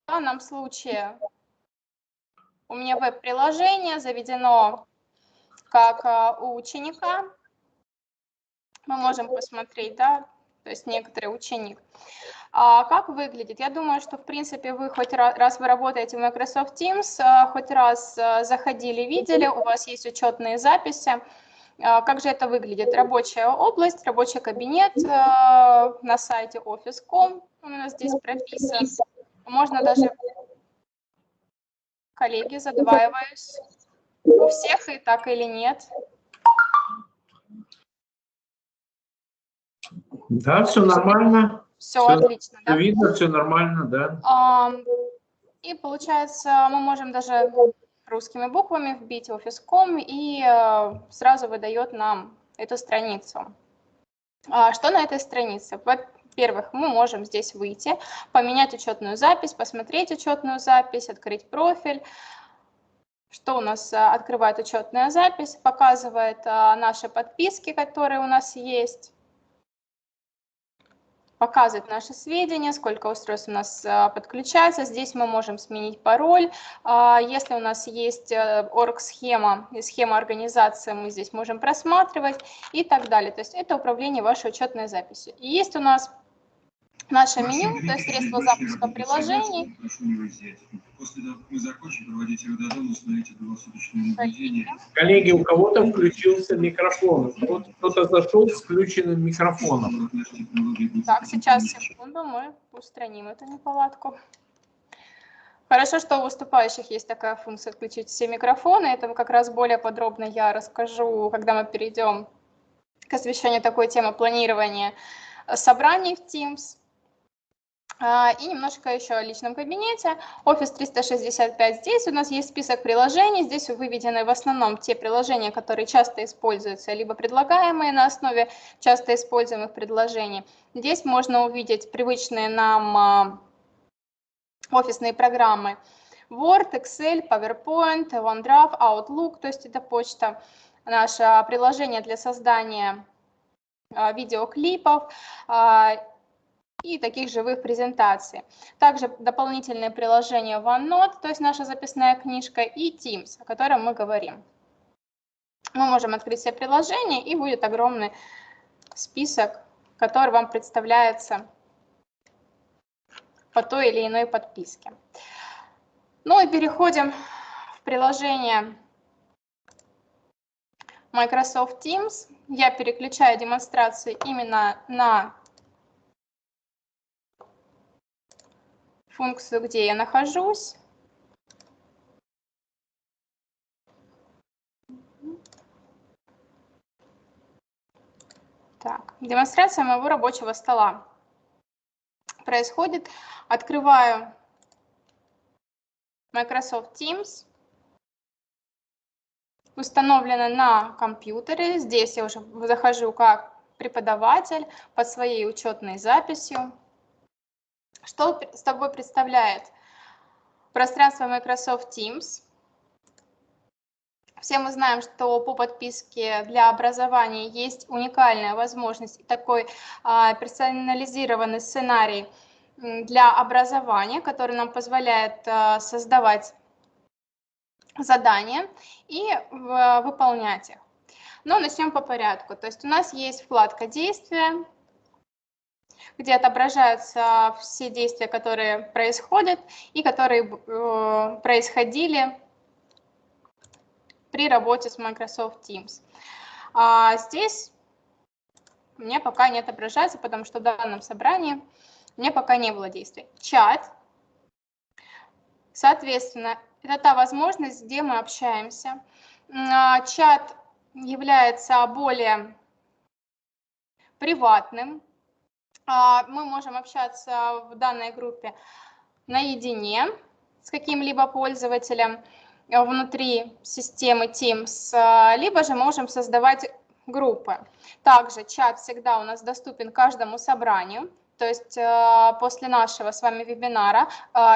В данном случае у меня веб-приложение заведено как у ученика. Мы можем посмотреть, да, то есть некоторый ученик. Как выглядит? Я думаю, что, в принципе, вы хоть раз вы работаете в Microsoft Teams, хоть раз заходили, видели, у вас есть учетные записи. Как же это выглядит? Рабочая область, рабочий кабинет на сайте office.com. Он у нас здесь прописан. Можно даже, коллеги, задваиваюсь, у всех и так или нет. Да, все нормально. Все отлично, да? Видно, все нормально, да. И получается, мы можем даже русскими буквами вбить office.com, и сразу выдает нам эту страницу. Что на этой странице? Во-первых, мы можем здесь выйти, поменять учетную запись, посмотреть учетную запись, открыть профиль. Что у нас открывает учетная запись? Показывает наши подписки, которые у нас есть. Показывает наши сведения, сколько устройств у нас подключается. Здесь мы можем сменить пароль. Если у нас есть орг-схема и схема организации, мы здесь можем просматривать и так далее. То есть это управление вашей учетной записью. И есть у нас наше меню, то есть средства запуска приложений. После того, как мы закончим, проводите его до дома, установите круглосуточное наблюдение. Коллеги, у кого-то включился микрофон. Кто-то зашел с включенным микрофоном. Так, сейчас, секунду, мы устраним эту неполадку. Хорошо, что у выступающих есть такая функция «Отключить все микрофоны». Это как раз более подробно я расскажу, когда мы перейдем к освещению такой темы планирования собраний в Teams. И немножко еще о личном кабинете. Office 365 здесь у нас есть список приложений. Здесь выведены в основном те приложения, которые часто используются, либо предлагаемые на основе часто используемых предложений. Здесь можно увидеть привычные нам офисные программы Word, Excel, PowerPoint, OneDrive, Outlook, то есть это почта. Наше приложение для создания видеоклипов и таких живых презентаций. Также дополнительные приложения OneNote, то есть наша записная книжка, и Teams, о котором мы говорим. Мы можем открыть все приложения, и будет огромный список, который вам представляется по той или иной подписке. Ну и переходим в приложение Microsoft Teams. Я переключаю демонстрацию именно на функцию, где я нахожусь. Так, демонстрация моего рабочего стола происходит. Открываю Microsoft Teams. Установлено на компьютере. Здесь я уже захожу как преподаватель под своей учетной записью. Что с тобой представляет пространство Microsoft Teams? Все мы знаем, что по подписке для образования есть уникальная возможность и такой персонализированный сценарий для образования, который нам позволяет создавать задания и выполнять их. Но начнем по порядку. То есть у нас есть вкладка «Действия», где отображаются все действия, которые происходят и которые происходили при работе с Microsoft Teams. Здесь у меня пока не отображается, потому что в данном собрании у меня пока не было действий. Чат. Соответственно, это та возможность, где мы общаемся. Чат является более приватным. Мы можем общаться в данной группе наедине с каким-либо пользователем внутри системы Teams, либо же можем создавать группы. Также чат всегда у нас доступен каждому собранию, то есть после нашего с вами вебинара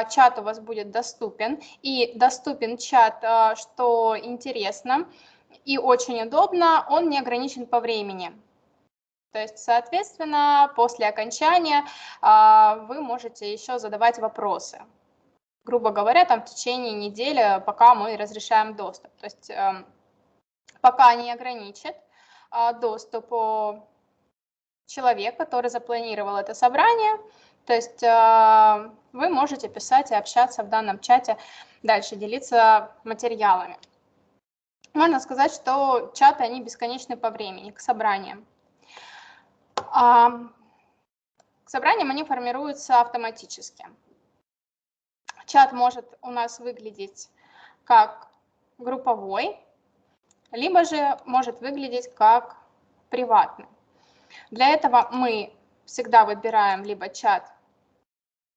чат у вас будет доступен, и доступен чат, что интересно и очень удобно, он не ограничен по времени. То есть, соответственно, после окончания вы можете еще задавать вопросы. грубо говоря, там в течение недели, пока мы разрешаем доступ. То есть пока не ограничит доступ человек, который запланировал это собрание, то есть вы можете писать и общаться в данном чате, дальше делиться материалами. Можно сказать, что чаты, они бесконечны по времени, к собраниям. К собраниям они формируются автоматически. Чат может у нас выглядеть как групповой, либо же может выглядеть как приватный. Для этого мы всегда выбираем либо чат,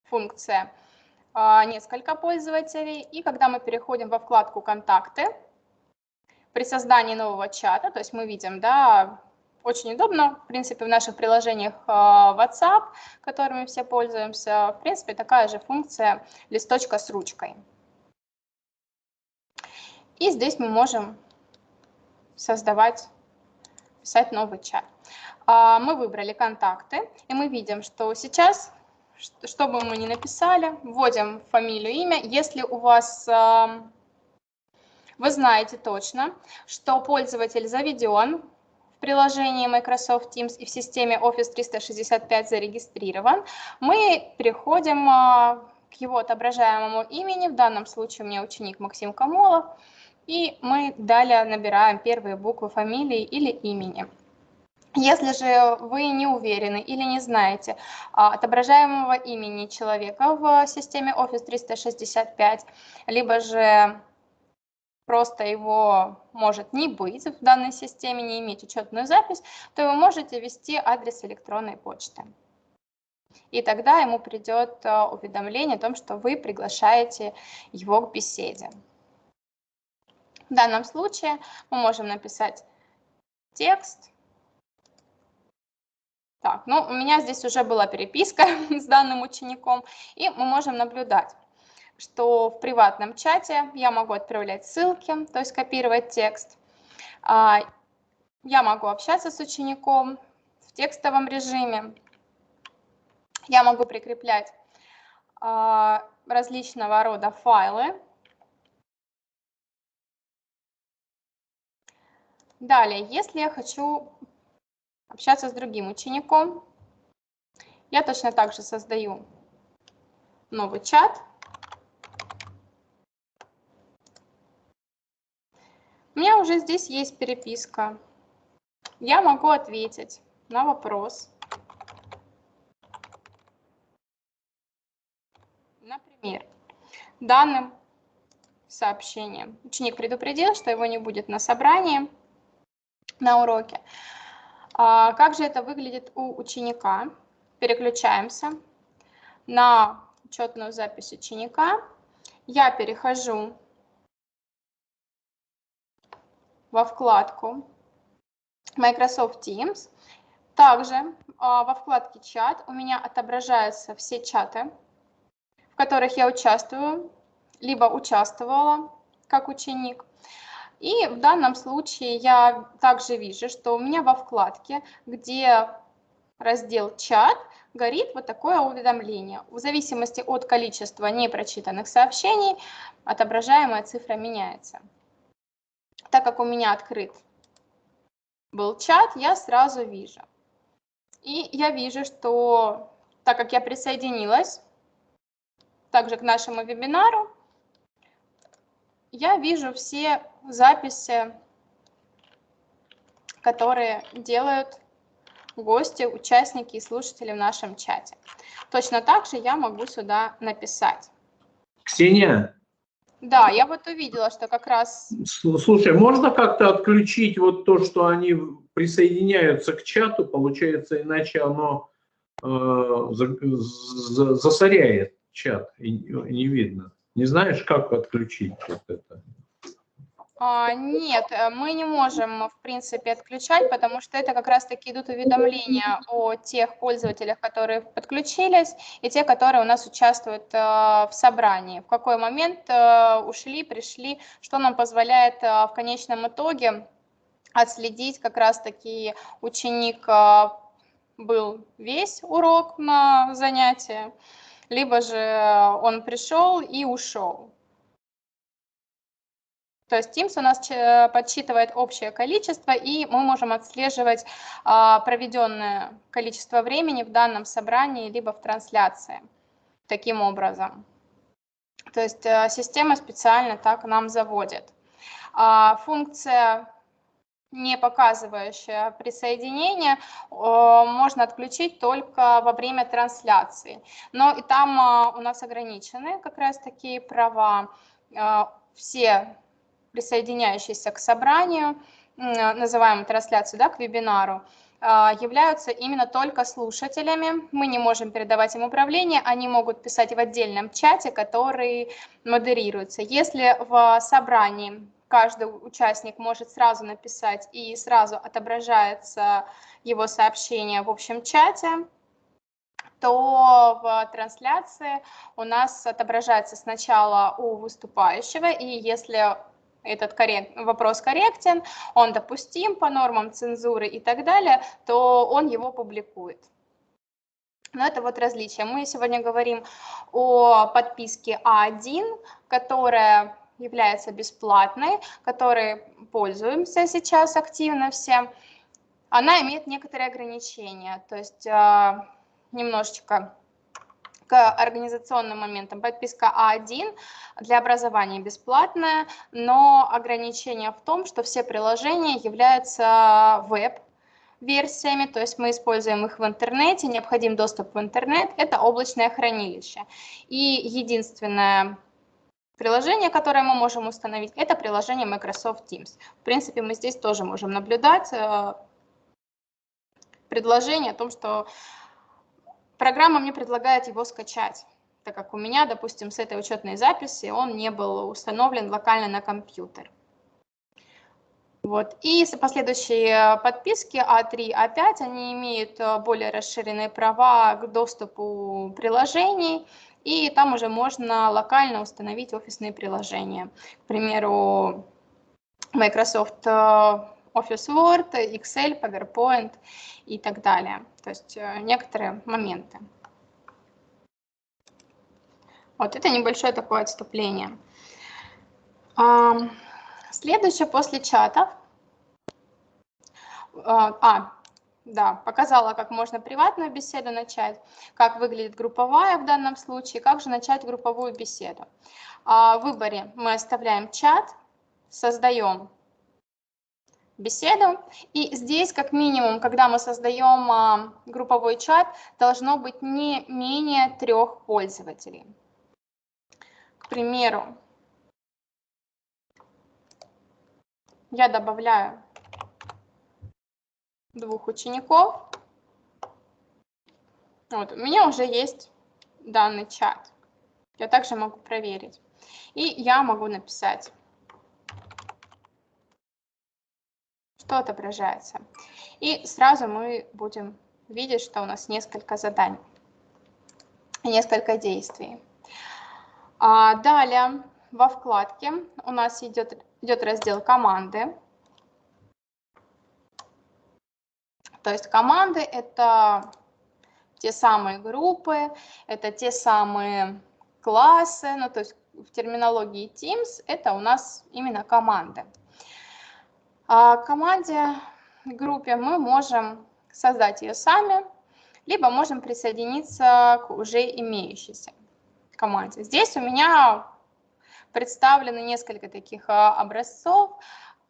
функция несколько пользователей, и когда мы переходим во вкладку «Контакты», при создании нового чата, то есть мы видим, да, очень удобно, в принципе, в наших приложениях WhatsApp, которыми все пользуемся, в принципе, такая же функция листочка с ручкой. И здесь мы можем писать новый чат. Мы выбрали контакты, и мы видим, что сейчас, что бы мы ни написали, вводим фамилию, имя. Если у вас... Вы знаете точно, что пользователь заведен в приложении Microsoft Teams и в системе Office 365 зарегистрирован. Мы переходим к его отображаемому имени, в данном случае у меня ученик Максим Камолов, и мы далее набираем первые буквы фамилии или имени. Если же вы не уверены или не знаете отображаемого имени человека в системе Office 365, либо же просто его может не быть в данной системе, не иметь учетную запись, то вы можете ввести адрес электронной почты. И тогда ему придет уведомление о том, что вы приглашаете его к беседе. В данном случае мы можем написать текст. Так, ну, у меня здесь уже была переписка с данным учеником, и мы можем наблюдать, что в приватном чате я могу отправлять ссылки, то есть копировать текст. Я могу общаться с учеником в текстовом режиме. Я могу прикреплять различного рода файлы. Далее, если я хочу общаться с другим учеником, я точно так же создаю новый чат. У меня уже здесь есть переписка. Я могу ответить на вопрос. Например, данным сообщением. Ученик предупредил, что его не будет на собрании, на уроке. Как же это выглядит у ученика? Переключаемся на учетную запись ученика. Я перехожу во вкладку Microsoft Teams. Также во вкладке «Чат» у меня отображаются все чаты, в которых я участвую, либо участвовала как ученик. И в данном случае я также вижу, что у меня во вкладке, где раздел «Чат», горит вот такое уведомление. В зависимости от количества непрочитанных сообщений отображаемая цифра меняется. Так как у меня открыт был чат, я сразу вижу. И я вижу, что так как я присоединилась также к нашему вебинару, я вижу все записи, которые делают гости, участники и слушатели в нашем чате. Точно так же я могу сюда написать. Ксения? Да, я вот увидела, что как раз... Слушай, можно как-то отключить вот то, что они присоединяются к чату, получается, иначе оно засоряет чат, и не видно. Не знаешь, как отключить вот это? Нет, мы не можем, в принципе, отключать, потому что это как раз-таки идут уведомления о тех пользователях, которые подключились, и те, которые у нас участвуют в собрании. В какой момент ушли, пришли, что нам позволяет в конечном итоге отследить как раз-таки ученик был весь урок на занятии, либо же он пришел и ушел. То есть Teams у нас подсчитывает общее количество, и мы можем отслеживать проведенное количество времени в данном собрании, либо в трансляции таким образом. То есть система специально так нам заводит. Функция, не показывающая присоединение, можно отключить только во время трансляции. Но и там у нас ограничены как раз такие права. Все присоединяющиеся к собранию, называемую трансляцию, да, к вебинару, являются именно только слушателями. Мы не можем передавать им управление, они могут писать в отдельном чате, который модерируется. Если в собрании каждый участник может сразу написать и сразу отображается его сообщение в общем чате, то в трансляции у нас отображается сначала у выступающего, и если этот вопрос корректен, он допустим по нормам цензуры и так далее, то он его публикует. Но это вот различие. Мы сегодня говорим о подписке А1, которая является бесплатной, которой пользуемся сейчас активно все. Она имеет некоторые ограничения, то есть немножечко к организационным моментам. Подписка А1 для образования бесплатная, но ограничение в том, что все приложения являются веб-версиями, то есть мы используем их в интернете, необходим доступ в интернет, это облачное хранилище. И единственное приложение, которое мы можем установить, это приложение Microsoft Teams. В принципе, мы здесь тоже можем наблюдать предложение о том, что программа мне предлагает его скачать, так как у меня, допустим, с этой учетной записи он не был установлен локально на компьютер. Вот. И последующие подписки А3, А5, они имеют более расширенные права к доступу приложений, и там уже можно локально установить офисные приложения. К примеру, Microsoft Office Word, Excel, PowerPoint и так далее. То есть некоторые моменты. Вот это небольшое такое отступление. Следующее после чатов. Да, показала, как можно приватную беседу начать, как выглядит групповая в данном случае, как же начать групповую беседу. В выборе мы оставляем чат, создаем беседу. И здесь, как минимум, когда мы создаем групповой чат, должно быть не менее 3 пользователей. К примеру, я добавляю 2 учеников. Вот, у меня уже есть данный чат. Я также могу проверить. И я могу написать, что отображается. И сразу мы будем видеть, что у нас несколько заданий, несколько действий. Далее во вкладке у нас идет раздел «Команды». То есть команды – это те самые группы, это те самые классы, ну, то есть в терминологии Teams это у нас именно команды. А команде, группе мы можем создать ее сами, либо можем присоединиться к уже имеющейся команде. Здесь у меня представлены несколько таких образцов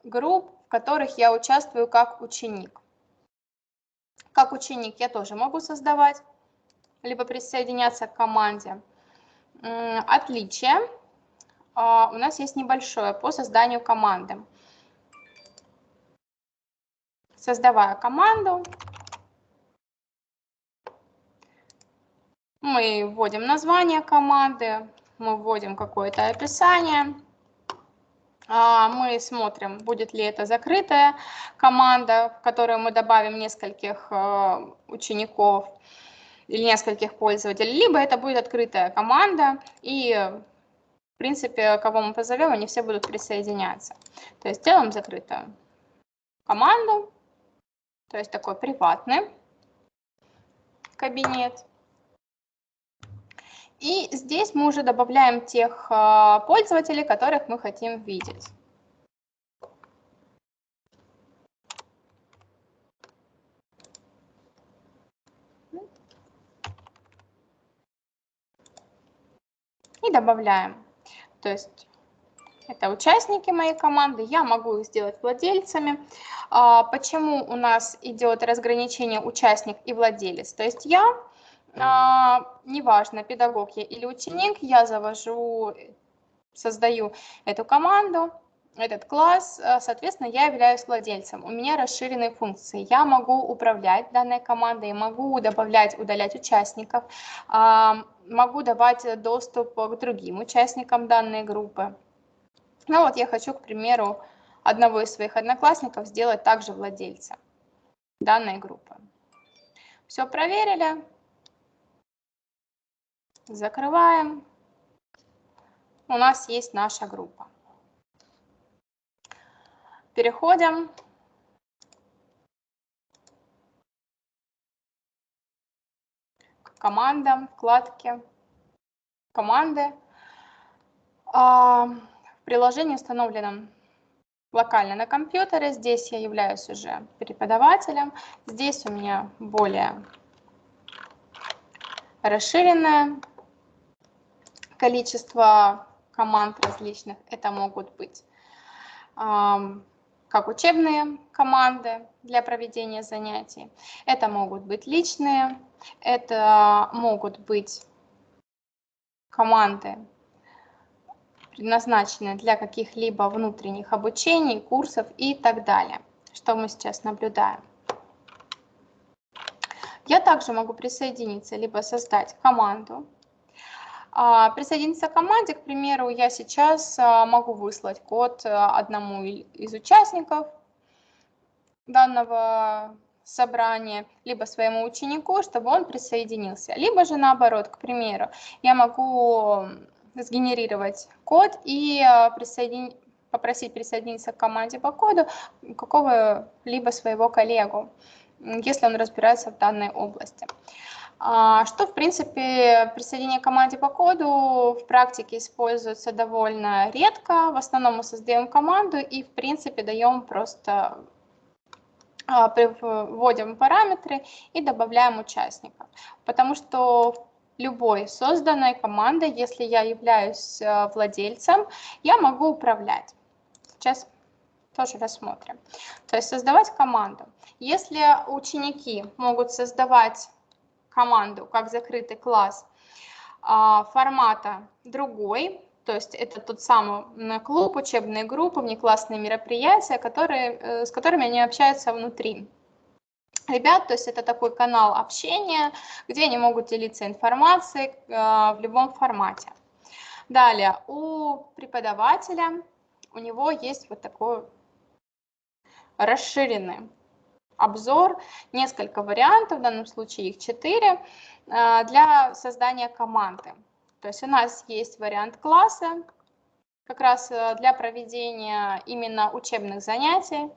групп, в которых я участвую как ученик. Как ученик я тоже могу создавать, либо присоединяться к команде. Отличие у нас есть небольшое по созданию команды. Создавая команду, мы вводим название команды, мы вводим какое-то описание. Мы смотрим, будет ли это закрытая команда, в которую мы добавим нескольких учеников или нескольких пользователей, либо это будет открытая команда, и, в принципе, кого мы позовем, они все будут присоединяться. То есть делаем закрытую команду, то есть такой приватный кабинет. И здесь мы уже добавляем тех пользователей, которых мы хотим видеть. И добавляем. То есть это участники моей команды, я могу их сделать владельцами. Почему у нас идет разграничение участник и владелец? То есть я, неважно, педагог я или ученик, я создаю эту команду, этот класс, соответственно, я являюсь владельцем. У меня расширенные функции. Я могу управлять данной командой, могу добавлять, удалять участников, могу давать доступ к другим участникам данной группы. Ну вот я хочу, к примеру, одного из своих одноклассников сделать также владельцем данной группы. Все проверили. Закрываем. У нас есть наша группа. Переходим к командам, вкладке команды. В приложении установлено локально на компьютере. Здесь я являюсь уже преподавателем. Здесь у меня более расширенное количество команд различных. Это могут быть как учебные команды для проведения занятий. Это могут быть личные, это могут быть команды, предназначенные для каких-либо внутренних обучений, курсов и так далее, что мы сейчас наблюдаем. Я также могу присоединиться, либо создать команду. Присоединиться к команде, к примеру, я сейчас могу выслать код одному из участников данного собрания, либо своему ученику, чтобы он присоединился. Либо же наоборот, к примеру, я могу сгенерировать код и попросить присоединиться к команде по коду какого-либо своего коллегу, если он разбирается в данной области. Что, в принципе, присоединение к команде по коду в практике используется довольно редко. В основном мы создаем команду и, в принципе, даем просто, вводим параметры и добавляем участников. Потому что любой созданной командой, если я являюсь владельцем, я могу управлять. Сейчас тоже рассмотрим. То есть создавать команду. Если ученики могут создавать команду как закрытый класс формата другой, то есть это тот самый клуб, учебные группы, внеклассные мероприятия, с которыми они общаются внутри ребят, то есть это такой канал общения, где они могут делиться информацией в любом формате. Далее, у преподавателя, у него есть вот такой расширенный обзор, несколько вариантов, в данном случае их 4, для создания команды. То есть у нас есть вариант класса, как раз для проведения именно учебных занятий.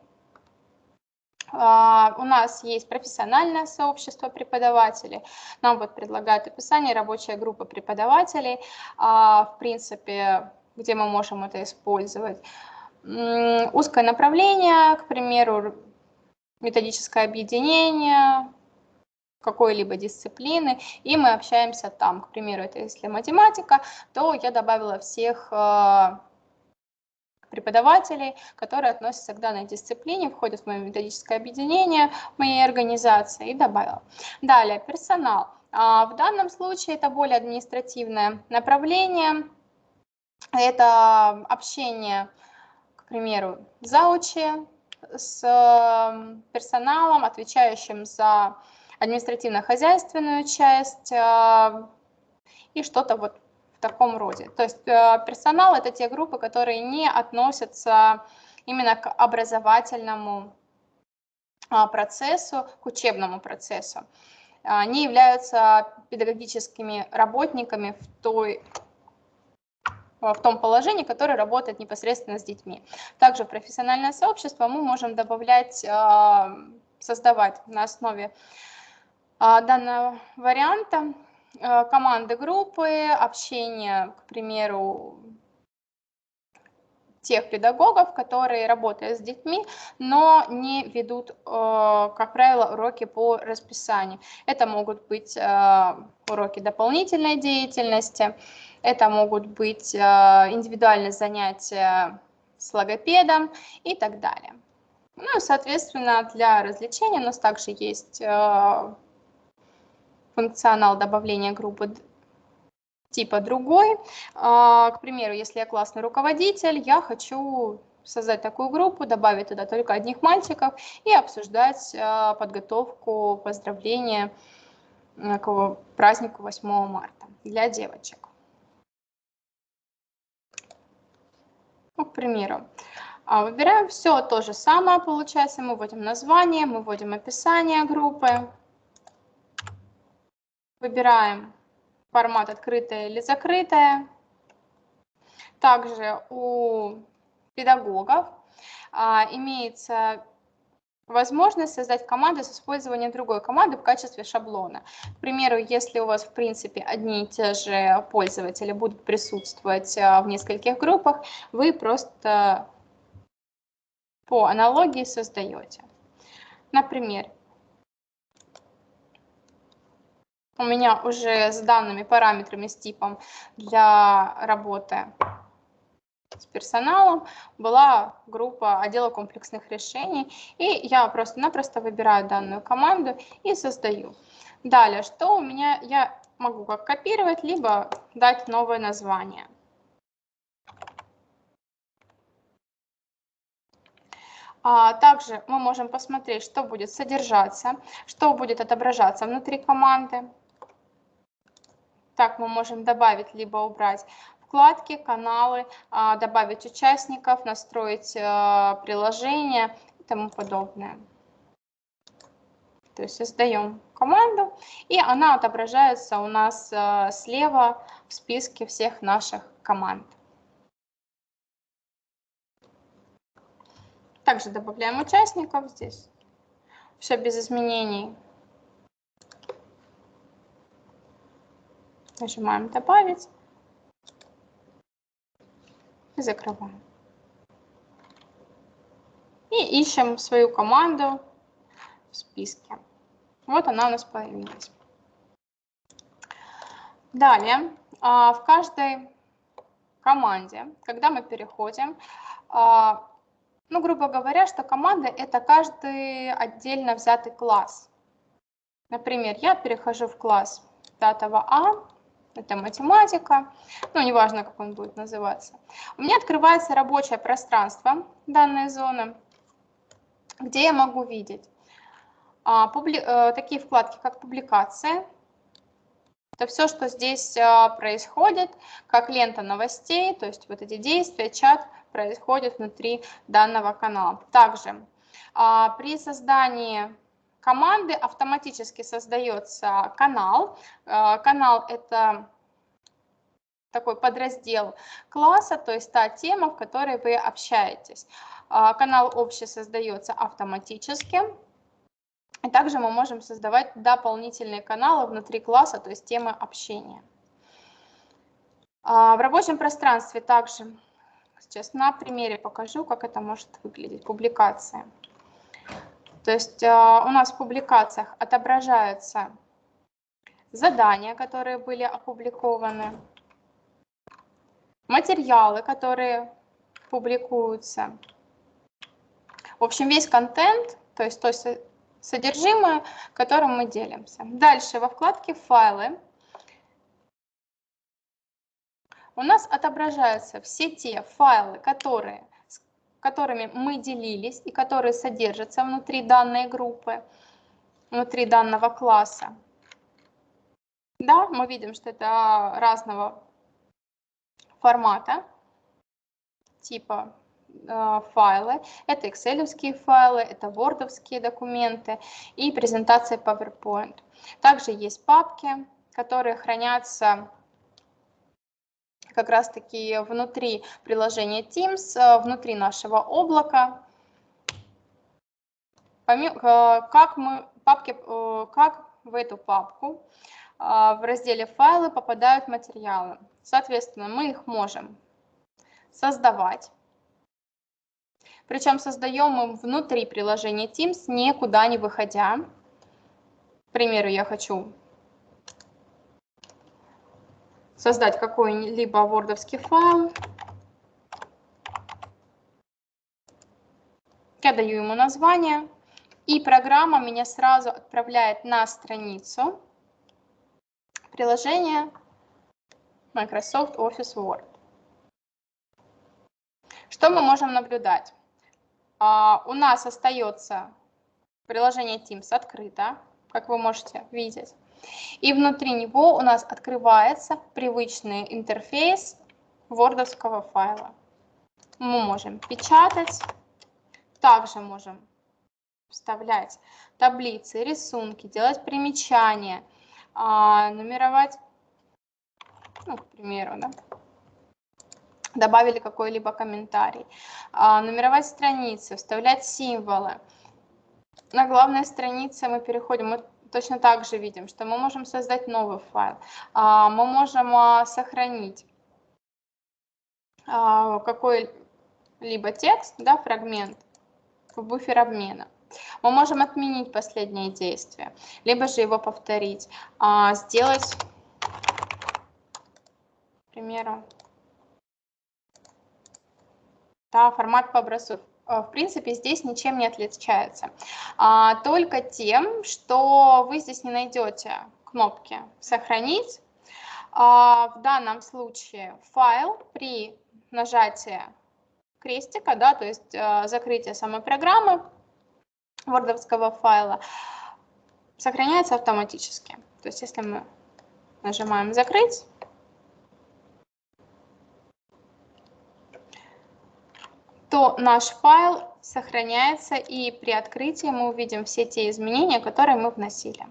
У нас есть профессиональное сообщество преподавателей. Нам вот предлагают описание рабочая группа преподавателей, в принципе, где мы можем это использовать. Узкое направление, к примеру, методическое объединение какой-либо дисциплины, и мы общаемся там. К примеру, это если математика, то я добавила всех преподавателей, которые относятся к данной дисциплине, входят в мое методическое объединение моей организации, и добавила. Далее, персонал. В данном случае это более административное направление, это общение, к примеру, заучи с персоналом, отвечающим за административно-хозяйственную часть и что-то вот в таком роде. То есть персонал – это те группы, которые не относятся именно к образовательному процессу, к учебному процессу. Они являются педагогическими работниками в том положении, которое работает непосредственно с детьми. Также в профессиональное сообщество мы можем добавлять, создавать на основе данного варианта команды группы, общение, к примеру, тех педагогов, которые работают с детьми, но не ведут, как правило, уроки по расписанию. Это могут быть уроки дополнительной деятельности, это могут быть индивидуальные занятия с логопедом и так далее. Ну и, соответственно, для развлечения у нас также есть функционал добавления группы типа другой. К примеру, если я классный руководитель, я хочу создать такую группу, добавить туда только одних мальчиков и обсуждать подготовку поздравления к празднику 8 марта для девочек. Ну, к примеру, выбираем все то же самое, получается, мы вводим название, мы вводим описание группы, выбираем формат открытое или закрытое. Также у педагогов имеется возможность создать команду с использованием другой команды в качестве шаблона. К примеру, если у вас, в принципе, одни и те же пользователи будут присутствовать в нескольких группах, вы просто по аналогии создаете. Например, у меня уже с данными параметрами, с типом для работы с персоналом была группа отдела комплексных решений, и я просто-напросто выбираю данную команду и создаю. Далее, что у меня, я могу как копировать, либо дать новое название. Также мы можем посмотреть, что будет содержаться, что будет отображаться внутри команды. Так мы можем добавить либо убрать вкладки, каналы, добавить участников, настроить приложение и тому подобное. То есть создаем команду, и она отображается у нас слева в списке всех наших команд. Также добавляем участников здесь. Все без изменений. Нажимаем «Добавить» и закрываем. И ищем свою команду в списке. Вот она у нас появилась. Далее, в каждой команде, когда мы переходим, ну, грубо говоря, что команда – это каждый отдельно взятый класс. Например, я перехожу в класс 5 А, это математика, ну, неважно, как он будет называться. У меня открывается рабочее пространство данной зоны, где я могу видеть такие вкладки, как публикация. Это все, что здесь происходит, как лента новостей, то есть вот эти действия, чат происходит внутри данного канала. Также при создании команды автоматически создается канал. Канал – это такой подраздел класса, то есть та тема, в которой вы общаетесь. Канал общий создается автоматически. И также мы можем создавать дополнительные каналы внутри класса, то есть темы общения. В рабочем пространстве также, сейчас на примере покажу, как это может выглядеть, публикация. То есть у нас в публикациях отображаются задания, которые были опубликованы, материалы, которые публикуются. В общем, весь контент, то есть содержимое, которым мы делимся. Дальше во вкладке «Файлы» у нас отображаются все те файлы, которыми мы делились и которые содержатся внутри данной группы, внутри данного класса. Да, мы видим, что это разного формата, типа файлы. Это экселевские файлы, это вордовские документы и презентация PowerPoint. Также есть папки, которые хранятся как раз-таки внутри приложения Teams, внутри нашего облака. Как в эту папку в разделе «Файлы» попадают материалы. Соответственно, мы их можем создавать. Причем создаем мы внутри приложения Teams, никуда не выходя. К примеру, я хочу создать какой-либо вордовский файл. Я даю ему название, и программа меня сразу отправляет на страницу приложения Microsoft Office Word. Что мы можем наблюдать? У нас остается приложение Teams открыто, как вы можете видеть. И внутри него у нас открывается привычный интерфейс вордовского файла. Мы можем печатать, также можем вставлять таблицы, рисунки, делать примечания, нумеровать, ну, к примеру, да, добавили какой-либо комментарий, нумеровать страницы, вставлять символы. На главной странице мы переходим, мы точно так же видим, что мы можем создать новый файл, мы можем сохранить какой-либо текст, да, фрагмент в буфер обмена. Мы можем отменить последнее действие, либо же его повторить, сделать, к примеру, да, формат по образцу. В принципе, здесь ничем не отличается, только тем, что вы здесь не найдете кнопки «Сохранить». В данном случае файл при нажатии крестика, да, то есть закрытие самой программы вордовского файла, сохраняется автоматически. То есть если мы нажимаем «Закрыть», то наш файл сохраняется, и при открытии мы увидим все те изменения, которые мы вносили.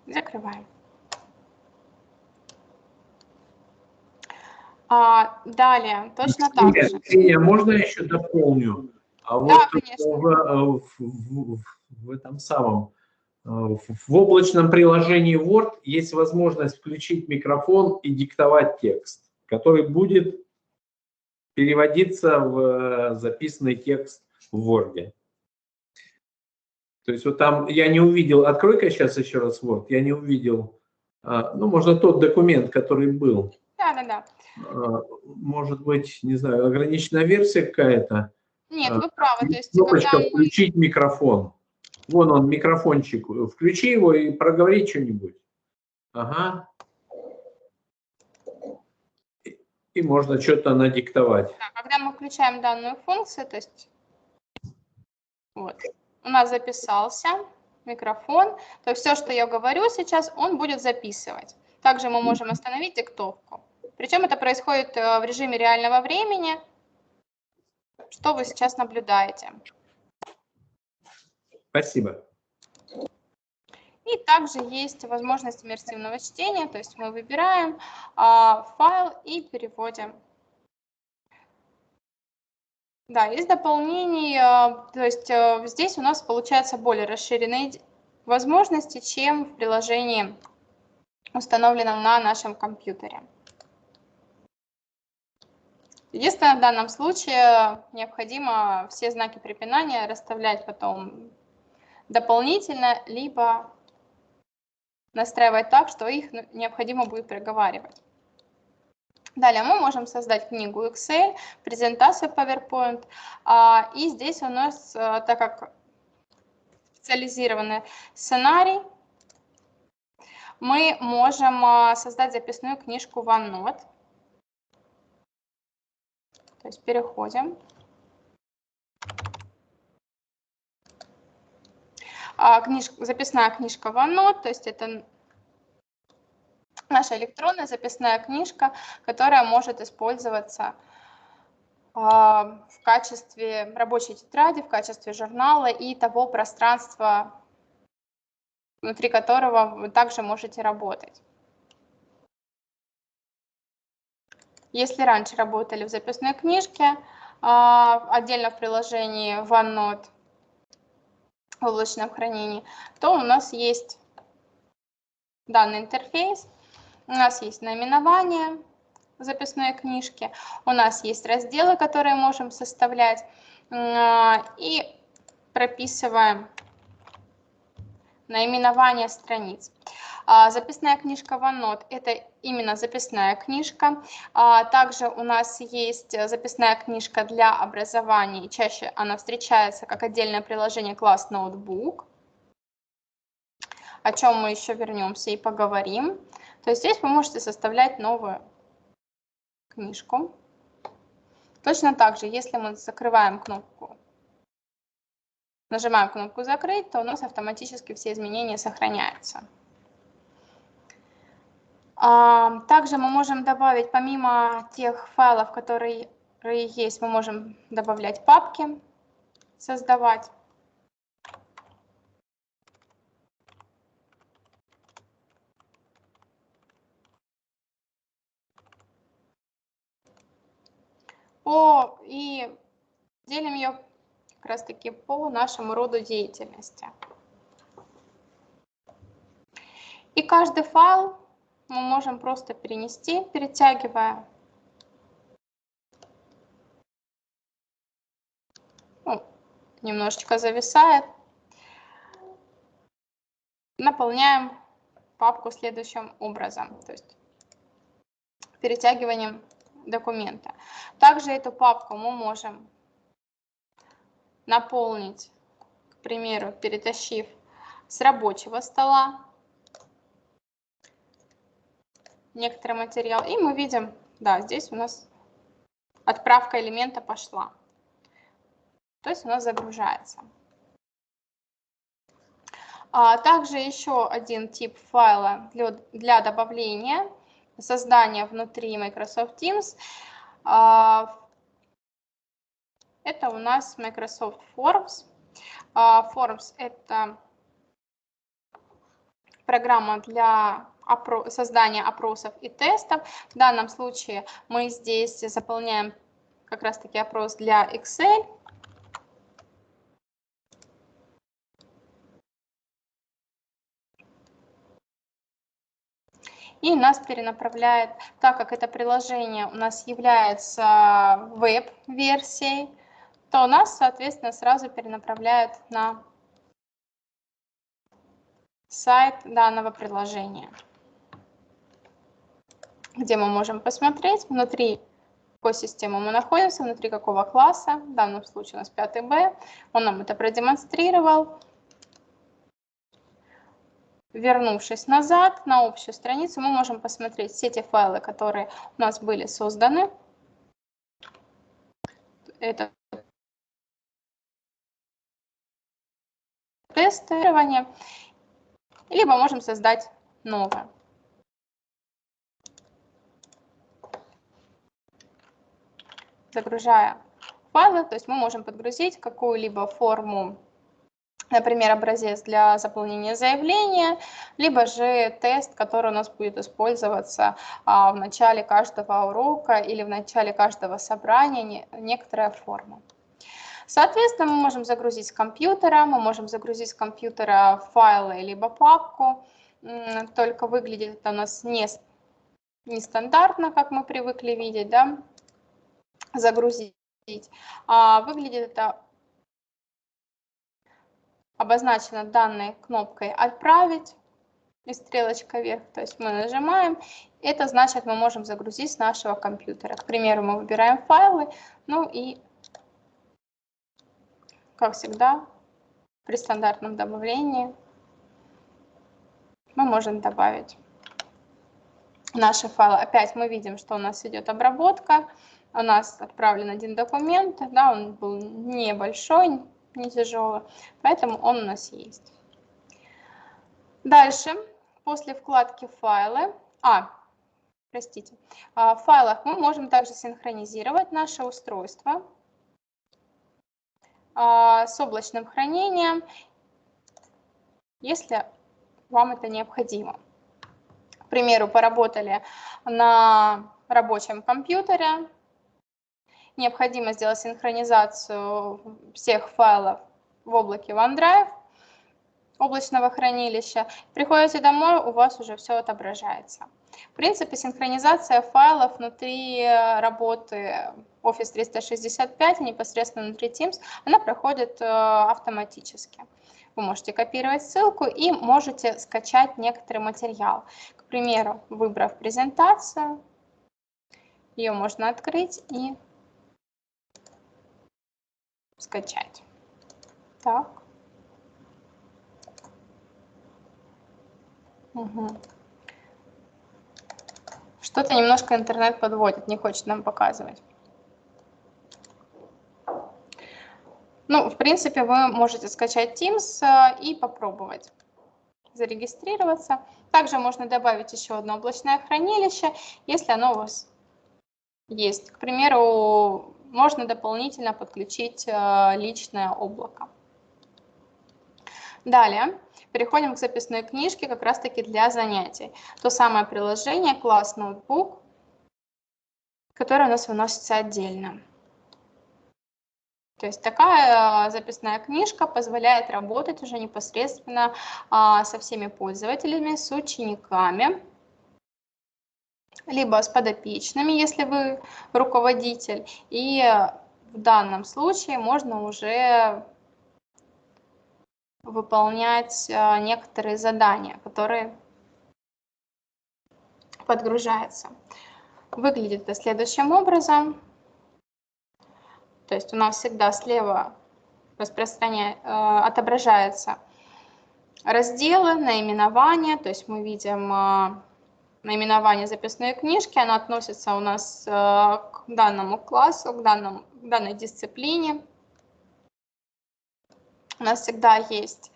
Закрываем. Далее, точно так же. Ксения, можно я еще дополню? Да, Вот конечно. в этом самом, в облачном приложении Word есть возможность включить микрофон и диктовать текст, который будет переводиться в записанный текст в Word. То есть вот там я не увидел, открой-ка сейчас еще раз Word, я не увидел, ну, можно тот документ, который был. Да. Может быть, не знаю, ограниченная версия какая-то. Нет, вы правы. То есть, Кнопочка когда «Включить микрофон». Вон он, микрофончик. Включи его и проговори что-нибудь. Ага. И можно что-то надиктовать. когда мы включаем данную функцию, то есть вот, у нас записался микрофон, то есть все, что я говорю сейчас, он будет записывать. Также мы можем остановить диктовку. Причем это происходит в режиме реального времени, что вы сейчас наблюдаете. Спасибо. И также есть возможность иммерсивного чтения, то есть мы выбираем файл и переводим. Да, из дополнений, то есть здесь у нас получается более расширенные возможности, чем в приложении, установленном на нашем компьютере. Единственное, в данном случае необходимо все знаки препинания расставлять потом дополнительно, либо настраивать так, что их необходимо будет проговаривать. Далее мы можем создать книгу Excel, презентацию PowerPoint, и здесь у нас, так как специализированный сценарий, мы можем создать записную книжку OneNote. То есть переходим. Записная книжка OneNote, то есть это наша электронная записная книжка, которая может использоваться в качестве рабочей тетради, в качестве журнала и того пространства, внутри которого вы также можете работать. Если раньше работали в записной книжке, отдельно в приложении OneNote в облачном хранении, то у нас есть данный интерфейс, у нас есть наименование записной книжки, у нас есть разделы, которые можем составлять, и прописываем наименование страниц. Записная книжка OneNote – это именно записная книжка. Также у нас есть записная книжка для образования. Чаще она встречается как отдельное приложение класс Notebook, о чем мы еще вернемся и поговорим. То есть здесь вы можете составлять новую книжку. Точно так же, если мы закрываем кнопку, нажимаем кнопку «Закрыть», то у нас автоматически все изменения сохраняются. Также мы можем добавить, помимо тех файлов, которые есть, мы можем добавлять папки, создавать. И делим ее как раз таки по нашему роду деятельности. И каждый файл мы можем просто перенести, перетягивая. Немножечко зависает. Наполняем папку следующим образом, то есть перетягиванием документа. Также эту папку мы можем наполнить, к примеру, перетащив с рабочего стола некоторый материал. И мы видим, да, здесь у нас отправка элемента пошла. То есть у нас загружается. Также еще один тип файла для добавления, создания внутри Microsoft Teams. Это у нас Microsoft Forms. Forms – это программа для создания опросов и тестов. В данном случае мы здесь заполняем как раз-таки опрос для Excel. И нас перенаправляет, так как это приложение у нас является веб-версией, то нас, соответственно, сразу перенаправляют на сайт данного приложения, где мы можем посмотреть, внутри какой системы мы находимся, внутри какого класса. В данном случае у нас 5Б. Он нам это продемонстрировал. Вернувшись назад на общую страницу, мы можем посмотреть все те файлы, которые у нас были созданы. Это тестирование. Либо можем создать новое. Загружая файлы, то есть мы можем подгрузить какую-либо форму, например, образец для заполнения заявления, либо же тест, который у нас будет использоваться в начале каждого урока или в начале каждого собрания, некоторая форма. Соответственно, мы можем загрузить с компьютера, файлы либо папку, только выглядит это у нас нестандартно, как мы привыкли видеть, да? Загрузить. Выглядит это обозначено данной кнопкой «Отправить» и стрелочкой вверх, то есть мы нажимаем, это значит, мы можем загрузить с нашего компьютера. К примеру, мы выбираем файлы, ну и, как всегда, при стандартном добавлении мы можем добавить наши файлы. Опять мы видим, что у нас идет обработка, у нас отправлен один документ, да, он был небольшой, не тяжелый, поэтому он у нас есть. Дальше, после вкладки «Файлы», в файлах мы можем также синхронизировать наше устройство с облачным хранением, если вам это необходимо. К примеру, поработали на рабочем компьютере, необходимо сделать синхронизацию всех файлов в облаке OneDrive, облачного хранилища. Приходите домой, у вас уже все отображается. В принципе, синхронизация файлов внутри работы Office 365, непосредственно внутри Teams, она проходит автоматически. Вы можете копировать ссылку и можете скачать некоторый материал. К примеру, выбрав презентацию, ее можно открыть и скачать. Так. Угу. Что-то немножко интернет подводит, не хочет нам показывать. Ну, в принципе, вы можете скачать Teams и попробовать зарегистрироваться. Также можно добавить еще одно облачное хранилище, если оно у вас есть. К примеру, можно дополнительно подключить личное облако. Далее переходим к записной книжке как раз-таки для занятий. То самое приложение Class Notebook, которое у нас выносится отдельно. То есть такая записная книжка позволяет работать уже непосредственно со всеми пользователями, с учениками, либо с подопечными, если вы руководитель. И в данном случае можно уже выполнять некоторые задания, которые подгружаются. Выглядит это следующим образом. То есть у нас всегда слева отображаются разделы, наименования. То есть мы видим наименование записной книжки, оно относится у нас к данному классу, к данной дисциплине. У нас всегда есть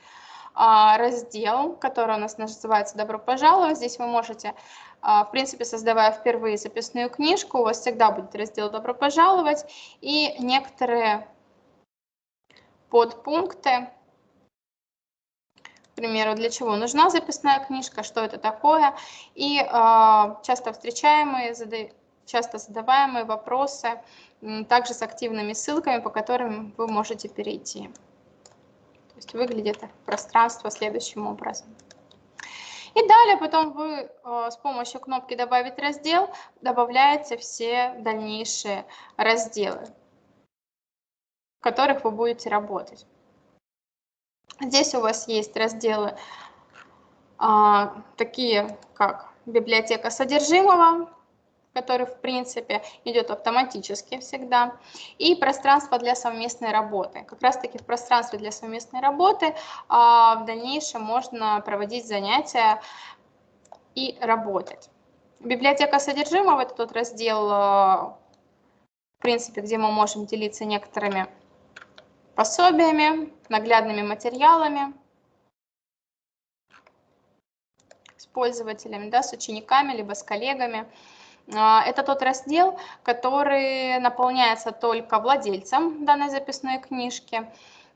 раздел, который у нас называется «Добро пожаловать». Здесь вы можете, в принципе, создавая впервые записную книжку, у вас всегда будет раздел «Добро пожаловать» и некоторые подпункты. К примеру, для чего нужна записная книжка, что это такое, и часто задаваемые вопросы, также с активными ссылками, по которым вы можете перейти. То есть выглядит пространство следующим образом. И далее потом вы с помощью кнопки «Добавить раздел» добавляете все дальнейшие разделы, в которых вы будете работать. Здесь у вас есть разделы такие, как библиотека содержимого, который, в принципе, идет автоматически всегда, и пространство для совместной работы. Как раз-таки в пространстве для совместной работы в дальнейшем можно проводить занятия и работать. Библиотека содержимого – это тот раздел, в принципе, где мы можем делиться некоторыми пособиями, наглядными материалами с пользователями, да, с учениками, либо с коллегами. Это тот раздел, который наполняется только владельцем данной записной книжки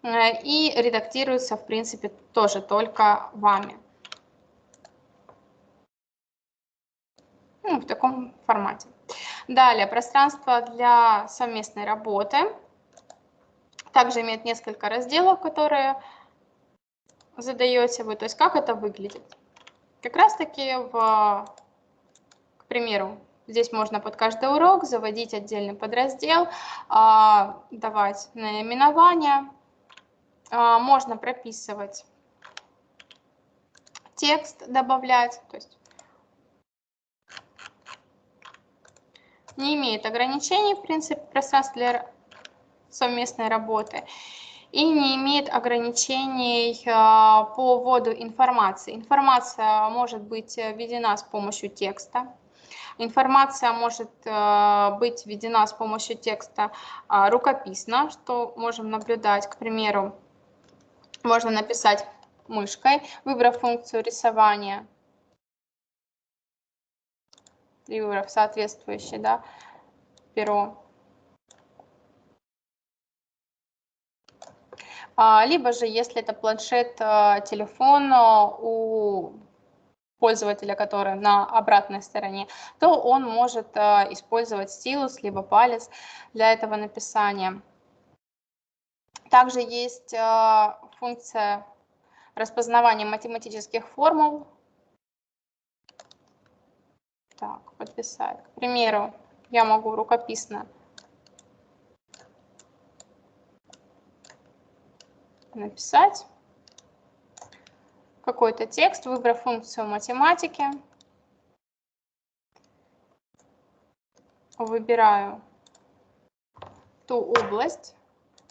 и редактируется, в принципе, тоже только вами. В таком формате. Далее, пространство для совместной работы. Также имеет несколько разделов, которые задаете вы. То есть как это выглядит. Как раз-таки, к примеру, здесь можно под каждый урок заводить отдельный подраздел, давать наименование. Можно прописывать текст, добавлять. То есть не имеет ограничений, в принципе, пространство для совместной работы. И не имеет ограничений по вводу информации. Информация может быть введена с помощью текста. Информация может быть введена с помощью текста рукописно, что можем наблюдать. К примеру, можно написать мышкой, выбрав функцию рисования и выбрав соответствующее перо. Либо же, если это планшет, телефон, у пользователя, который на обратной стороне, то он может использовать стилус либо палец для этого написания. Также есть функция распознавания математических формул. Так, подписать. К примеру, я могу рукописно написать какой-то текст, выбрав функцию математики. Выбираю ту область,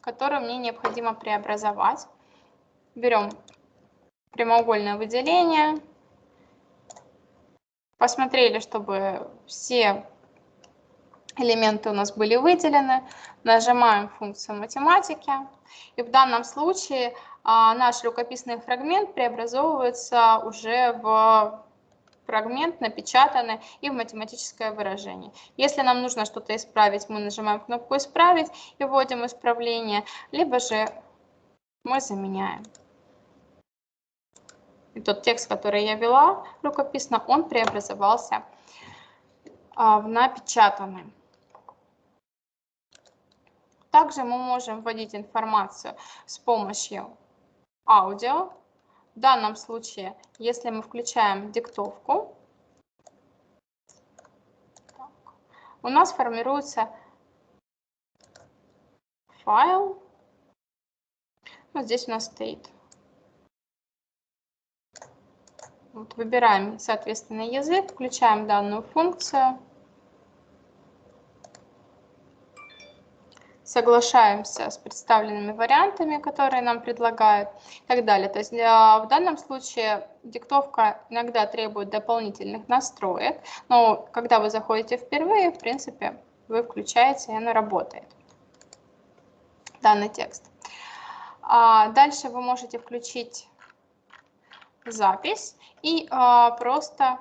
которую мне необходимо преобразовать. Берем прямоугольное выделение. Посмотрели, чтобы все элементы у нас были выделены. Нажимаем функцию математики. И в данном случае наш рукописный фрагмент преобразовывается уже в фрагмент, напечатанный и в математическое выражение. Если нам нужно что-то исправить, мы нажимаем кнопку «Исправить» и вводим исправление, либо же мы заменяем. И тот текст, который я ввела рукописно, он преобразовался в напечатанный. Также мы можем вводить информацию с помощью аудио. В данном случае, если мы включаем диктовку, у нас формируется файл. Вот здесь у нас стоит. Вот, выбираем, соответственно, язык, включаем данную функцию. Соглашаемся с представленными вариантами, которые нам предлагают и так далее. То есть в данном случае диктовка иногда требует дополнительных настроек, но когда вы заходите впервые, в принципе, вы включаете, и оно работает, данный текст. Дальше вы можете включить запись, и просто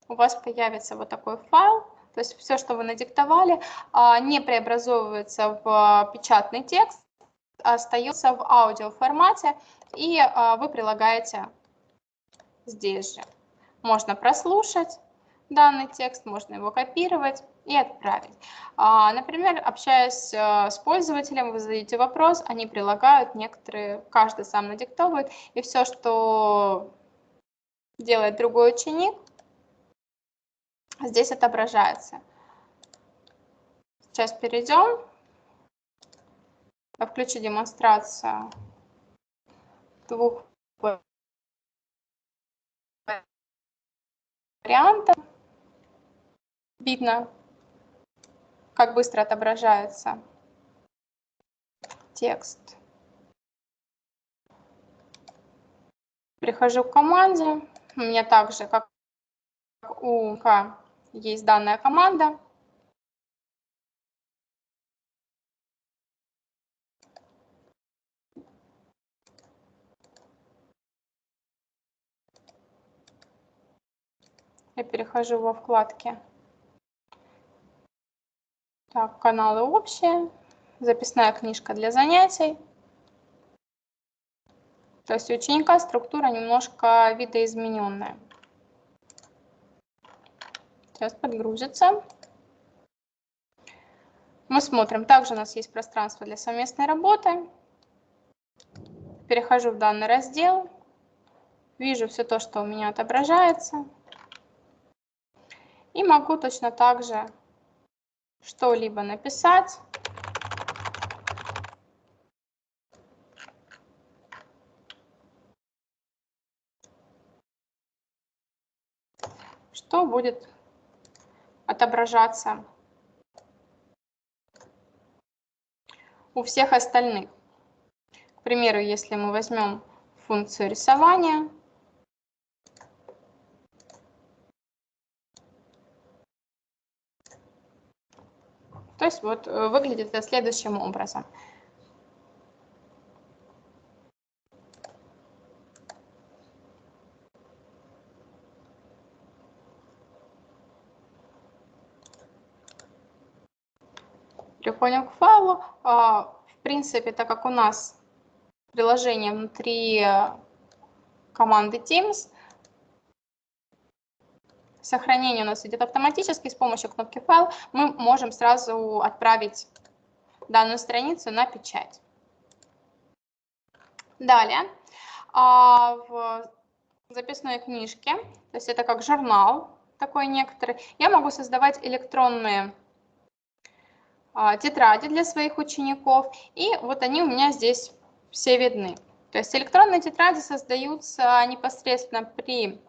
у вас появится вот такой файл. То есть все, что вы надиктовали, не преобразовывается в печатный текст, а остается в аудиоформате, и вы прилагаете здесь же. Можно прослушать данный текст, можно его копировать и отправить. Например, общаясь с пользователем, вы задаете вопрос, они прилагают некоторые, каждый сам надиктовывает, и все, что делает другой ученик, здесь отображается. Сейчас перейдем. Я включу демонстрацию двух вариантов. Видно, как быстро отображается текст. Перехожу к команде. У меня также, как у К, есть данная команда. Я перехожу во вкладки. Так, каналы общие, записная книжка для занятий. То есть у ученика структура немножко видоизмененная. Сейчас подгрузится. Мы смотрим. Также у нас есть пространство для совместной работы. Перехожу в данный раздел. Вижу все то, что у меня отображается. И могу точно так же что-либо написать. Что будет отображаться у всех остальных. К примеру, если мы возьмем функцию рисования, то есть вот выглядит это следующим образом. Переходим к файлу. В принципе, так как у нас приложение внутри команды Teams. Сохранение у нас идет автоматически. С помощью кнопки «Файл» мы можем сразу отправить данную страницу на печать. Далее, в записной книжке, то есть это как журнал такой некоторый, я могу создавать электронные тетради для своих учеников, и вот они у меня здесь все видны. То есть электронные тетради создаются непосредственно при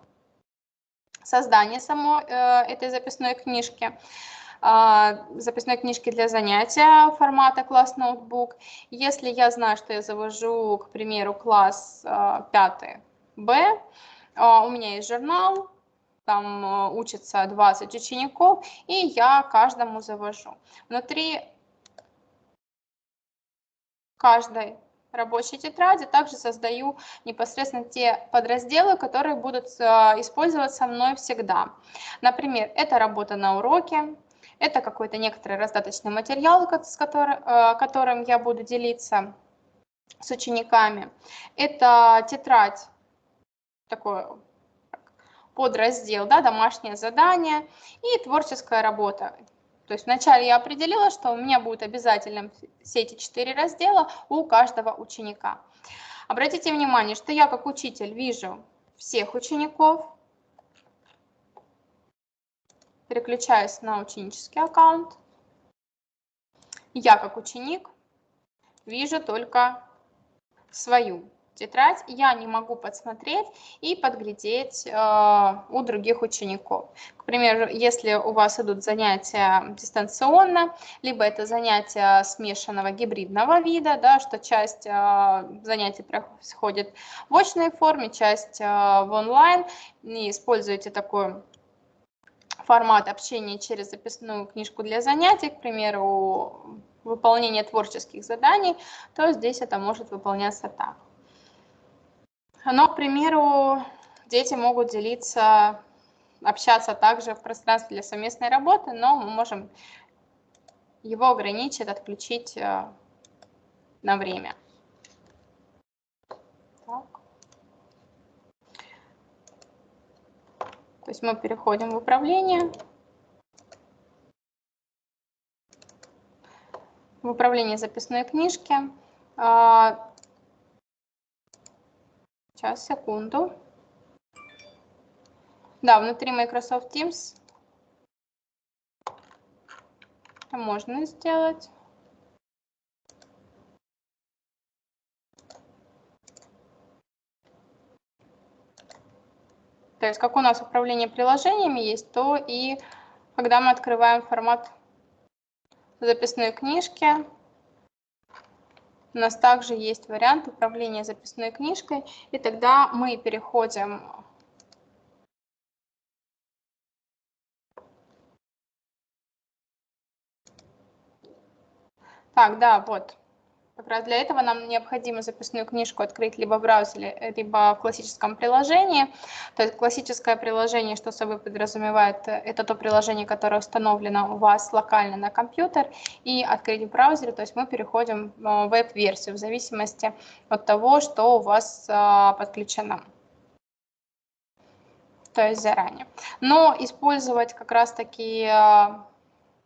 создании самой этой записной книжки для занятия формата класс ноутбук. Если я знаю, что я завожу, к примеру, класс 5Б, у меня есть журнал, там учатся 20 учеников, и я каждому завожу. Внутри каждой рабочей тетради также создаю непосредственно те подразделы, которые будут использоваться мной всегда. Например, это работа на уроке, это какой-то некоторый раздаточный материал, которым я буду делиться с учениками. Это тетрадь, такой подраздел, да, домашнее задание и творческая работа. То есть вначале я определила, что у меня будет обязательно все эти 4 раздела у каждого ученика. Обратите внимание, что я как учитель вижу всех учеников. Переключаюсь на ученический аккаунт. Я как ученик вижу только свою тетрадь. Я не могу подсмотреть и подглядеть у других учеников. К примеру, если у вас идут занятия дистанционно, либо это занятия смешанного гибридного вида, да, что часть занятий происходит в очной форме, часть в онлайн, и используете такой формат общения через записную книжку для занятий, к примеру, выполнение творческих заданий, то здесь это может выполняться так. Но, к примеру, дети могут делиться, общаться также в пространстве для совместной работы, но мы можем его ограничить, отключить на время. Так. То есть мы переходим в управление. В управление записной книжки. Сейчас, секунду. Да, внутри Microsoft Teams это можно сделать. То есть, как у нас управление приложениями есть, то и когда мы открываем формат записной книжки, у нас также есть вариант управления записной книжкой, и тогда мы переходим так, да, вот. Как раз для этого нам необходимо записную книжку открыть либо в браузере, либо в классическом приложении. То есть классическое приложение, что собой подразумевает, это то приложение, которое установлено у вас локально на компьютер, и открыть в браузере, то есть мы переходим в веб-версию в зависимости от того, что у вас подключено. То есть заранее. Но использовать как раз-таки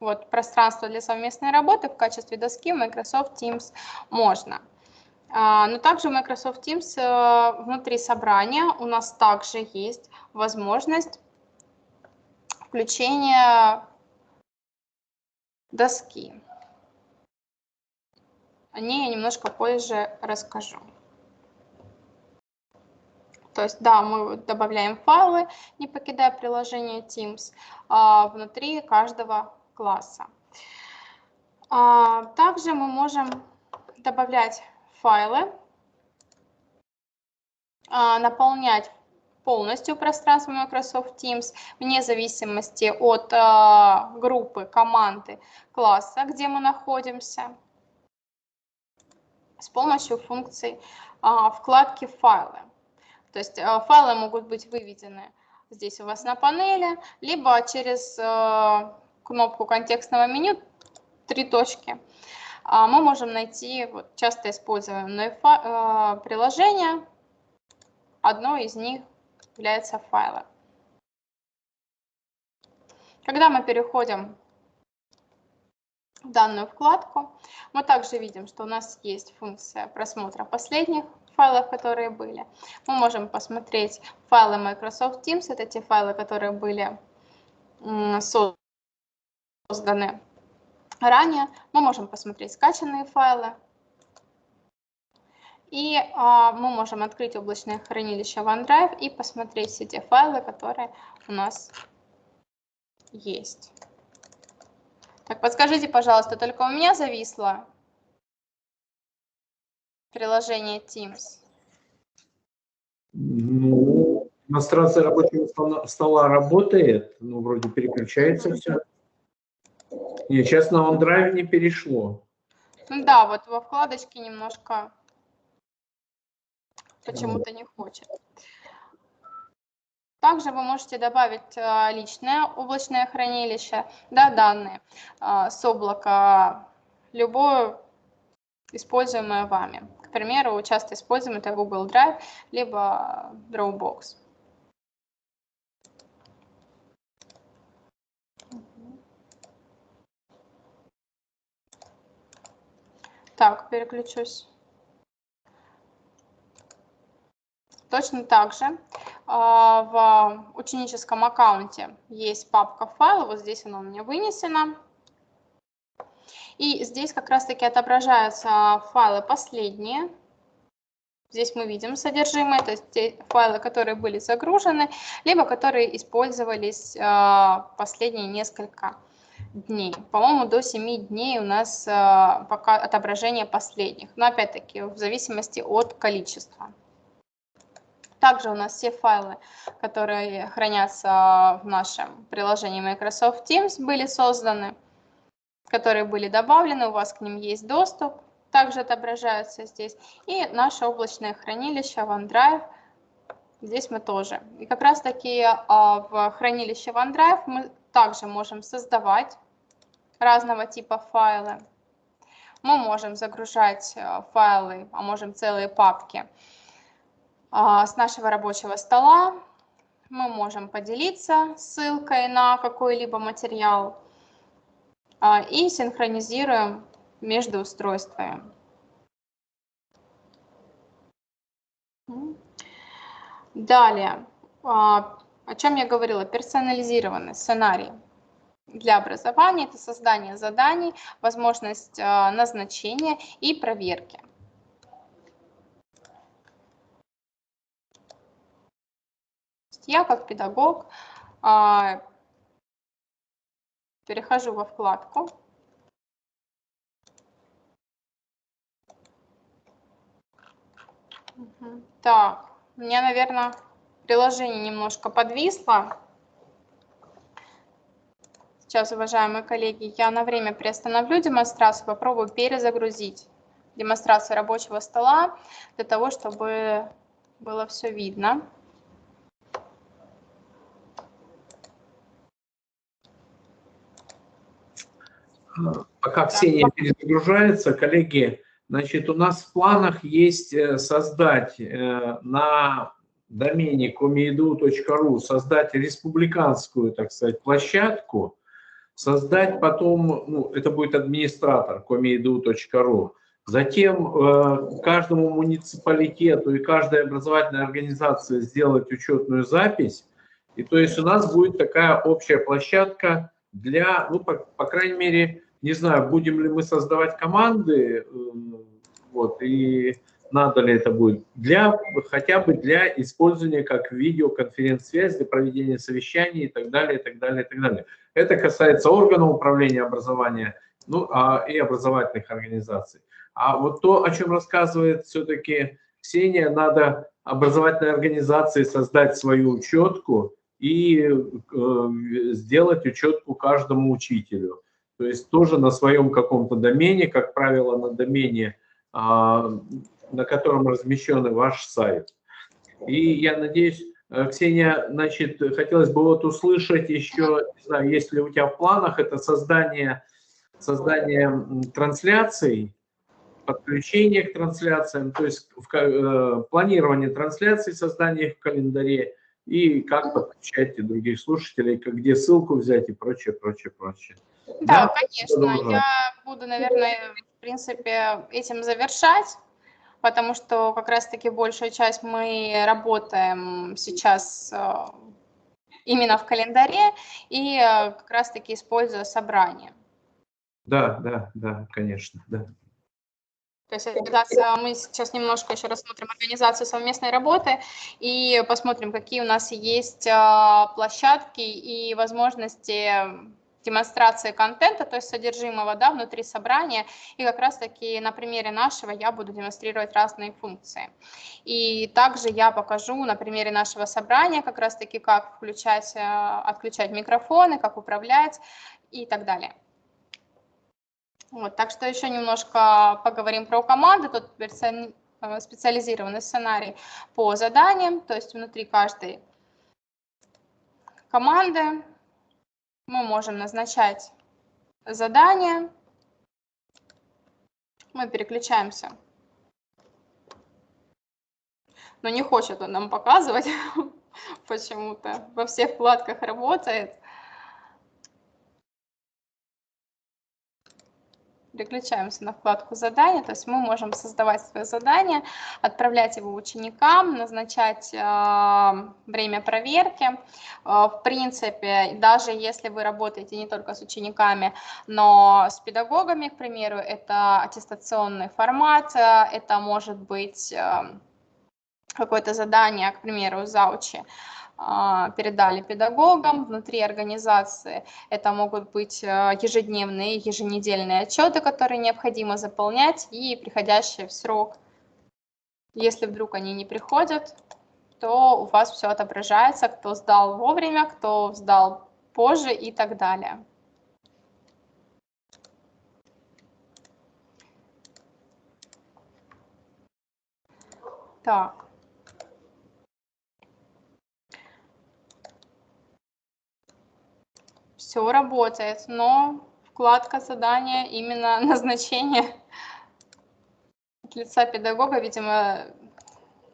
вот пространство для совместной работы в качестве доски в Microsoft Teams можно. Но также в Microsoft Teams внутри собрания у нас также есть возможность включения доски. О ней я немножко позже расскажу. То есть, да, мы добавляем файлы, не покидая приложение Teams, внутри каждого класса. Также мы можем добавлять файлы, наполнять полностью пространство Microsoft Teams вне зависимости от группы, команды, класса, где мы находимся, с помощью функций вкладки «Файлы». То есть файлы могут быть выведены здесь у вас на панели, либо через кнопку контекстного меню 3 точки. Мы можем найти вот, часто используемые приложения одно из них является файлом. Когда мы переходим в данную вкладку, мы также видим, что у нас есть функция просмотра последних файлов, которые были. Мы можем посмотреть файлы Microsoft Teams, это те файлы, которые были созданы ранее. Мы можем посмотреть скачанные файлы. И мы можем открыть облачное хранилище OneDrive и посмотреть все те файлы, которые у нас есть. Так, подскажите, пожалуйста, только у меня зависло приложение Teams? Ну, демонстрация рабочего стола работает, ну, вроде переключается все. Нет, сейчас на OneDrive не перешло. Ну да, вот во вкладочке немножко почему-то не хочет. Также вы можете добавить личное облачное хранилище, да, данные с облака, любое используемое вами. К примеру, часто используем это Google Drive, либо Dropbox. Так, переключусь. Точно так же в ученическом аккаунте есть папка файлов, вот здесь она у меня вынесена. И здесь как раз-таки отображаются файлы последние. Здесь мы видим содержимое, то есть те файлы, которые были загружены, либо которые использовались последние несколько дней. По-моему, до 7 дней у нас пока отображение последних, но опять-таки в зависимости от количества. Также у нас все файлы, которые хранятся в нашем приложении Microsoft Teams, были созданы, которые были добавлены, у вас к ним есть доступ, также отображаются здесь. И наше облачное хранилище OneDrive, здесь мы тоже. И как раз таки в хранилище OneDrive мы также можем создавать разного типа файлы. Мы можем загружать файлы, а можем целые папки с нашего рабочего стола. Мы можем поделиться ссылкой на какой-либо материал и синхронизируем между устройствами. Далее, о чем я говорила, персонализированный сценарий для образования, это создание заданий, возможность назначения и проверки. Я как педагог перехожу во вкладку. Так, у меня, наверное, приложение немножко подвисло. Сейчас, уважаемые коллеги, я на время приостановлю демонстрацию, попробую перезагрузить демонстрацию рабочего стола для того, чтобы было все видно. Пока Ксения перезагружается, коллеги, значит, у нас в планах есть создать на домене comiedu.ru, создать республиканскую, так сказать, площадку, создать потом, ну, это будет администратор comiedu.ru, затем каждому муниципалитету и каждой образовательной организации сделать учетную запись, и то есть у нас будет такая общая площадка для, ну, по крайней мере, не знаю, будем ли мы создавать команды, вот, и надо ли это будет, хотя бы для использования как видеоконференц-связь, для проведения совещаний и так далее, и так далее, и так далее. Это касается органов управления образования, ну, и образовательных организаций. А вот то, о чем рассказывает все-таки Ксения, надо образовательной организации создать свою учетку и сделать учетку каждому учителю. То есть тоже на своем каком-то домене, как правило, на домене, на котором размещен ваш сайт. И я надеюсь, Ксения, значит, хотелось бы вот услышать еще, не знаю, есть ли у тебя в планах это создание трансляций подключение к трансляциям, то есть планирование трансляций, создание их в календаре, и как подключать и других слушателей, где ссылку взять и прочее, прочее, прочее. Да, конечно. Я буду, наверное, в принципе, этим завершать, потому что как раз-таки большую часть мы работаем сейчас именно в календаре и как раз-таки используя собрание. Да, конечно, да. То есть мы сейчас немножко еще рассмотрим организацию совместной работы и посмотрим, какие у нас есть площадки и возможности демонстрации контента, то есть содержимого, да, внутри собрания. И как раз-таки на примере нашего я буду демонстрировать разные функции. И также я покажу на примере нашего собрания как раз-таки, как включать, отключать микрофоны, как управлять и так далее. Вот, так что еще немножко поговорим про команды. Тут специализированный сценарий по заданиям, то есть внутри каждой команды мы можем назначать задания. Мы переключаемся. Но не хочет он нам показывать почему-то. Во всех вкладках работает. Переключаемся на вкладку задания, то есть мы можем создавать свое задание, отправлять его ученикам, назначать время проверки. В принципе, даже если вы работаете не только с учениками, но с педагогами, к примеру, это аттестационный формат, это может быть какое-то задание, к примеру, заучи передали педагогам внутри организации. Это могут быть ежедневные, еженедельные отчеты, которые необходимо заполнять и приходящие в срок. Если вдруг они не приходят, то у вас все отображается, кто сдал вовремя, кто сдал позже и так далее. Так. Все работает, но вкладка задания, именно назначение от лица педагога, видимо,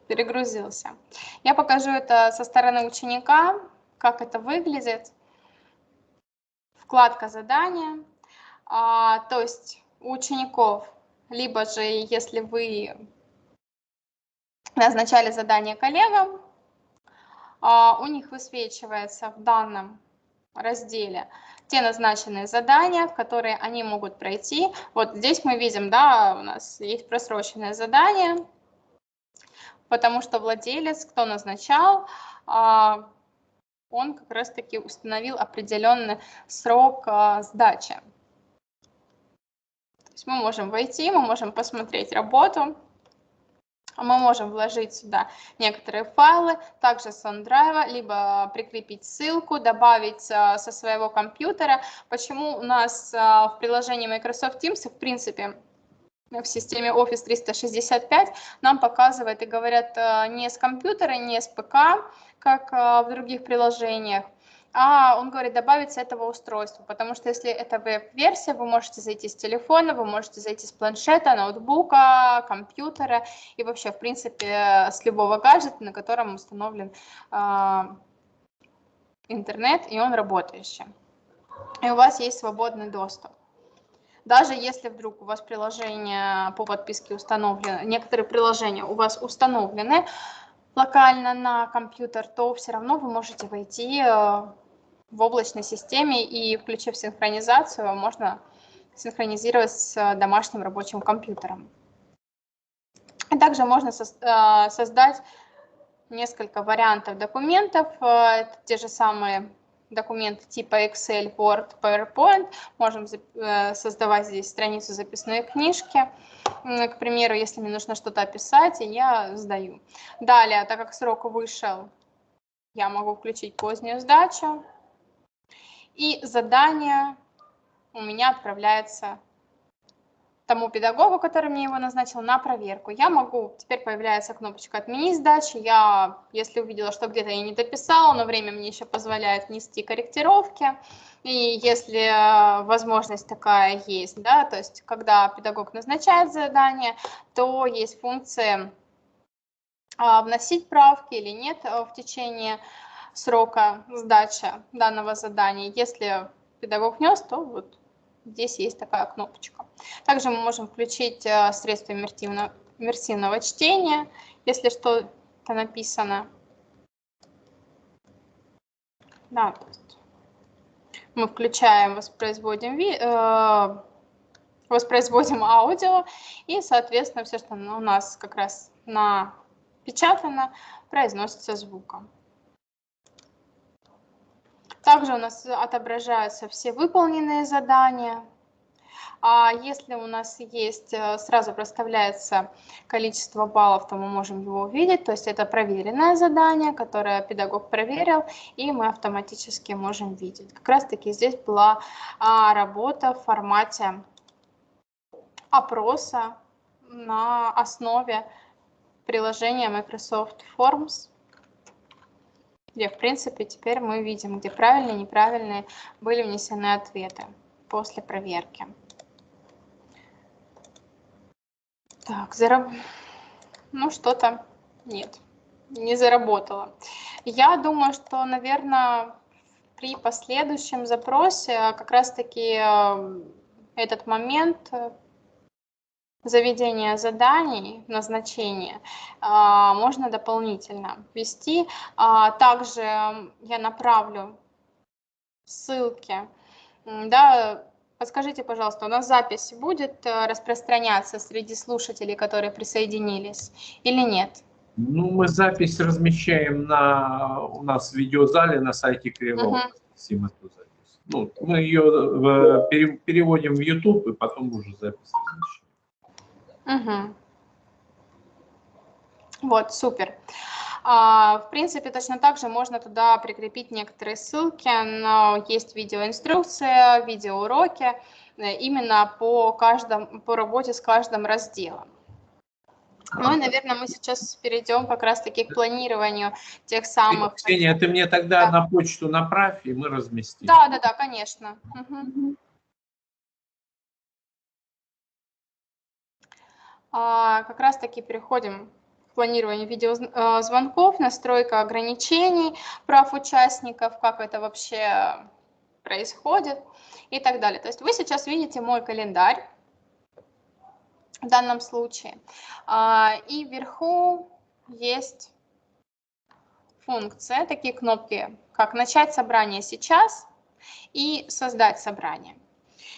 перегрузился. Я покажу это со стороны ученика, как это выглядит. Вкладка задания. То есть у учеников, либо же если вы назначали задание коллегам, у них высвечивается в данном разделе те назначенные задания, которые они могут пройти. Вот здесь мы видим, да, у нас есть просроченное задание, потому что владелец, кто назначал, он как раз-таки установил определенный срок сдачи. То есть мы можем войти, мы можем посмотреть работу, мы можем вложить сюда некоторые файлы, также с OneDrive, либо прикрепить ссылку, добавить со своего компьютера. Почему у нас в приложении Microsoft Teams, в принципе, в системе Office 365 нам показывает и говорят не с компьютера, не с ПК, как в других приложениях, а он говорит добавить с этого устройства, потому что если это веб-версия, вы можете зайти с телефона, вы можете зайти с планшета, ноутбука, компьютера и вообще, в принципе, с любого гаджета, на котором установлен интернет, и он работающий. И у вас есть свободный доступ. Даже если вдруг у вас приложение по подписке установлено, некоторые приложения у вас установлены локально на компьютер, то все равно вы можете войти в облачной системе и, включив синхронизацию, можно синхронизировать с домашним рабочим компьютером. И также можно создать несколько вариантов документов, это те же самые документы типа Excel, Word, PowerPoint. Можем создавать здесь страницу записной книжки. К примеру, если мне нужно что-то описать, я сдаю. Далее, так как срок вышел, я могу включить позднюю сдачу. И задание у меня отправляется тому педагогу, который мне его назначил, на проверку. Я могу, теперь появляется кнопочка «Отменить сдачи». Я, если увидела, что где-то я не дописала, но время мне еще позволяет внести корректировки, и если возможность такая есть, да, то есть когда педагог назначает задание, то есть функция вносить правки или нет в течение срока сдачи данного задания. Если педагог внес, то вот здесь есть такая кнопочка. Также мы можем включить средства иммерсивного чтения, если что-то написано. Да, то есть мы включаем, воспроизводим аудио, и, соответственно, все, что у нас как раз напечатано, произносится звуком. Также у нас отображаются все выполненные задания. А если у нас есть, сразу проставляется количество баллов, то мы можем его увидеть. То есть это проверенное задание, которое педагог проверил, и мы автоматически можем видеть. Как раз таки здесь была работа в формате опроса на основе приложения Microsoft Forms, где, в принципе, теперь мы видим, где правильные и неправильные были внесены ответы после проверки. Так, ну что-то нет, не заработало. Я думаю, что, наверное, при последующем запросе как раз-таки этот момент заведения заданий, назначения можно дополнительно ввести. Также я направлю ссылки. Да, подскажите, пожалуйста, у нас запись будет распространяться среди слушателей, которые присоединились, или нет? Ну, мы запись размещаем у нас в видеозале на сайте Кривого. Эту запись. Ну, мы ее переводим в YouTube и потом уже запись размещаем. Вот, супер. В принципе, точно так же можно туда прикрепить некоторые ссылки, но есть видеоинструкция, видеоуроки именно по работе с каждым разделом. Ну и, наверное, мы сейчас перейдем как раз-таки к планированию тех самых... Ксения, ты мне тогда на почту направь, и мы разместим. Да, конечно. Как раз-таки переходим к планированию видеозвонков, настройка ограничений прав участников, как это вообще происходит и так далее. То есть вы сейчас видите мой календарь в данном случае. И вверху есть функция, такие кнопки, как «Начать собрание сейчас» и «Создать собрание».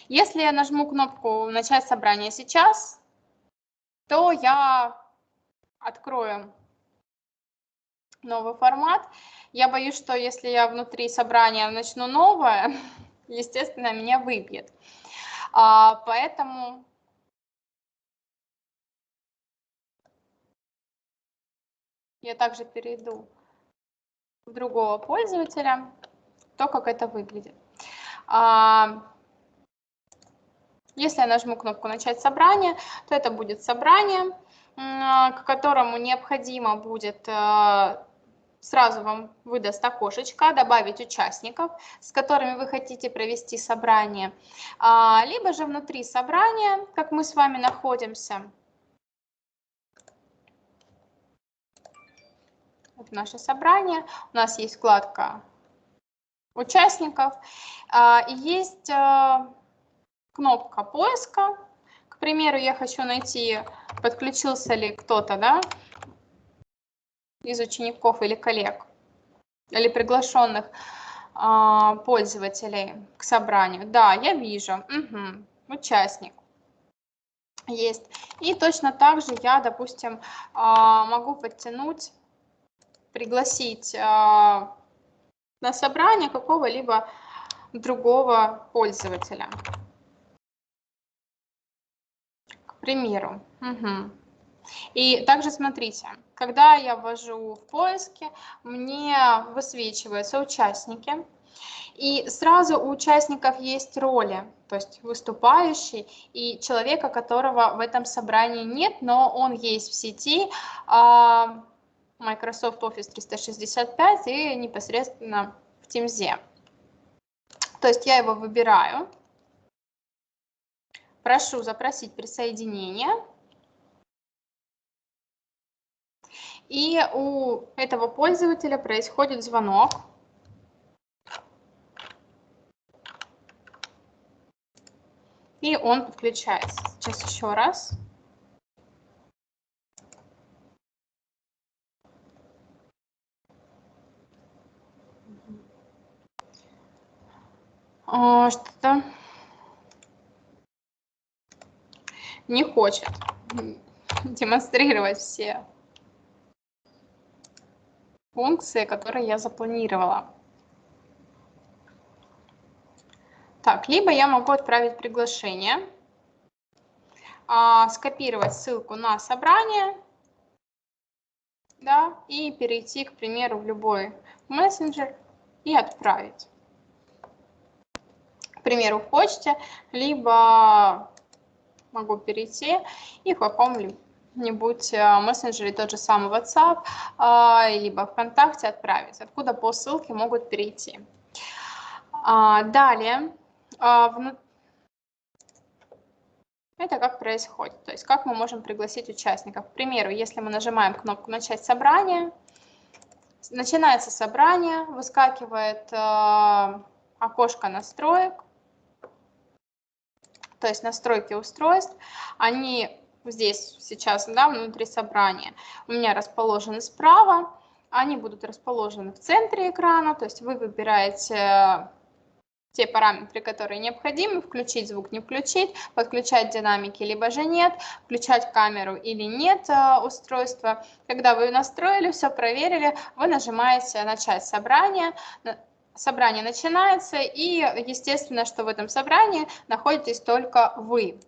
Если я нажму кнопку «Начать собрание сейчас», то я открою новый формат. Я боюсь, что если я внутри собрания начну новое, естественно, меня выбьет. Поэтому я также перейду в другого пользователя, то, как это выглядит. Если я нажму кнопку «Начать собрание», то это будет собрание, к которому необходимо будет, сразу вам выдаст окошечко, добавить участников, с которыми вы хотите провести собрание. Либо же внутри собрания, как мы с вами находимся, вот наше собрание, у нас есть вкладка участников, и есть кнопка поиска. К примеру, я хочу найти, подключился ли кто-то, да, из учеников или коллег, или приглашенных пользователей к собранию. Да, я вижу, участник есть. И точно так же я, допустим, могу подтянуть, пригласить на собрание какого-либо другого пользователя. К примеру. И также смотрите, когда я ввожу в поиске, мне высвечиваются участники. И сразу у участников есть роли, то есть выступающий и человека, которого в этом собрании нет, но он есть в сети Microsoft Office 365 и непосредственно в Teams. То есть я его выбираю, прошу запросить присоединение. И у этого пользователя происходит звонок. И он подключается. Сейчас еще раз. Что-то не хочет демонстрировать все функции, которые я запланировала. Так, либо я могу отправить приглашение, скопировать ссылку на собрание, да, и перейти, к примеру, в любой мессенджер и отправить. К примеру, в почте, либо могу перейти и в каком-нибудь мессенджере, тот же самый WhatsApp, либо ВКонтакте отправить, откуда по ссылке могут перейти. Далее, это как происходит, то есть как мы можем пригласить участников. К примеру, если мы нажимаем кнопку «Начать собрание», начинается собрание, выскакивает окошко настроек, то есть настройки устройств, они здесь сейчас, да, внутри собрания у меня расположены справа, они будут расположены в центре экрана, то есть вы выбираете те параметры, которые необходимы, включить звук, не включить, подключать динамики, либо же нет, включать камеру или нет устройства. Когда вы настроили, все проверили, вы нажимаете «Начать собрание». Собрание начинается, и естественно, что в этом собрании находитесь только вы.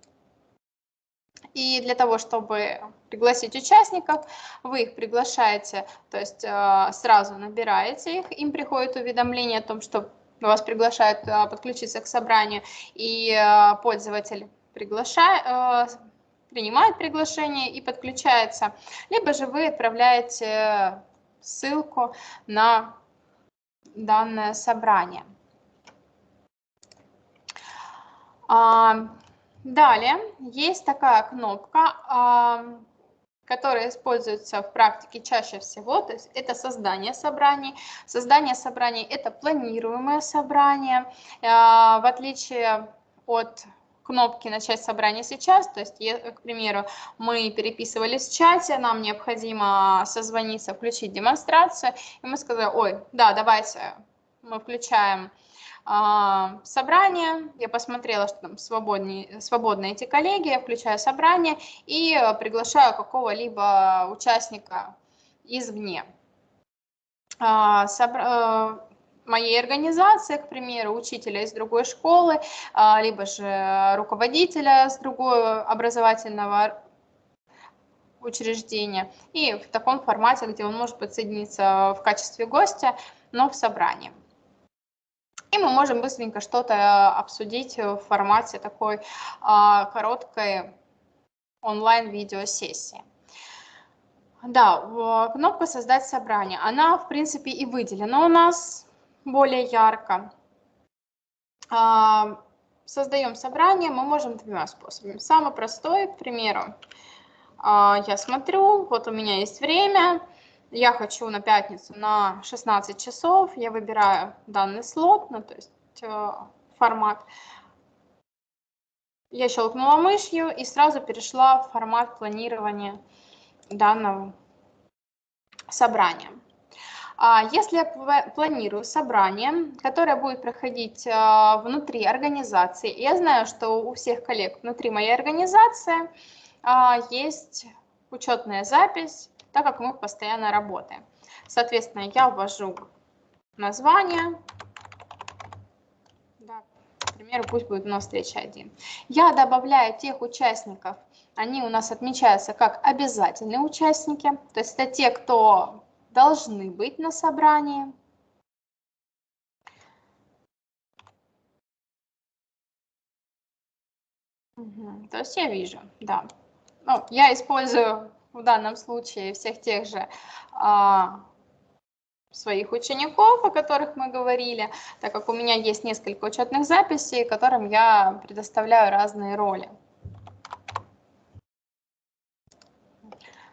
И для того, чтобы пригласить участников, вы их приглашаете, то есть сразу набираете их, им приходит уведомление о том, что вас приглашают подключиться к собранию, и пользователь принимает приглашение и подключается, либо же вы отправляете ссылку на данное собрание. Далее есть такая кнопка, которая используется в практике чаще всего, то есть это создание собраний. Создание собраний – это планируемое собрание. В отличие от кнопки «Начать собрание сейчас», то есть, к примеру, мы переписывались в чате, нам необходимо созвониться, включить демонстрацию, и мы сказали: ой, да, давайте мы включаем собрание, я посмотрела, что там свободны эти коллеги, я включаю собрание и приглашаю какого-либо участника извне. Моей организации, к примеру, учителя из другой школы, либо же руководителя с другого образовательного учреждения, и в таком формате, где он может подсоединиться в качестве гостя, но в собрании. И мы можем быстренько что-то обсудить в формате такой короткой онлайн-видеосессии. Да, кнопка «Создать собрание», она, в принципе, и выделена у нас более ярко. Создаем собрание мы можем двумя способами. Самый простой, к примеру, я смотрю, вот у меня есть время, я хочу на пятницу на 16 часов, я выбираю данный слот, ну, то есть формат. Я щелкнула мышью и сразу перешла в формат планирования данного собрания. Если я планирую собрание, которое будет проходить внутри организации, я знаю, что у всех коллег внутри моей организации есть учетная запись, так как мы постоянно работаем. Соответственно, я ввожу название, да, к примеру, пусть будет у нас встреча 1. Я добавляю тех участников, они у нас отмечаются как обязательные участники, то есть это те, кто должны быть на собрании. То есть я вижу, да. Ну, я использую в данном случае всех тех же своих учеников, о которых мы говорили, так как у меня есть несколько учетных записей, которым я предоставляю разные роли.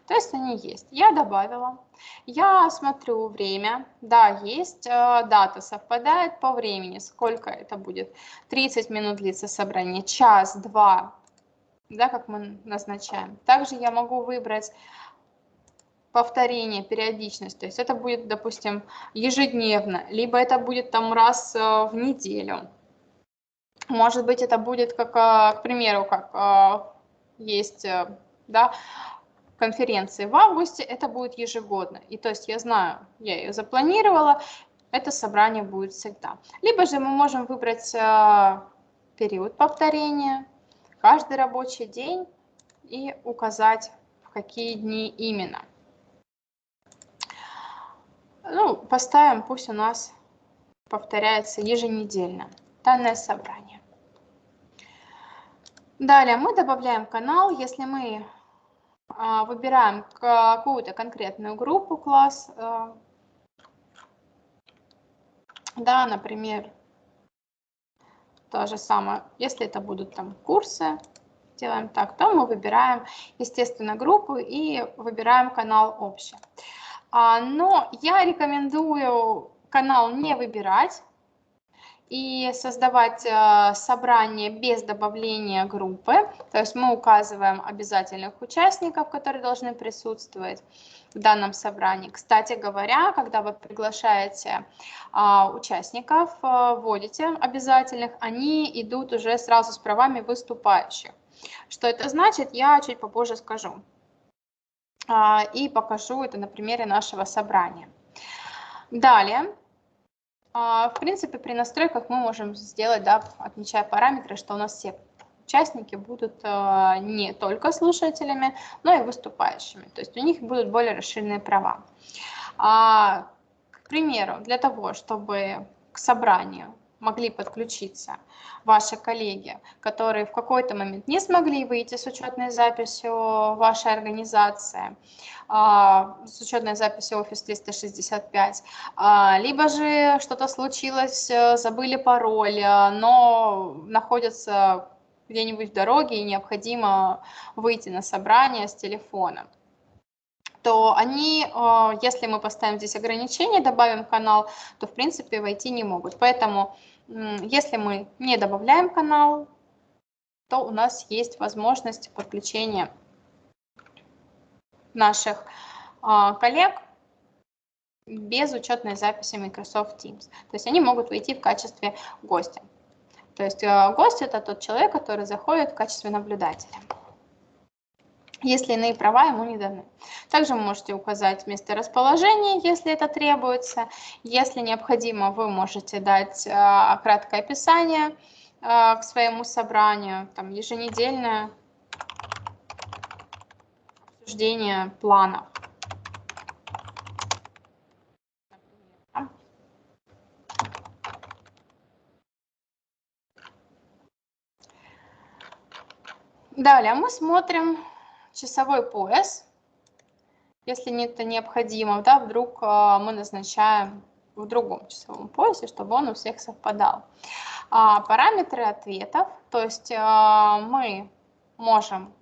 То есть они есть. Я добавила. Я смотрю время. Да, есть дата, совпадает по времени. Сколько это будет? 30 минут длится собрание, час, два, да, как мы назначаем. Также я могу выбрать повторение, периодичность. То есть это будет, допустим, ежедневно, либо это будет там раз в неделю. Может быть, это будет, как, к примеру, как есть, да, конференции в августе, это будет ежегодно. И то есть я знаю, я ее запланировала, это собрание будет всегда. Либо же мы можем выбрать период повторения, каждый рабочий день и указать, в какие дни именно. Ну, поставим, пусть у нас повторяется еженедельно данное собрание. Далее мы добавляем канал, если мы выбираем какую-то конкретную группу, класс, да, например, то же самое, если это будут там курсы, делаем так, то мы выбираем, естественно, группу и выбираем канал общий. Но я рекомендую канал не выбирать и создавать собрание без добавления группы. То есть мы указываем обязательных участников, которые должны присутствовать в данном собрании. Кстати говоря, когда вы приглашаете участников, вводите обязательных, они идут уже сразу с правами выступающих. Что это значит, я чуть попозже скажу. И покажу это на примере нашего собрания. Далее. В принципе, при настройках мы можем сделать, да, отмечая параметры, что у нас все участники будут не только слушателями, но и выступающими. То есть у них будут более расширенные права. К примеру, для того, чтобы к собранию могли подключиться ваши коллеги, которые в какой-то момент не смогли выйти с учетной записью вашей организации, с учетной записью Office 365, либо же что-то случилось, забыли пароль, но находятся где-нибудь в дороге и необходимо выйти на собрание с телефона, то они, если мы поставим здесь ограничение, добавим канал, то в принципе войти не могут. Поэтому если мы не добавляем канал, то у нас есть возможность подключения наших коллег без учетной записи Microsoft Teams. То есть они могут войти в качестве гостя. То есть гость – это тот человек, который заходит в качестве наблюдателя, если иные права ему не даны. Также вы можете указать месторасположение, если это требуется. Если необходимо, вы можете дать краткое описание к своему собранию, там, еженедельное обсуждение планов. Далее мы смотрим часовой пояс. Если это необходимо, да, вдруг мы назначаем в другом часовом поясе, чтобы он у всех совпадал. Параметры ответов, то есть мы можем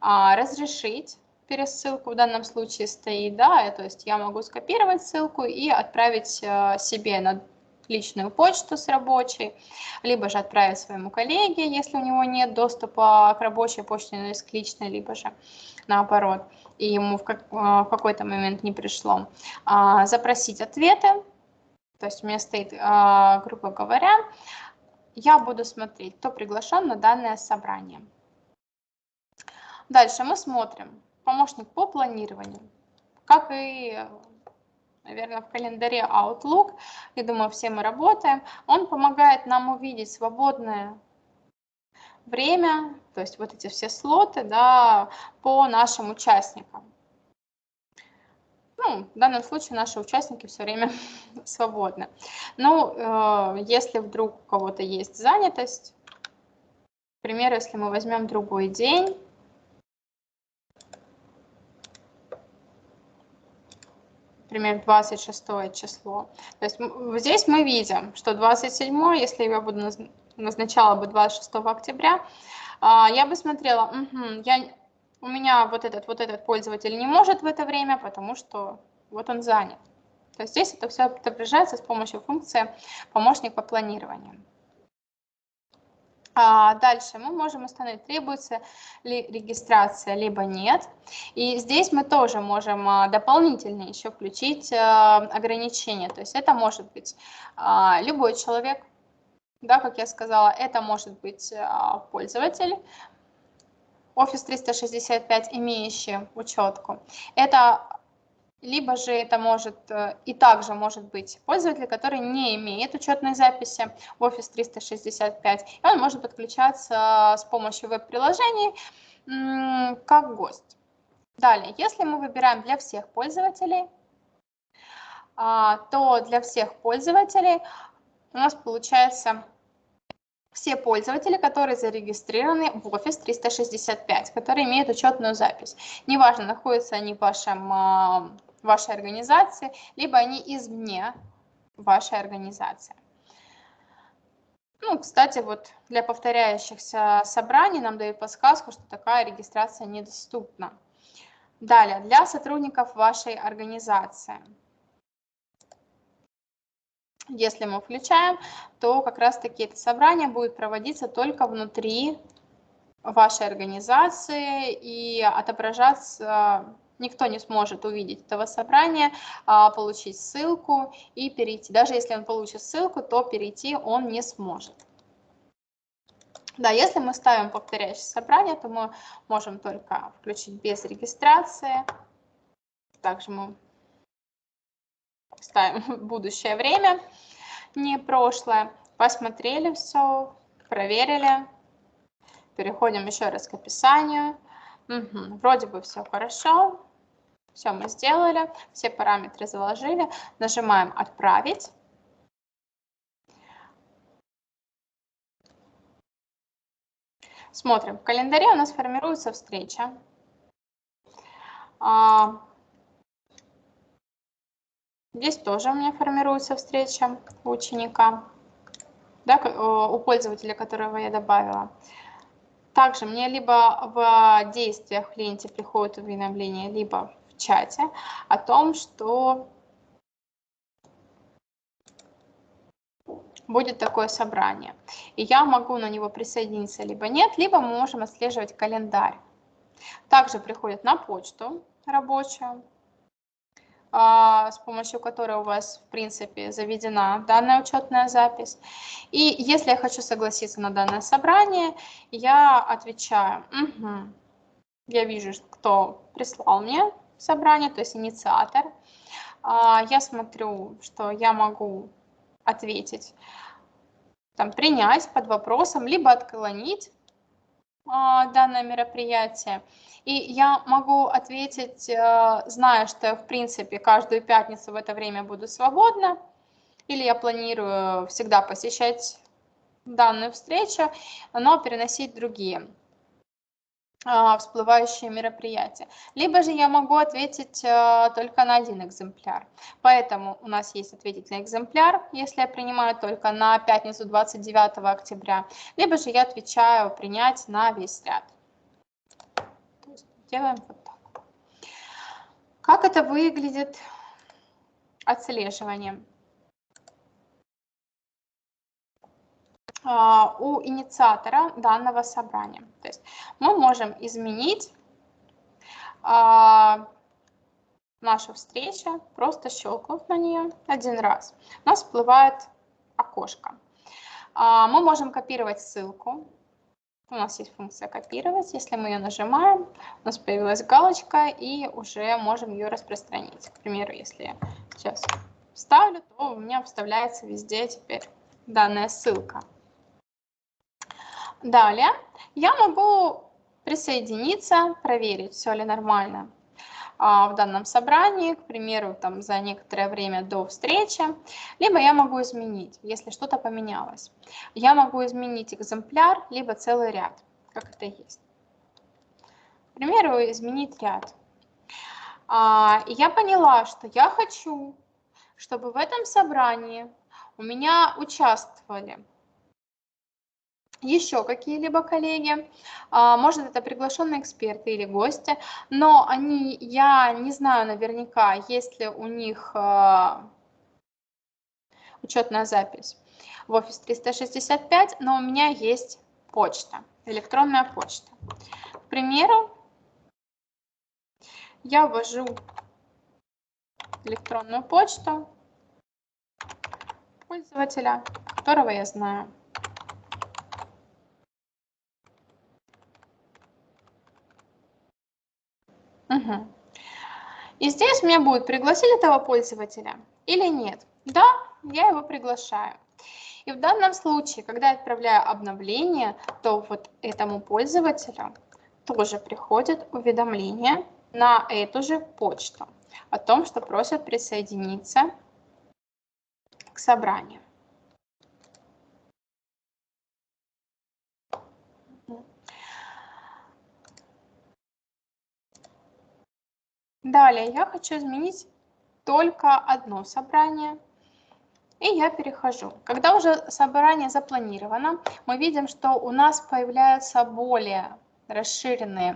разрешить пересылку, в данном случае стоит, да, то есть я могу скопировать ссылку и отправить себе на личную почту с рабочей, либо же отправить своему коллеге, если у него нет доступа к рабочей почте, но есть к личной, либо же наоборот, и ему в какой-то момент не пришло. Запросить ответы, то есть у меня стоит, грубо говоря, я буду смотреть, кто приглашен на данное собрание. Дальше мы смотрим помощник по планированию, как и, наверное, в календаре Outlook, я думаю, все мы работаем, он помогает нам увидеть свободное время, то есть вот эти все слоты, да, по нашим участникам. Ну, в данном случае наши участники все время свободны. Но если вдруг у кого-то есть занятость, К примеру, если мы возьмем другой день, например, 26 число. То есть здесь мы видим, что 27, если я бы назначала бы 26 октября, я бы смотрела, у меня вот этот пользователь не может в это время, потому что вот он занят. То есть здесь это все отображается с помощью функции «Помощник по планированию». Дальше мы можем установить, требуется ли регистрация, либо нет. И здесь мы тоже можем дополнительно еще включить ограничения. То есть это может быть любой человек, да, как я сказала, это может быть пользователь Office 365, имеющий учетку. Это либо же это может и также может быть пользователь, который не имеет учетной записи в Office 365, и он может подключаться с помощью веб-приложений как гость. Далее, если мы выбираем для всех пользователей, то для всех пользователей у нас получается все пользователи, которые зарегистрированы в Office 365, которые имеют учетную запись. Неважно, находятся они в вашей организации, либо они извне вашей организации. Ну, кстати, вот для повторяющихся собраний нам дают подсказку, что такая регистрация недоступна. Далее, для сотрудников вашей организации. Если мы включаем, то как раз-таки это собрание будет проводиться только внутри вашей организации и отображаться. Никто не сможет увидеть этого собрания, получить ссылку и перейти. Даже если он получит ссылку, то перейти он не сможет. Да, если мы ставим повторяющееся собрание, то мы можем только включить без регистрации. Также мы ставим будущее время, не прошлое. Посмотрели все, проверили. Переходим еще раз к описанию. Вроде бы все хорошо. Все мы сделали, все параметры заложили. Нажимаем «Отправить». Смотрим, в календаре у нас формируется встреча. Здесь тоже у меня формируется встреча у ученика, да, у пользователя, которого я добавила. Также мне либо в действиях в ленте приходит уведомление, либо в чате о том, что будет такое собрание. И я могу на него присоединиться либо нет, либо мы можем отслеживать календарь. Также приходит на почту рабочую, с помощью которой у вас, в принципе, заведена данная учетная запись. И если я хочу согласиться на данное собрание, я отвечаю, я вижу, кто прислал мне собрание, то есть инициатор. Я смотрю, что я могу ответить, там, принять под вопросом, либо отклонить данное мероприятие. И я могу ответить, зная, что я, в принципе, каждую пятницу в это время буду свободна, или я планирую всегда посещать данную встречу, но переносить другие всплывающие мероприятия. Либо же я могу ответить только на один экземпляр. Поэтому у нас есть ответить на экземпляр, если я принимаю только на пятницу 29 октября. Либо же я отвечаю принять на весь ряд. То есть делаем вот так. Как это выглядит отслеживание? У инициатора данного собрания. То есть мы можем изменить нашу встречу, просто щелкнув на нее один раз. У нас всплывает окошко. Мы можем копировать ссылку. У нас есть функция копировать. Если мы ее нажимаем, у нас появилась галочка, и уже можем ее распространить. К примеру, если я сейчас вставлю, то у меня вставляется везде теперь данная ссылка. Далее я могу присоединиться, проверить, все ли нормально. в данном собрании, к примеру, там, за некоторое время до встречи, либо я могу изменить, если что-то поменялось. Я могу изменить экземпляр, либо целый ряд, как это есть. К примеру, изменить ряд. И я поняла, что я хочу, чтобы в этом собрании у меня участвовали еще какие-либо коллеги, может, это приглашенные эксперты или гости, но я не знаю наверняка, есть ли у них учетная запись в Office 365, но у меня есть почта, электронная почта. К примеру, я ввожу электронную почту пользователя, которого я знаю. Угу. И здесь у меня будет, пригласили этого пользователя или нет. Да, я его приглашаю. И в данном случае, когда я отправляю обновление, то вот этому пользователю тоже приходит уведомление на эту же почту о том, что просят присоединиться к собранию. Далее я хочу изменить только одно собрание. И я перехожу. Когда уже собрание запланировано, мы видим, что у нас появляется более расширенный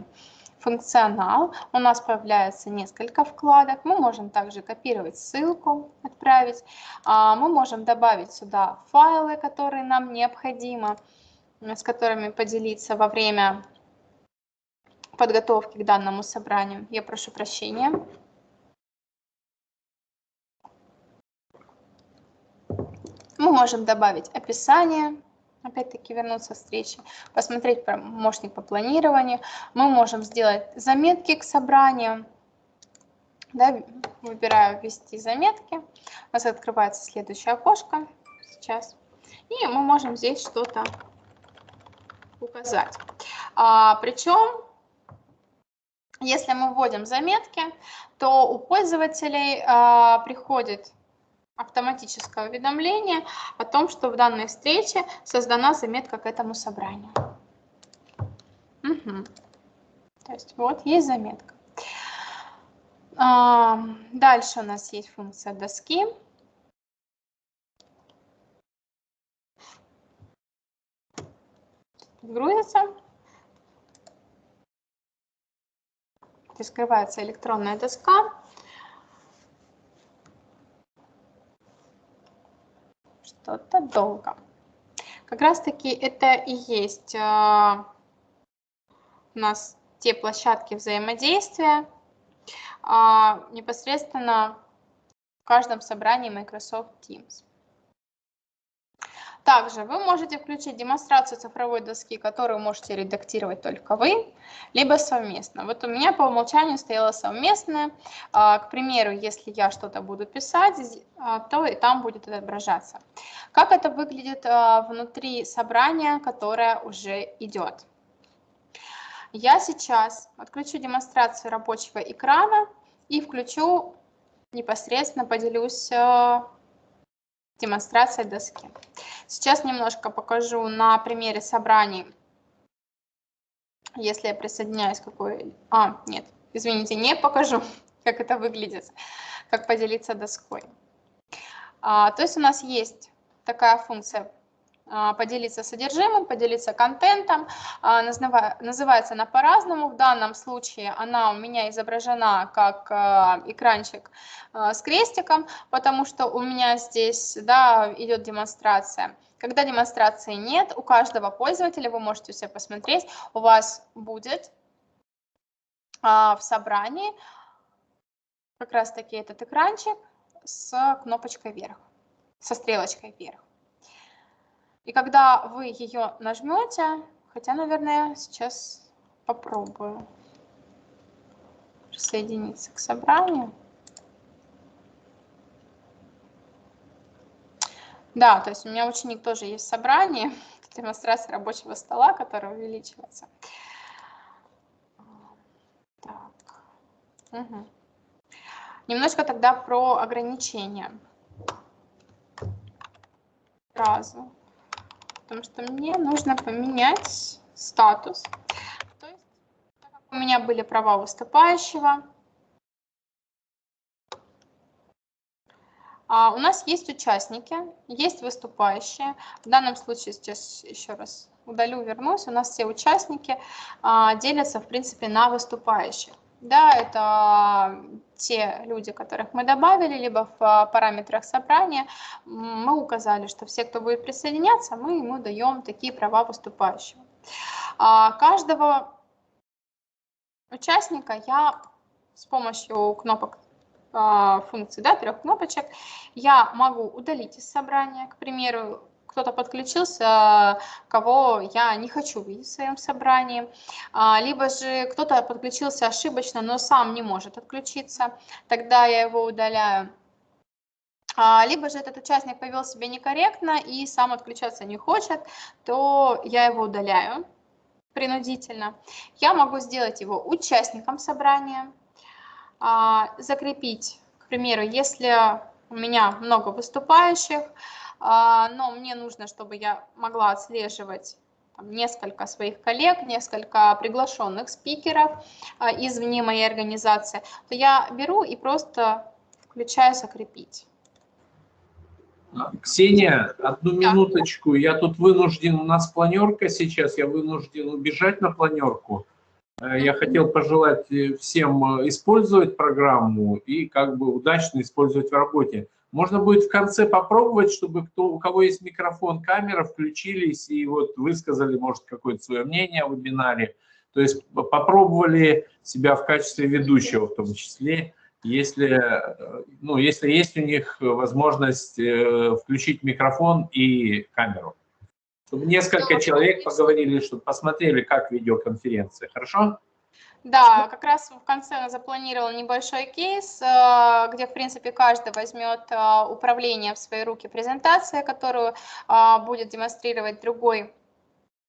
функционал. У нас появляется несколько вкладок. Мы можем также копировать ссылку, отправить. Мы можем добавить сюда файлы, которые нам необходимы, с которыми поделиться во время подготовки к данному собранию. Я прошу прощения. Мы можем добавить описание, опять-таки вернуться к встрече, посмотреть помощник по планированию. Мы можем сделать заметки к собранию. Да, выбираю «Ввести заметки». У нас открывается следующее окошко сейчас. И мы можем здесь что-то указать. Причем, если мы вводим заметки, то у пользователей приходит автоматическое уведомление о том, что в данной встрече создана заметка к этому собранию. Угу. То есть вот есть заметка. Дальше у нас есть функция доски. Грузится. Раскрывается электронная доска. Что-то долго. Как раз таки это и есть у нас те площадки взаимодействия непосредственно в каждом собрании Microsoft Teams. Также вы можете включить демонстрацию цифровой доски, которую можете редактировать только вы, либо совместно. Вот у меня по умолчанию стояла совместная. К примеру, если я что-то буду писать, то и там будет отображаться. Как это выглядит внутри собрания, которое уже идет? Я сейчас отключу демонстрацию рабочего экрана и включу непосредственно, поделюсь демонстрацией доски. Сейчас немножко покажу на примере собраний, если я присоединяюсь к какой... нет, извините, не покажу, как это выглядит, как поделиться доской. То есть у нас есть такая функция поделиться содержимым, поделиться контентом. Называется она по-разному. В данном случае она у меня изображена как экранчик с крестиком, потому что у меня здесь, да, идет демонстрация. Когда демонстрации нет, у каждого пользователя, вы можете все посмотреть, у вас будет в собрании как раз таки этот экранчик с кнопочкой вверх, со стрелочкой вверх. И когда вы ее нажмете, хотя, наверное, сейчас попробую присоединиться к собранию. Да, то есть у меня ученик тоже есть в собрании, демонстрация рабочего стола, которая увеличивается. Так. Угу. Немножко тогда про ограничения. Сразу. Потому что мне нужно поменять статус. То есть, так как у меня были права выступающего, у нас есть участники, есть выступающие. В данном случае, сейчас еще раз удалю, вернусь, у нас все участники делятся, в принципе, на выступающих. Да, это те люди, которых мы добавили, либо в параметрах собрания мы указали, что все, кто будет присоединяться, мы ему даем такие права выступающего. Каждого участника я с помощью кнопок функций, да, 3 кнопочек, я могу удалить из собрания, к примеру, кто-то подключился, кого я не хочу видеть в своем собрании, либо же кто-то подключился ошибочно, но сам не может отключиться, тогда я его удаляю. Либо же этот участник повел себя некорректно и сам отключаться не хочет, то я его удаляю принудительно. Я могу сделать его участником собрания, закрепить, к примеру, если у меня много выступающих, но мне нужно, чтобы я могла отслеживать несколько своих коллег, несколько приглашенных спикеров извне моей организации, то я беру и просто включаю «Закрепить». Ксения, одну минуточку. Я тут вынужден, у нас планерка сейчас, я вынужден убежать на планерку. Я хотел пожелать всем использовать программу и как бы удачно использовать в работе. Можно будет в конце попробовать, чтобы у кого есть микрофон, камера, включились и вот высказали, может, какое-то свое мнение о вебинаре. То есть попробовали себя в качестве ведущего в том числе, если есть у них возможность включить микрофон и камеру. Чтобы несколько человек поговорили, чтобы посмотрели, как видеоконференция. Хорошо? Да, как раз в конце запланировал небольшой кейс, где, в принципе, каждый возьмет управление в свои руки презентации, которую будет демонстрировать другой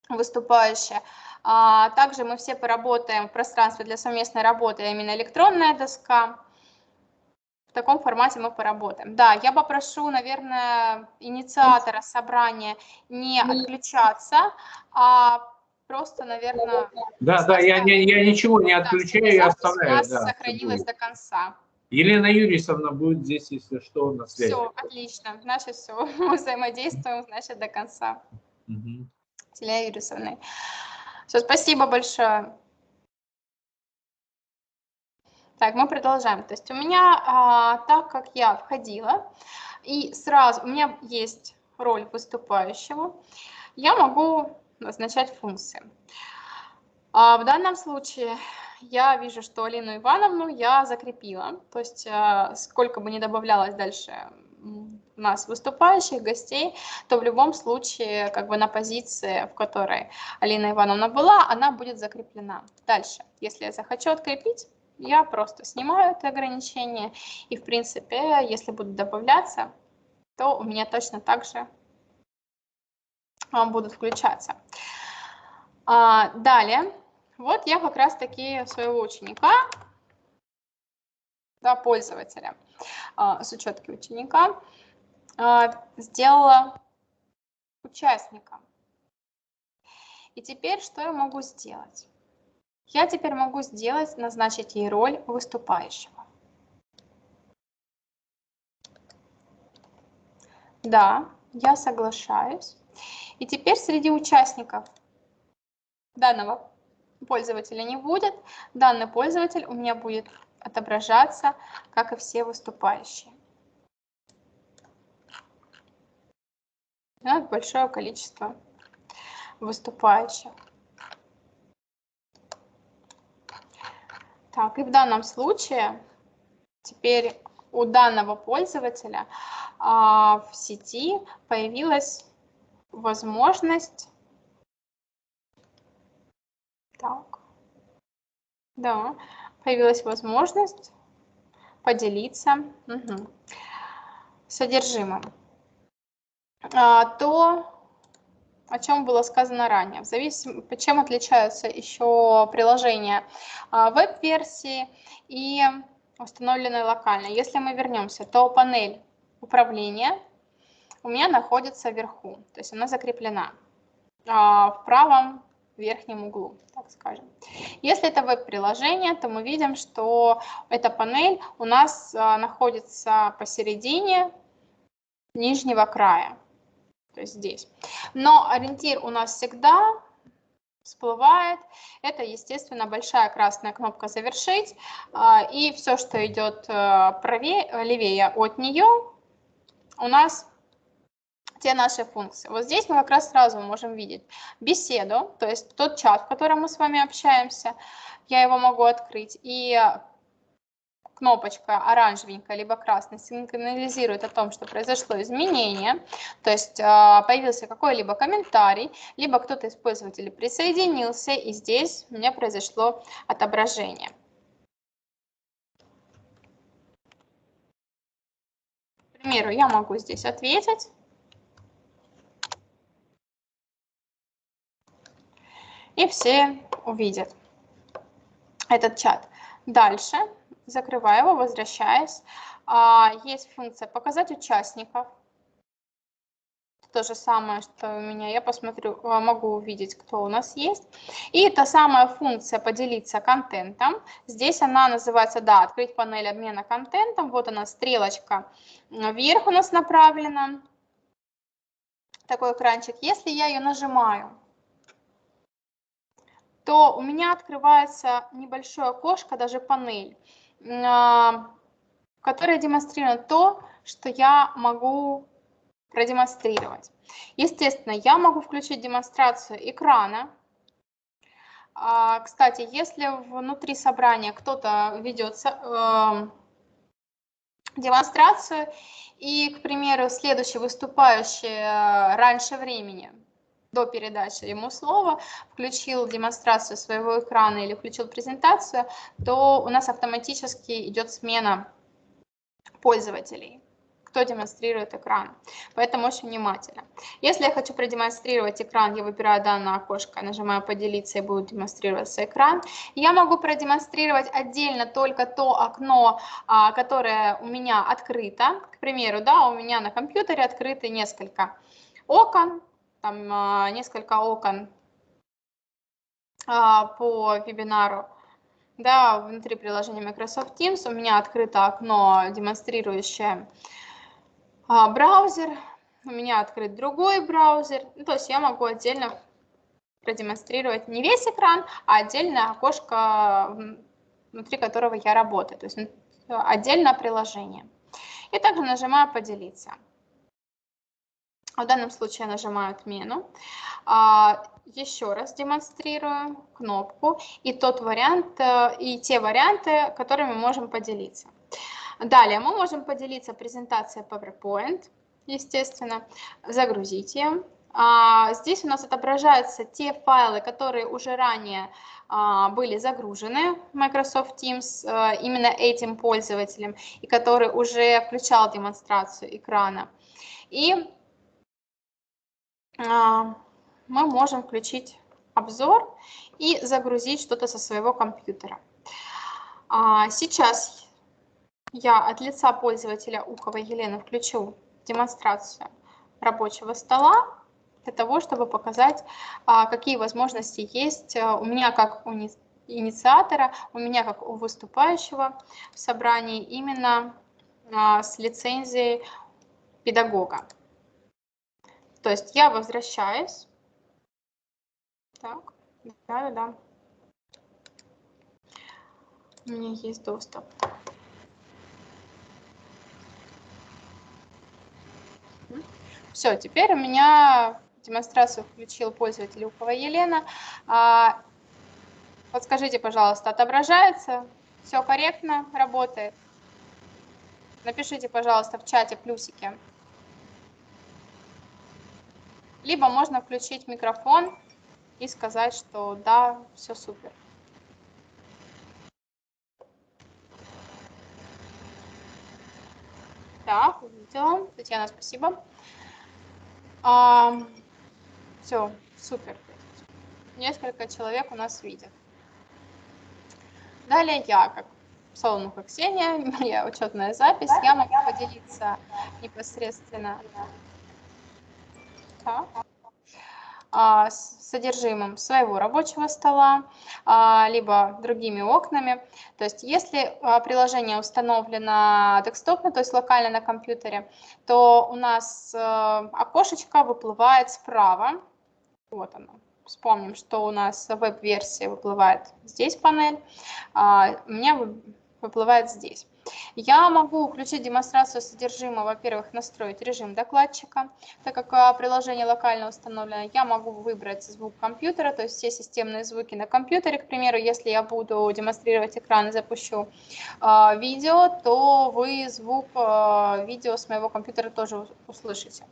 выступающий. Также мы все поработаем в пространстве для совместной работы, а именно электронная доска. В таком формате мы поработаем. Да, я попрошу, наверное, инициатора собрания не отключаться, а просто, наверное... Да, я ничего не отключаю, я оставляю. У нас сохранилось до конца. Елена Юрьевна будет здесь, если что, на связи. Все, отлично. Значит, все, мы взаимодействуем, значит, до конца. Угу. Елена Юрьевна. Все, спасибо большое. Так, мы продолжаем. То есть у меня, так как я входила, и сразу у меня есть роль выступающего, я могу назначать функции. В данном случае я вижу, что Алину Ивановну я закрепила, то есть сколько бы ни добавлялось дальше у нас выступающих, гостей, то в любом случае как бы на позиции, в которой Алина Ивановна была, она будет закреплена. Дальше, если я захочу открепить, я просто снимаю это ограничение, и в принципе, если будут добавляться, то у меня точно так же будут включаться. Далее, вот я как раз таки своего ученика, да, пользователя с учетки ученика сделала участником. И теперь что я могу сделать? Я теперь могу назначить ей роль выступающего. Да, я соглашаюсь. И теперь среди участников данного пользователя не будет. Данный пользователь у меня будет отображаться, как и все выступающие. Большое количество выступающих. Так, и в данном случае теперь у данного пользователя в сети появилась возможность, поделиться содержимым. То о чем было сказано ранее. Чем отличаются еще приложения веб-версии и установленные локально. Если мы вернемся, то панель управления у меня находится вверху, то есть она закреплена в правом верхнем углу, так скажем. Если это веб-приложение, то мы видим, что эта панель у нас находится посередине нижнего края, то есть здесь. Но ориентир у нас всегда всплывает. Это, естественно, большая красная кнопка «Завершить». И все, что идет левее от нее, у нас те наши функции. Вот здесь мы как раз сразу можем видеть беседу, то есть тот чат, в котором мы с вами общаемся. Я его могу открыть. И кнопочка оранжевенькая либо красная сигнализирует о том, что произошло изменение, то есть появился какой-либо комментарий, либо кто-то из пользователей присоединился, и здесь у меня произошло отображение. К примеру, я могу здесь ответить. И все увидят этот чат. Дальше, закрываю его, возвращаясь. Есть функция «Показать участников». То же самое, что у меня. Я посмотрю, могу увидеть, кто у нас есть. И та самая функция «Поделиться контентом». Здесь она называется, да, «Открыть панель обмена контентом». Вот она, стрелочка вверх у нас направлена. Такой экранчик. Если я ее нажимаю, то у меня открывается небольшое окошко, даже панель, которая демонстрирует то, что я могу продемонстрировать. Естественно, я могу включить демонстрацию экрана. Кстати, если внутри собрания кто-то ведет демонстрацию, и, к примеру, следующий выступающий раньше времени, до передачи ему слова, включил демонстрацию своего экрана или включил презентацию, то у нас автоматически идет смена пользователей, кто демонстрирует экран. Поэтому очень внимательно. Если я хочу продемонстрировать экран, я выбираю данное окошко, нажимаю «Поделиться» и будет демонстрироваться экран. Я могу продемонстрировать отдельно только то окно, которое у меня открыто. К примеру, да, у меня на компьютере открыты несколько окон, там несколько окон по вебинару, да, внутри приложения Microsoft Teams. У меня открыто окно, демонстрирующее браузер, у меня открыт другой браузер, то есть я могу отдельно продемонстрировать не весь экран, а отдельное окошко, внутри которого я работаю, то есть отдельное приложение. И также нажимаю «Поделиться». В данном случае я нажимаю «Отмену». Еще раз демонстрирую кнопку и тот вариант, и те варианты, которыми мы можем поделиться. Далее мы можем поделиться презентацией PowerPoint, естественно, загрузить ее. Здесь у нас отображаются те файлы, которые уже ранее были загружены в Microsoft Teams именно этим пользователем, и который уже включал демонстрацию экрана. И мы можем включить обзор и загрузить что-то со своего компьютера. Сейчас я от лица пользователя Уховой Елены включу демонстрацию рабочего стола для того, чтобы показать, какие возможности есть у меня как у инициатора, у меня как у выступающего в собрании именно с лицензией педагога. То есть я возвращаюсь. Так, да. У меня есть доступ. Все, теперь у меня демонстрацию включил пользователь Ухова Елена. Подскажите, пожалуйста, отображается? Все корректно работает? Напишите, пожалуйста, в чате плюсики. Либо можно включить микрофон и сказать, что да, все супер. Так, увидела. Татьяна, спасибо. Все, супер. Несколько человек у нас видят. Далее я, как Солонуха Ксения, моя учетная запись, я могу поделиться непосредственно с содержимым своего рабочего стола, либо другими окнами. То есть если приложение установлено десктопно, то есть локально на компьютере, то у нас окошечко выплывает справа. Вот оно. Вспомним, что у нас в веб-версии выплывает здесь панель, у меня выплывает здесь. Я могу включить демонстрацию содержимого, во-первых, настроить режим докладчика, так как приложение локально установлено. Я могу выбрать звук компьютера, то есть все системные звуки на компьютере. К примеру, если я буду демонстрировать экран и запущу видео, то вы звук видео с моего компьютера тоже услышите.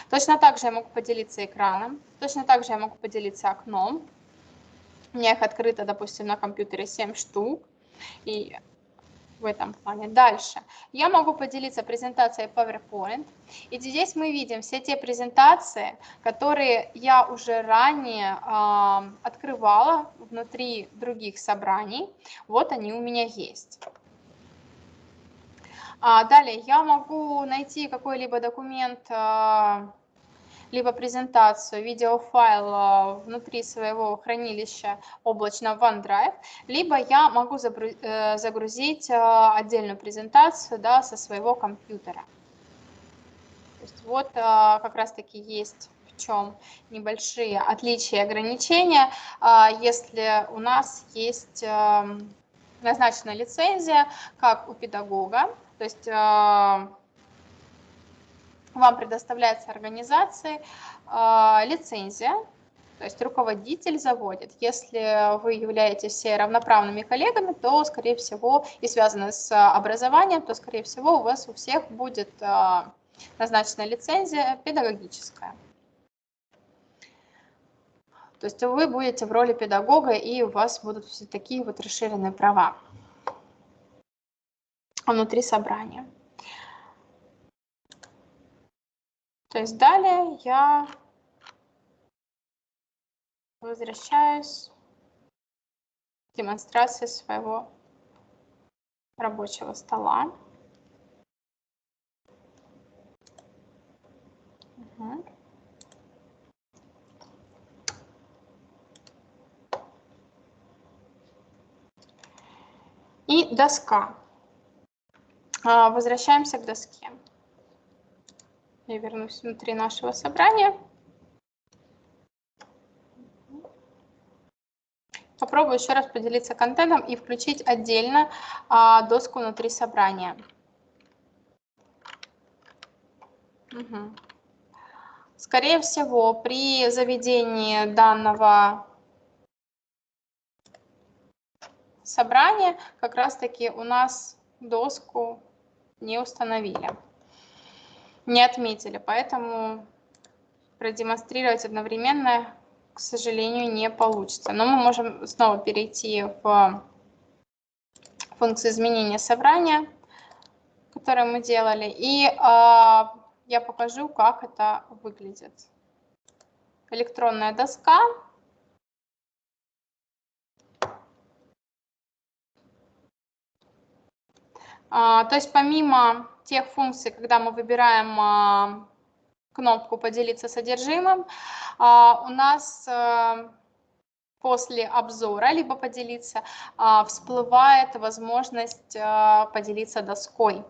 Точно так же я могу поделиться экраном, точно так же я могу поделиться окном. У меня их открыто, допустим, на компьютере 7 штук. И в этом плане. Дальше. Я могу поделиться презентацией PowerPoint. И здесь мы видим все те презентации, которые я уже ранее открывала внутри других собраний. Вот они у меня есть. Далее я могу найти какой-либо документ, либо презентацию, видеофайл внутри своего хранилища облачного OneDrive, либо я могу загрузить отдельную презентацию, да, со своего компьютера. То есть вот как раз-таки есть в чем небольшие отличия и ограничения, если у нас есть назначена лицензия, как у педагога, то есть вам предоставляется организации лицензия, то есть руководитель заводит. Если вы являетесь все равноправными коллегами, то, скорее всего, и связаны с образованием, то, скорее всего, у вас у всех будет назначена лицензия педагогическая. То есть вы будете в роли педагога, и у вас будут все такие вот расширенные права внутри собрания. То есть далее я возвращаюсь к демонстрации своего рабочего стола. Угу. И доска. Возвращаемся к доске. Я вернусь внутри нашего собрания. Попробую еще раз поделиться контентом и включить отдельно доску внутри собрания. Угу. Скорее всего, при заведении данного собрания как раз-таки у нас доску не установили, не отметили, поэтому продемонстрировать одновременно, к сожалению, не получится. Но мы можем снова перейти в функцию изменения собрания, которую мы делали, и я покажу, как это выглядит. Электронная доска. То есть помимо тех функций, когда мы выбираем кнопку «Поделиться содержимым», у нас после обзора, либо «Поделиться», всплывает возможность поделиться доской.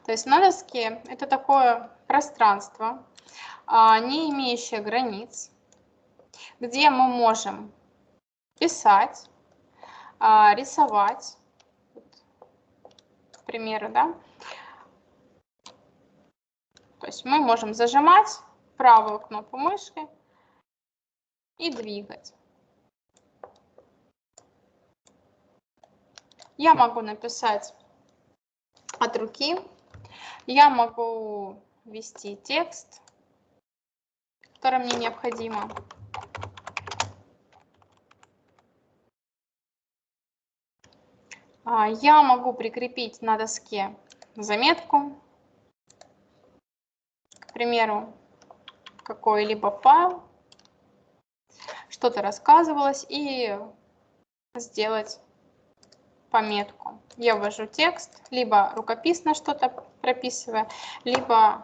То есть на доске это такое пространство, не имеющее границ, где мы можем писать, рисовать, к примеру, да. То есть мы можем зажимать правую кнопку мышки и двигать. Я могу написать от руки, я могу ввести текст, который мне необходимо. Я могу прикрепить на доске заметку. примеру, какой-либо файл, что-то рассказывалось, и сделать пометку. Я ввожу текст, либо рукописно что-то прописывая, либо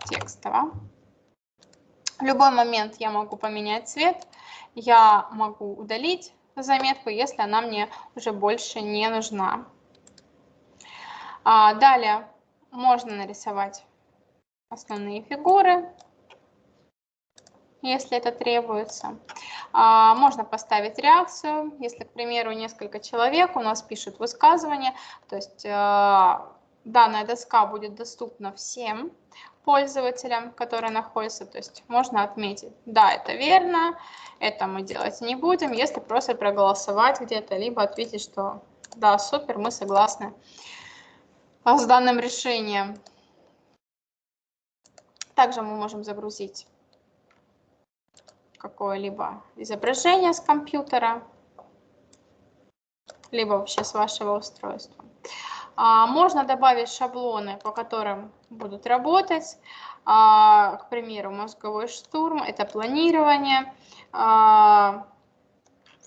текстово. В любой момент я могу поменять цвет, я могу удалить заметку, если она мне уже больше не нужна. Далее можно нарисовать основные фигуры, если это требуется. Можно поставить реакцию, если, к примеру, несколько человек у нас пишут высказывания, то есть данная доска будет доступна всем пользователям, которые находятся, то есть можно отметить, да, это верно, это мы делать не будем, если просто проголосовать где-то, либо ответить, что да, супер, мы согласны с данным решением. Также мы можем загрузить какое-либо изображение с компьютера, либо вообще с вашего устройства. Можно добавить шаблоны, по которым будут работать. К примеру, мозговой штурм, это планирование в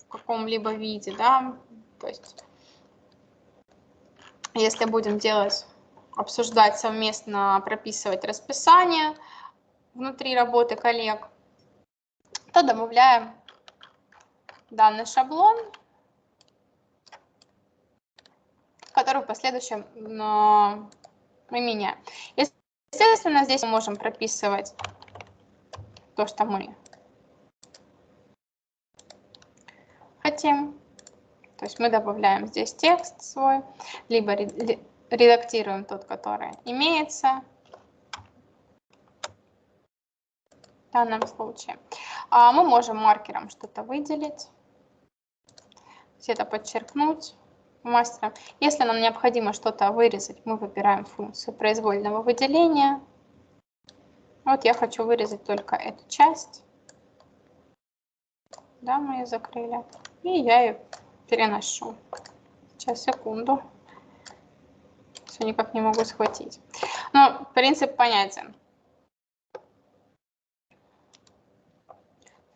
каком-либо виде, да, то есть если будем делать, обсуждать совместно, прописывать расписание внутри работы коллег, то добавляем данный шаблон, который в последующем мы меняем. Естественно, здесь мы можем прописывать то, что мы хотим. То есть мы добавляем здесь текст свой, либо редактируем тот, который имеется в данном случае. Мы можем маркером что-то выделить, где-то подчеркнуть мастером. Если нам необходимо что-то вырезать, мы выбираем функцию произвольного выделения. Вот я хочу вырезать только эту часть. Да, мы ее закрыли. И я ее переношу. Сейчас, секунду. Все никак не могу схватить. Но принцип понятен.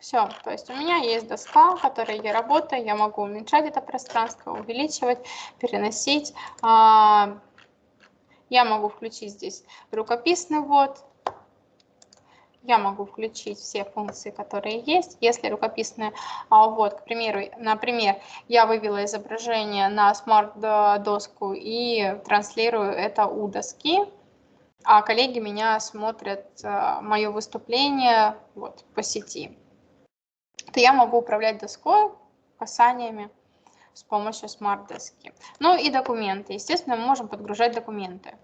Все, то есть у меня есть доска, в которой я работаю. Я могу уменьшать это пространство, увеличивать, переносить. Я могу включить здесь рукописный ввод. Я могу включить все функции, которые есть. Если рукописный ввод, к примеру, например, я вывела изображение на смарт-доску и транслирую это у доски, а коллеги меня смотрят мое выступление вот, по сети, то я могу управлять доской касаниями с помощью смарт-доски. Ну и документы. Естественно, мы можем подгружать документы.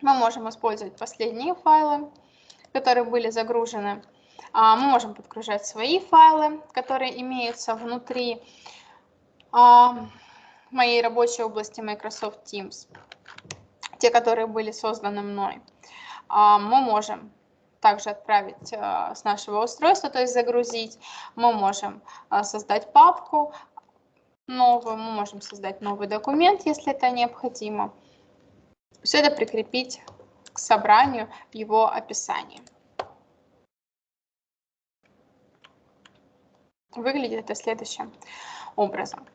Мы можем использовать последние файлы, которые были загружены. Мы можем подгружать свои файлы, которые имеются внутри моей рабочей области Microsoft Teams, те, которые были созданы мной. Мы можем также отправить с нашего устройства, то есть загрузить. Мы можем создать папку новую, мы можем создать новый документ, если это необходимо. Все это прикрепить к собранию в его описании. Выглядит это следующим образом.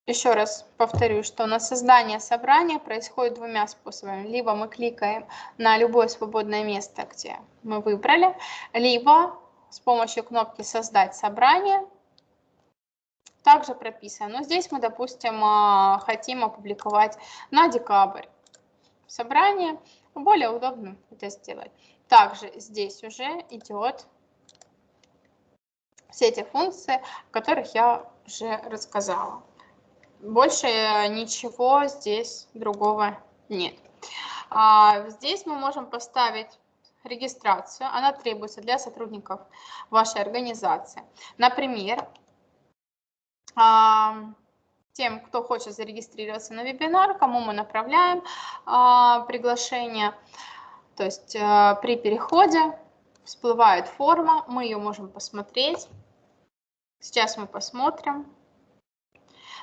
Еще раз повторю, что на создание собрания происходит двумя способами. Либо мы кликаем на любое свободное место, где мы выбрали, либо с помощью кнопки «Создать собрание» также прописано. Но здесь мы, допустим, хотим опубликовать на декабрь собрание. Более удобно это сделать. Также здесь уже идет все эти функции, о которых я уже рассказала. Больше ничего здесь другого нет. Здесь мы можем поставить регистрацию. Она требуется для сотрудников вашей организации. Например, тем, кто хочет зарегистрироваться на вебинар, кому мы направляем приглашение. То есть при переходе всплывает форма, мы ее можем посмотреть. Сейчас мы посмотрим.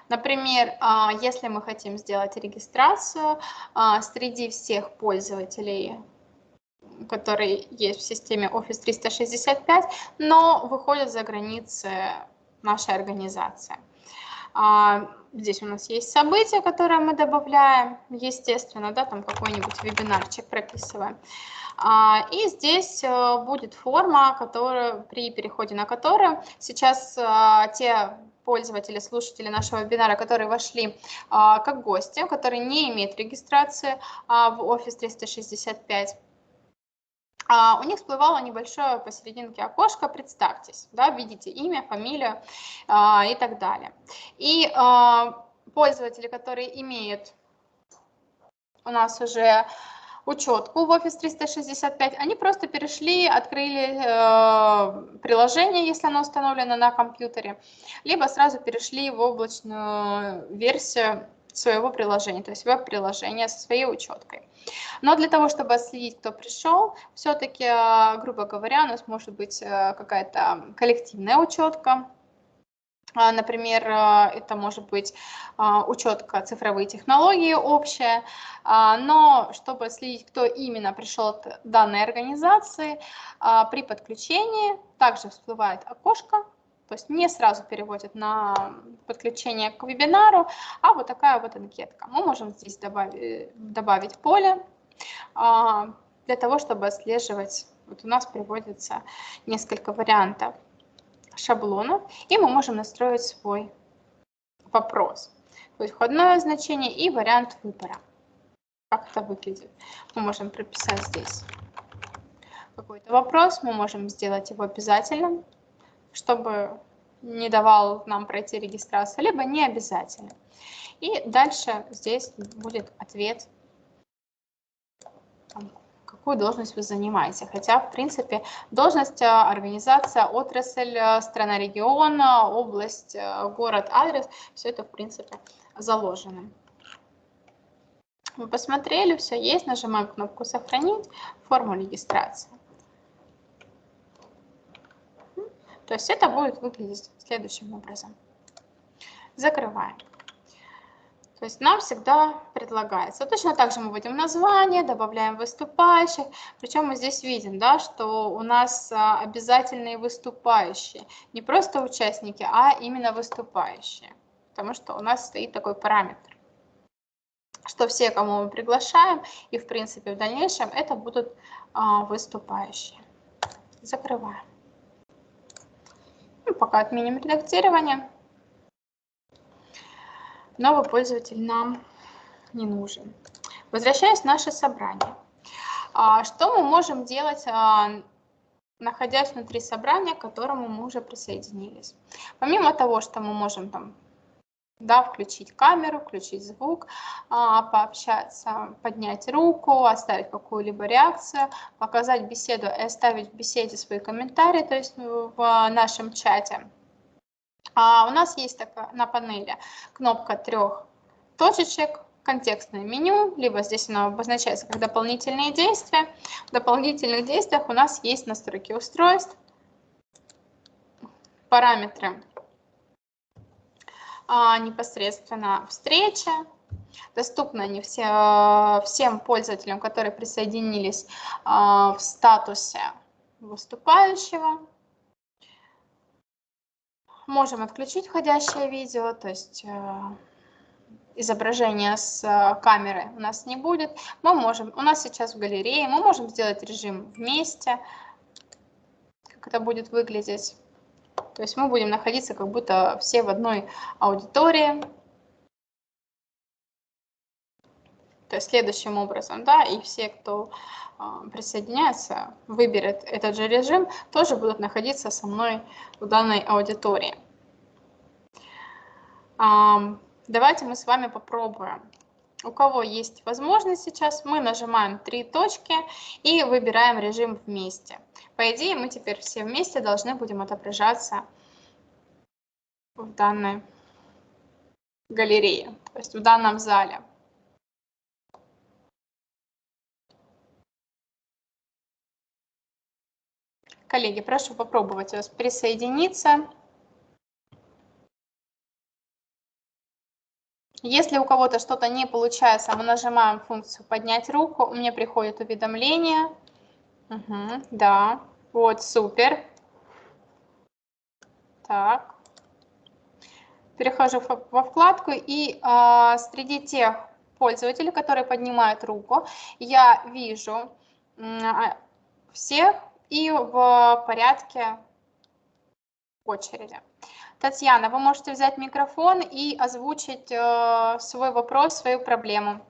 Например, если мы хотим сделать регистрацию среди всех пользователей, которые есть в системе Office 365, но выходят за границы нашей организации. Здесь у нас есть события, которые мы добавляем, естественно, да, там какой-нибудь вебинарчик прописываем. И здесь будет форма, при переходе на которую сейчас те пользователи, слушатели нашего вебинара, которые вошли как гости, которые не имеют регистрации в Office 365, у них всплывало небольшое посерединке окошко «Представьтесь», да, видите имя, фамилию и так далее. И пользователи, которые имеют у нас уже учетку в Office 365, они просто перешли, открыли приложение, если оно установлено на компьютере, либо сразу перешли в облачную версию своего приложения, то есть веб-приложение со своей учеткой. Но для того, чтобы отследить, кто пришел, все-таки, грубо говоря, у нас может быть какая-то коллективная учетка. Например, это может быть учетка цифровые технологии общая, но чтобы следить, кто именно пришел от данной организации, при подключении также всплывает окошко, то есть не сразу переводит на подключение к вебинару, а вот такая вот анкетка. Мы можем здесь добавить поле для того, чтобы отслеживать. Вот у нас приводится несколько вариантов шаблонов, и мы можем настроить свой вопрос. То есть входное значение и вариант выбора. Как это выглядит? Мы можем прописать здесь какой-то вопрос, мы можем сделать его обязательным, чтобы не давал нам пройти регистрацию, либо не обязательно. И дальше здесь будет ответ, какую должность вы занимаете. Хотя, в принципе, должность, организация, отрасль, страна, регион, область, город, адрес, все это, в принципе, заложено. Мы посмотрели, все есть, нажимаем кнопку «Сохранить», форму регистрации. То есть это будет выглядеть следующим образом. Закрываем. То есть нам всегда предлагается. Точно так же мы вводим название, добавляем выступающих. Причем мы здесь видим, да, что у нас обязательные выступающие. Не просто участники, а именно выступающие. Потому что у нас стоит такой параметр, что все, кому мы приглашаем, и в принципе в дальнейшем это будут выступающие. Закрываем. Пока отменим редактирование. Новый пользователь нам не нужен. Возвращаясь в наше собрание. Что мы можем делать, находясь внутри собрания, к которому мы уже присоединились? Помимо того, что мы можем там, да, включить камеру, включить звук, пообщаться, поднять руку, оставить какую-либо реакцию, показать беседу и оставить в беседе свои комментарии, то есть в нашем чате. У нас есть такая на панели кнопка 3 точечек, контекстное меню, либо здесь оно обозначается как дополнительные действия. В дополнительных действиях у нас есть настройки устройств, параметры непосредственно встречи. Доступны они всем пользователям, которые присоединились в статусе выступающего. Можем отключить входящее видео, то есть изображение с камеры у нас не будет. У нас сейчас в галерее, мы можем сделать режим вместе, как это будет выглядеть. То есть мы будем находиться как будто все в одной аудитории. То есть следующим образом, да, и все, кто присоединяется, выберет этот же режим, тоже будут находиться со мной в данной аудитории. Давайте мы с вами попробуем. У кого есть возможность сейчас, мы нажимаем 3 точки и выбираем режим вместе. По идее, мы теперь все вместе должны будем отображаться в данной галерее, то есть в данном зале. Коллеги, прошу попробовать вас присоединиться. Если у кого-то что-то не получается, мы нажимаем функцию «Поднять руку», у меня приходит уведомление. Угу, да, вот, супер. Так. Перехожу во вкладку, и среди тех пользователей, которые поднимают руку, я вижу всех и в порядке очереди. Татьяна, вы можете взять микрофон и озвучить свой вопрос, свою проблему.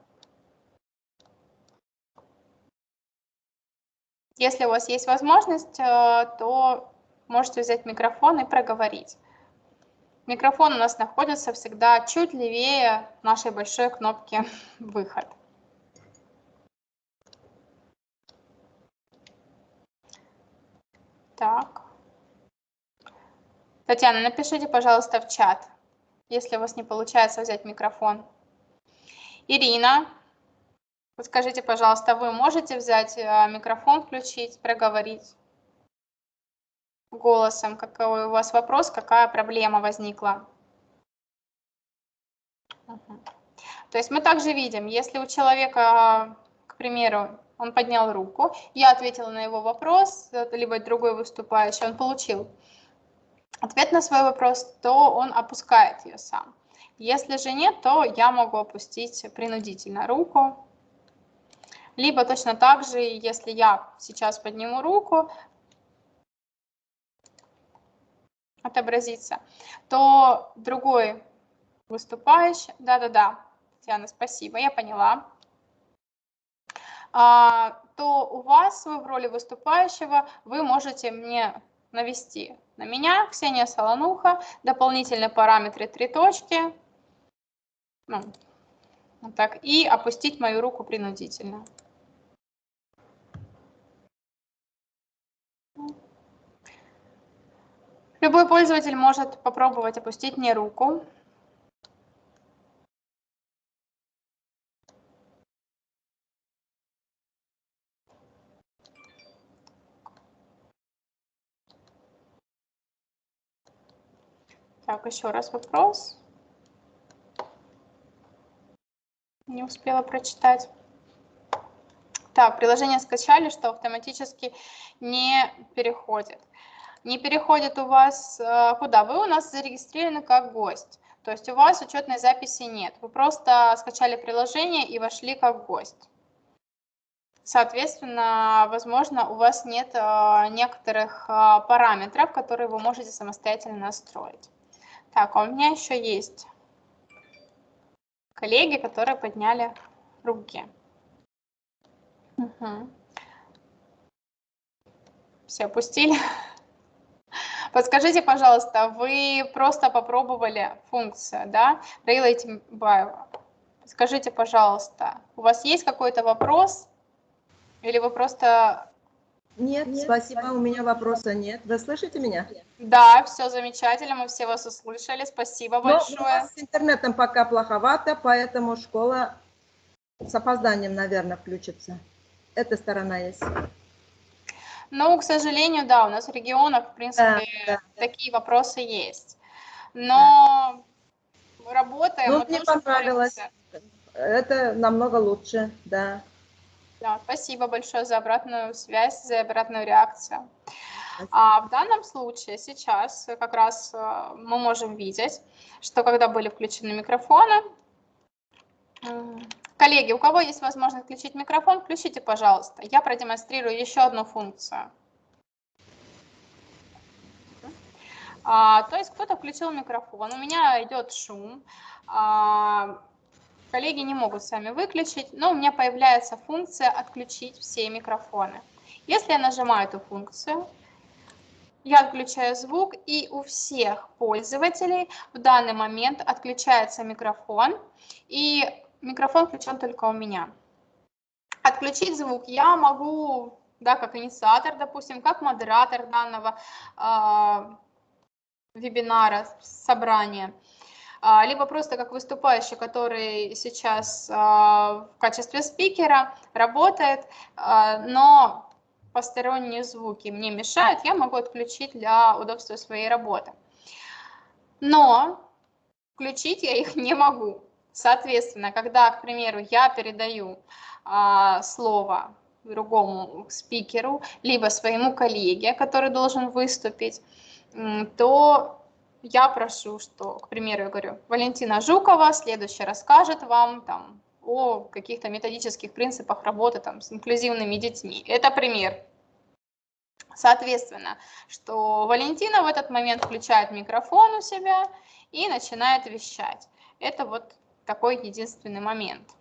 Если у вас есть возможность, то можете взять микрофон и проговорить. Микрофон у нас находится всегда чуть левее нашей большой кнопки «Выход». Так. Татьяна, напишите, пожалуйста, в чат, если у вас не получается взять микрофон. Ирина, подскажите, пожалуйста, вы можете взять микрофон, включить, проговорить голосом, какой у вас вопрос, какая проблема возникла? Угу. То есть мы также видим, если у человека, к примеру, он поднял руку, я ответила на его вопрос, либо другой выступающий, он получил ответ на свой вопрос, то он опускает ее сам. Если же нет, то я могу опустить принудительно руку. Либо точно так же, если я сейчас подниму руку, отобразится, то другой выступающий, да-да-да, Татьяна, спасибо, я поняла, то у вас в роли выступающего вы можете мне навести на меня, Ксения Солонуха, дополнительные параметры 3 точки, ну, вот так, и опустить мою руку принудительно. Любой пользователь может попробовать опустить мне руку. Так, еще раз вопрос. Не успела прочитать. Так, приложение скачали, что автоматически не переходит. Не переходит у вас куда? Вы у нас зарегистрированы как гость. То есть у вас учетной записи нет. Вы просто скачали приложение и вошли как гость. Соответственно, возможно, у вас нет некоторых параметров, которые вы можете самостоятельно настроить. Так, а у меня еще есть коллеги, которые подняли руки. Угу. Все, опустили. Подскажите, пожалуйста, вы просто попробовали функцию, да, Relating by. Скажите, пожалуйста, у вас есть какой-то вопрос? Или вы просто... Нет, спасибо, у меня вопроса нет. Вы слышите меня? Да, все замечательно, мы все вас услышали, спасибо большое. Но у вас с интернетом пока плоховато, поэтому школа с опозданием, наверное, включится. Эта сторона есть. Ну, к сожалению, да, у нас в регионах, в принципе, такие вопросы есть. Но мы работаем, Ну, мы мне тоже понравилось. боремся. Это намного лучше, да. Да, спасибо большое за обратную связь, за обратную реакцию. А в данном случае сейчас как раз мы можем видеть, что когда были включены микрофоны, коллеги, у кого есть возможность включить микрофон, включите, пожалуйста. Я продемонстрирую еще одну функцию. То есть кто-то включил микрофон, у меня идет шум, коллеги не могут сами выключить, но у меня появляется функция «Отключить все микрофоны». Если я нажимаю эту функцию, я отключаю звук, и у всех пользователей в данный момент отключается микрофон, и микрофон включен только у меня. Отключить звук я могу, да, как инициатор, допустим, как модератор данного вебинара, собрания, либо просто как выступающий, который сейчас в качестве спикера работает, но посторонние звуки мне мешают, я могу отключить для удобства своей работы. Но включить я их не могу. Соответственно, когда, к примеру, я передаю слово другому спикеру, либо своему коллеге, который должен выступить, то я прошу, что, к примеру, я говорю, Валентина Жукова следующий расскажет вам там о каких-то методических принципах работы там с инклюзивными детьми. Это пример. Соответственно, что Валентина в этот момент включает микрофон у себя и начинает вещать. Это вот такой единственный момент.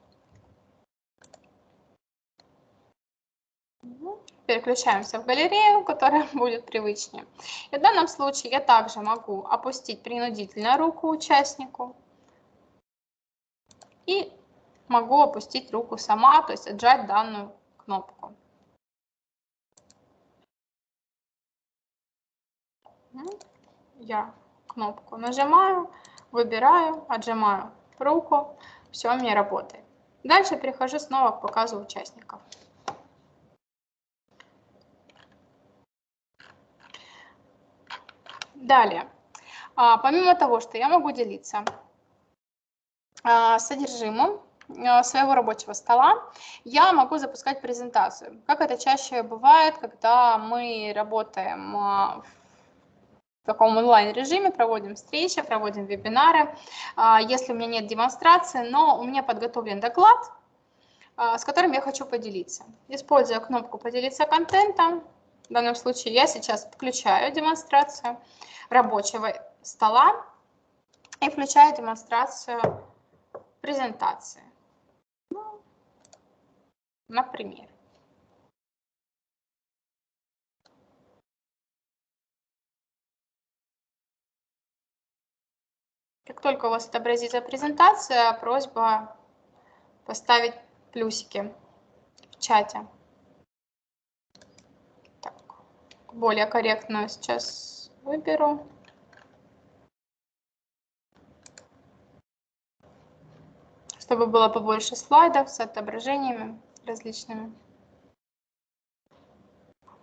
Переключаемся в галерею, которая будет привычнее. И в данном случае я также могу опустить принудительно руку участнику и могу опустить руку сама, то есть отжать данную кнопку. Я кнопку нажимаю, выбираю, отжимаю руку, все у меня работает. Дальше перехожу снова к показу участников. Далее, помимо того, что я могу делиться содержимым своего рабочего стола, я могу запускать презентацию. Как это чаще бывает, когда мы работаем в таком онлайн-режиме, проводим встречи, проводим вебинары. Если у меня нет демонстрации, но у меня подготовлен доклад, с которым я хочу поделиться. Используя кнопку «Поделиться контентом», в данном случае я сейчас включаю демонстрацию рабочего стола и включаю демонстрацию презентации. Например. Как только у вас отобразится презентация, просьба поставить плюсики в чате. Так, более корректную сейчас выберу. Чтобы было побольше слайдов с отображениями различными.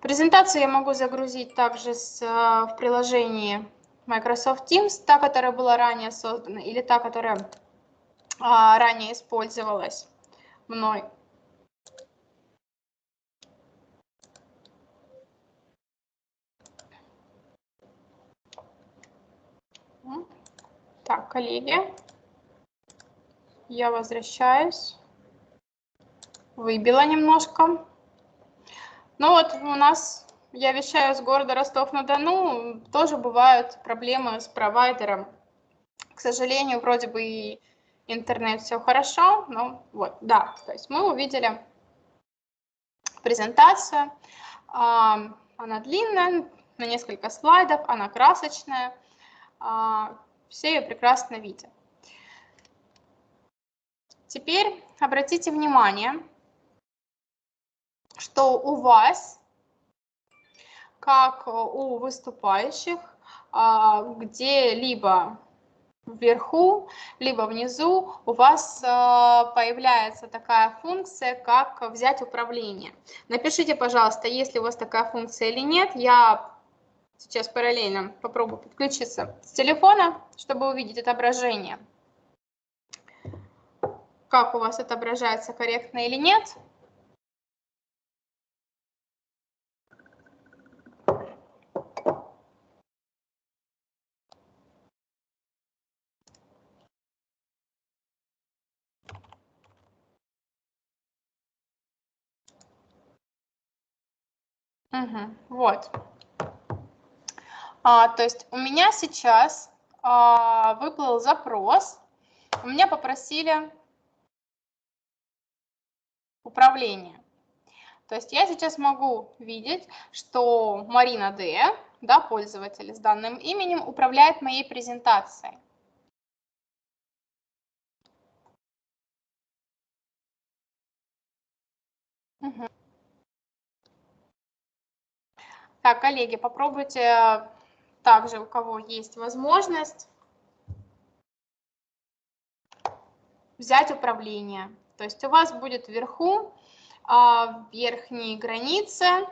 Презентацию я могу загрузить также в приложении Microsoft Teams, та, которая была ранее создана, или та, которая ранее использовалась мной. Так, коллеги, я возвращаюсь. Выбила немножко. Ну вот у нас, я вещаю с города Ростов-на-Дону, тоже бывают проблемы с провайдером. К сожалению, вроде бы и интернет все хорошо, но вот, да, то есть мы увидели презентацию. Она длинная, на несколько слайдов, она красочная. Все ее прекрасно видят. Теперь обратите внимание, что у вас, как у выступающих, где-либо вверху, либо внизу у вас появляется такая функция, как взять управление. Напишите, пожалуйста, есть ли у вас такая функция или нет. Я сейчас параллельно попробую подключиться с телефона, чтобы увидеть отображение. Как у вас отображается, корректно или нет. Вот. То есть у меня сейчас выплыл запрос, у меня попросили управление. То есть я сейчас могу видеть, что Марина Д., да, пользователь с данным именем, управляет моей презентацией. Так, коллеги, попробуйте также, у кого есть возможность, взять управление. То есть у вас будет вверху, в верхней границе,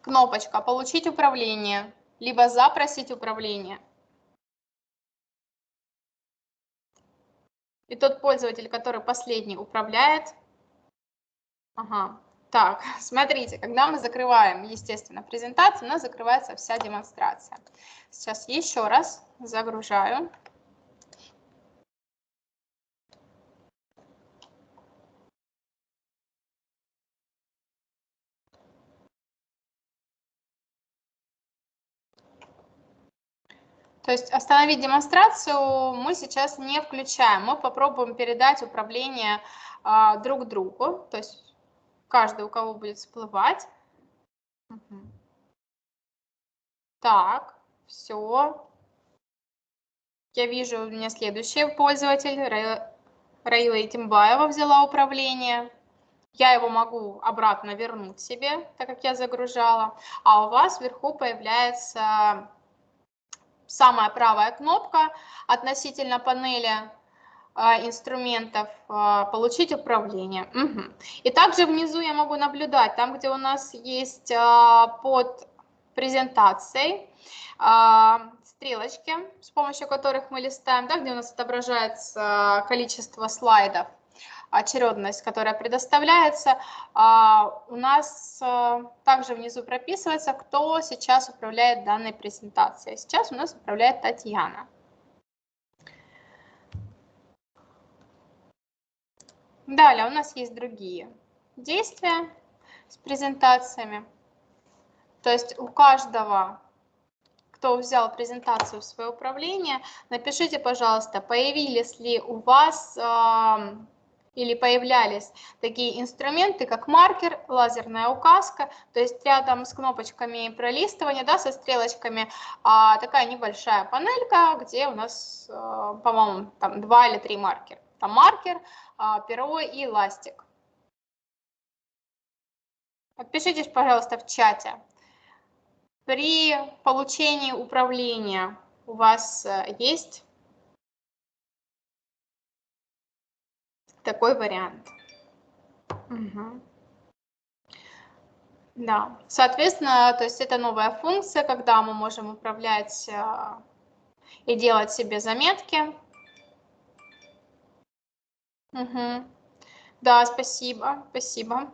кнопочка «Получить управление», либо «Запросить управление». И тот пользователь, который последний управляет. Ага. Так, смотрите, когда мы закрываем, естественно, презентацию, у нас закрывается вся демонстрация. Сейчас еще раз загружаю. То есть остановить демонстрацию мы сейчас не включаем. Мы попробуем передать управление друг другу. То есть каждый, у кого будет всплывать. Угу. Так, все. Я вижу, у меня следующий пользователь. Раила Итимбаева взяла управление. Я его могу обратно вернуть себе, так как я загружала. А у вас вверху появляется самая правая кнопка относительно панели инструментов «Получить управление». Угу. И также внизу я могу наблюдать, там, где у нас есть под презентацией стрелочки, с помощью которых мы листаем, да, где у нас отображается количество слайдов, очередность, которая предоставляется, у нас также внизу прописывается, кто сейчас управляет данной презентацией. Сейчас у нас управляет Татьяна. Далее у нас есть другие действия с презентациями. То есть у каждого, кто взял презентацию в свое управление, напишите, пожалуйста, появились ли у вас или появлялись такие инструменты, как маркер, лазерная указка, то есть рядом с кнопочками пролистывания, да, со стрелочками, такая небольшая панелька, где у нас, по-моему, там 2 или 3 маркера. Там маркер, перо и ластик. Отпишитесь, пожалуйста, в чате. При получении управления у вас есть такой вариант. Угу. Да, соответственно, то есть это новая функция, когда мы можем управлять и делать себе заметки. Угу. Да, спасибо, спасибо.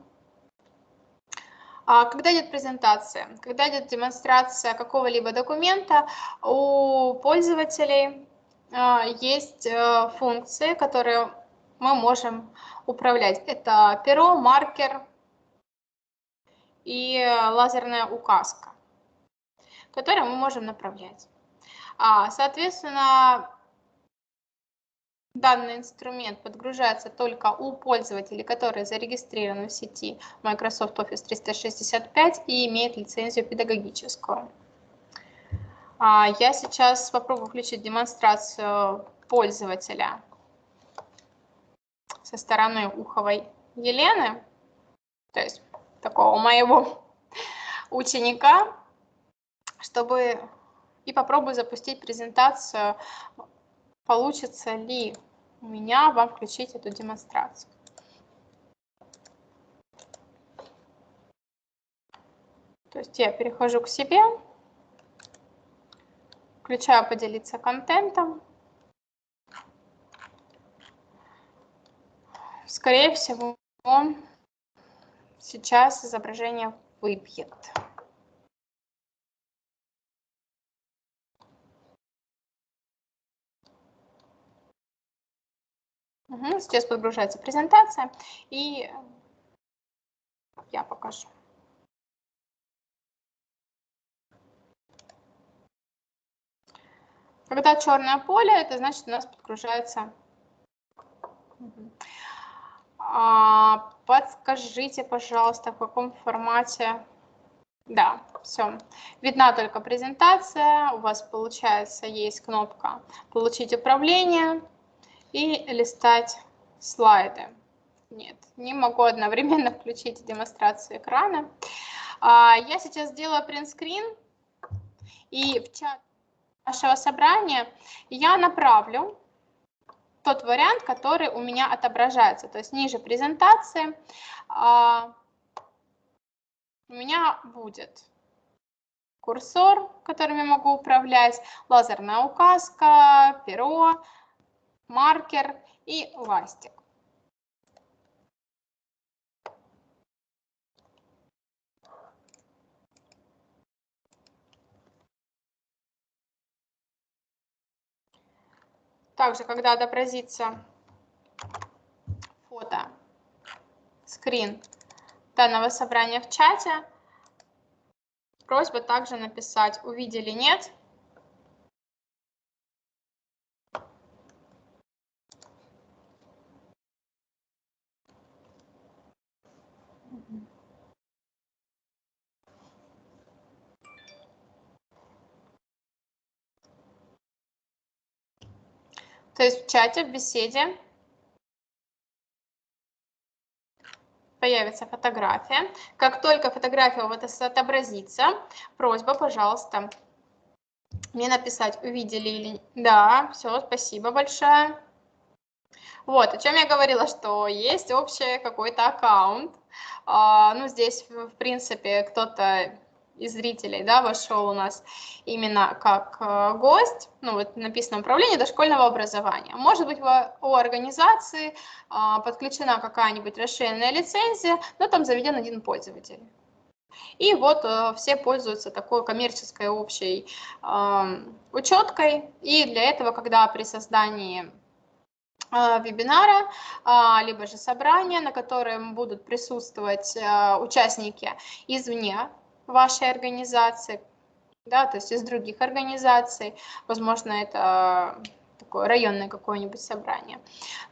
Когда идет презентация, когда идет демонстрация какого-либо документа, у пользователей есть функции, которые мы можем управлять. Это перо, маркер и лазерная указка, которые мы можем направлять. Соответственно, данный инструмент подгружается только у пользователей, которые зарегистрированы в сети Microsoft Office 365 и имеют лицензию педагогическую. Я сейчас попробую включить демонстрацию пользователя со стороны Уховой Елены, то есть такого моего ученика, чтобы и попробую запустить презентацию. Получится ли у меня вам включить эту демонстрацию. То есть я перехожу к себе, включаю поделиться контентом. Скорее всего, сейчас изображение выбьет. Угу, сейчас подгружается презентация, и я покажу. Когда черное поле, это значит, у нас подгружается. Подскажите, пожалуйста, в каком формате. Да, все. Видна только презентация. У вас, получается, есть кнопка «Получить управление» и листать слайды. Нет, не могу одновременно включить демонстрацию экрана. Я сейчас сделаю принтскрин, и в чат нашего собрания я направлю тот вариант, который у меня отображается. То есть ниже презентации у меня будет курсор, которым я могу управлять, лазерная указка, перо, маркер и ластик. Также, когда отобразится фото, скрин данного собрания в чате, просьба также написать «увидели, нет». То есть в чате, в беседе появится фотография. Как только фотография вот отобразится, просьба, пожалуйста, мне написать, увидели или... Да, все, спасибо большое. Вот, о чем я говорила, что есть общий какой-то аккаунт. Ну, здесь, в принципе, кто-то из зрителей, да, вошел у нас именно как гость. Ну, вот написано «Управление дошкольного образования». Может быть, у организации подключена какая-нибудь расширенная лицензия, но там заведен один пользователь. И вот все пользуются такой коммерческой общей учеткой. И для этого, когда при создании вебинара, либо же собрания, на котором будут присутствовать участники извне вашей организации, да, то есть из других организаций, возможно, это такое районное какое-нибудь собрание,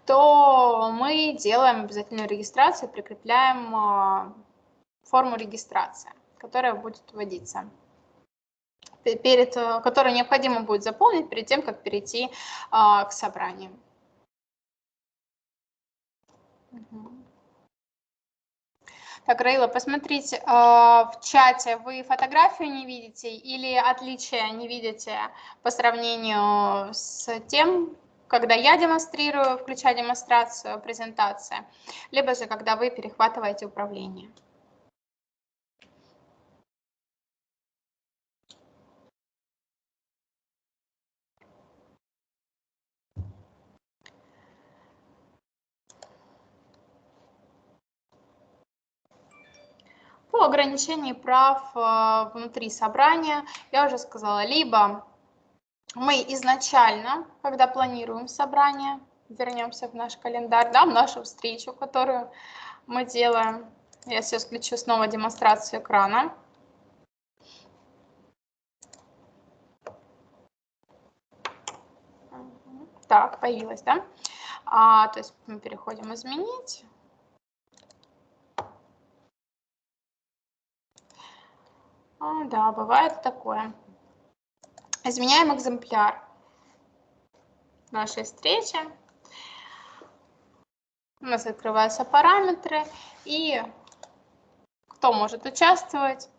то мы делаем обязательную регистрацию, прикрепляем форму регистрации, которая будет вводиться, которую необходимо будет заполнить перед тем, как перейти к собранию. Так, Раила, посмотрите, в чате вы фотографию не видите или отличия не видите по сравнению с тем, когда я демонстрирую, включая демонстрацию, презентация, либо же когда вы перехватываете управление? По ограничению прав внутри собрания, я уже сказала, либо мы изначально, когда планируем собрание, вернемся в наш календарь, да, в нашу встречу, которую мы делаем. Я сейчас включу снова демонстрацию экрана. Так, появилась, да? То есть мы переходим «Изменить». Да, бывает такое. Изменяем экземпляр нашей встречи. У нас открываются параметры, и кто может участвовать,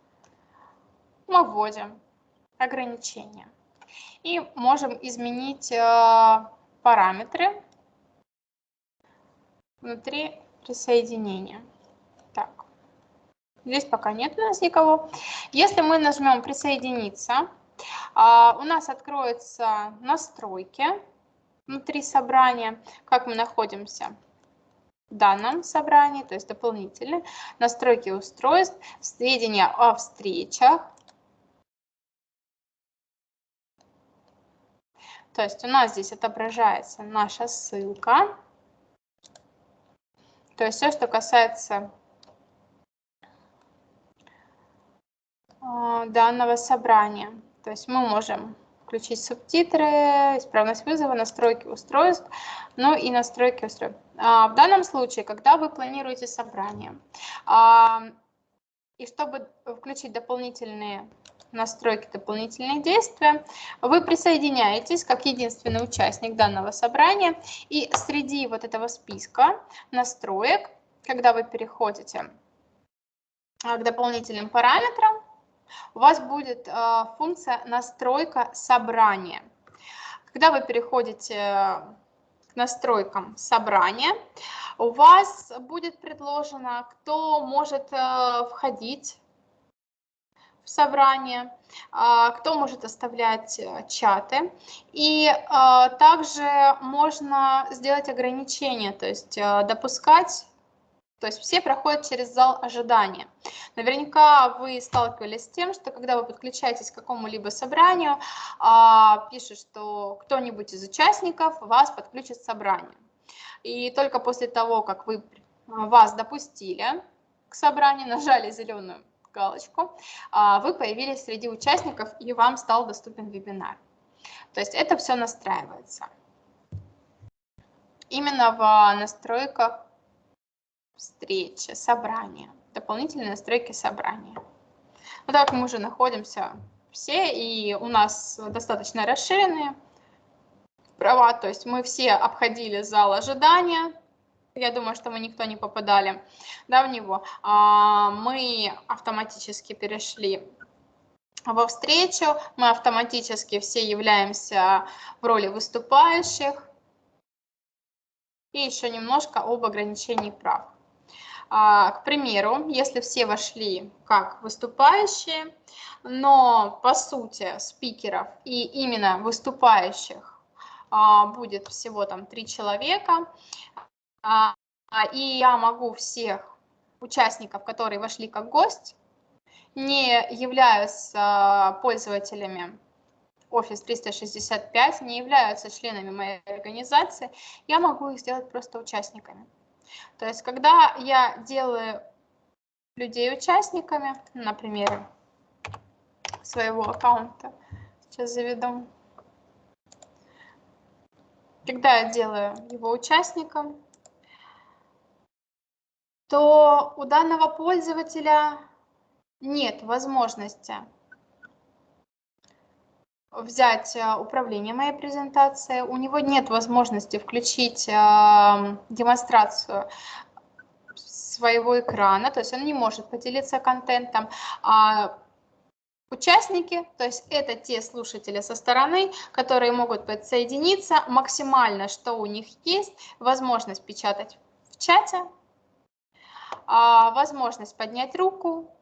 мы вводим ограничения. И можем изменить параметры внутри присоединения. Так, здесь пока нет у нас никого. Если мы нажмем «Присоединиться», у нас откроются настройки внутри собрания, как мы находимся в данном собрании, то есть дополнительные настройки устройств, сведения о встречах. То есть у нас здесь отображается наша ссылка. То есть все, что касается данного собрания. То есть мы можем включить субтитры, исправность вызова, настройки устройств, ну и настройки устройств. В данном случае, когда вы планируете собрание, и чтобы включить дополнительные настройки, дополнительные действия, вы присоединяетесь как единственный участник данного собрания, и среди вот этого списка настроек, когда вы переходите к дополнительным параметрам, у вас будет функция «Настройка собрания». Когда вы переходите к настройкам собрания, у вас будет предложено, кто может входить собрание, кто может оставлять чаты. И также можно сделать ограничения, то есть допускать. То есть все проходят через зал ожидания. Наверняка вы сталкивались с тем, что когда вы подключаетесь к какому-либо собранию, пишет, что кто-нибудь из участников вас подключит к собранию. И только после того, как вас допустили к собранию, нажали зеленую галочку, вы появились среди участников и вам стал доступен вебинар. То есть это все настраивается. Именно в настройках встречи, собрания, дополнительные настройки собрания. Вот так мы уже находимся все, и у нас достаточно расширенные права, то есть мы все обходили зал ожидания, я думаю, что мы никто не попадали, да, в него. Мы автоматически перешли во встречу, мы автоматически все являемся в роли выступающих, и еще немножко об ограничении прав. К примеру, если все вошли как выступающие, но по сути спикеров и именно выступающих будет всего там 3 человека, и я могу всех участников, которые вошли как гость, не являются пользователями Office 365, не являются членами моей организации, я могу их сделать просто участниками. То есть, когда я делаю людей участниками, на примере своего аккаунта, сейчас заведу, когда я делаю его участником, то у данного пользователя нет возможности взять управление моей презентацией, у него нет возможности включить демонстрацию своего экрана, то есть он не может поделиться контентом. Участники, то есть это те слушатели со стороны, которые могут подсоединиться, максимально, что у них есть, возможность печатать в чате, возможность поднять руку,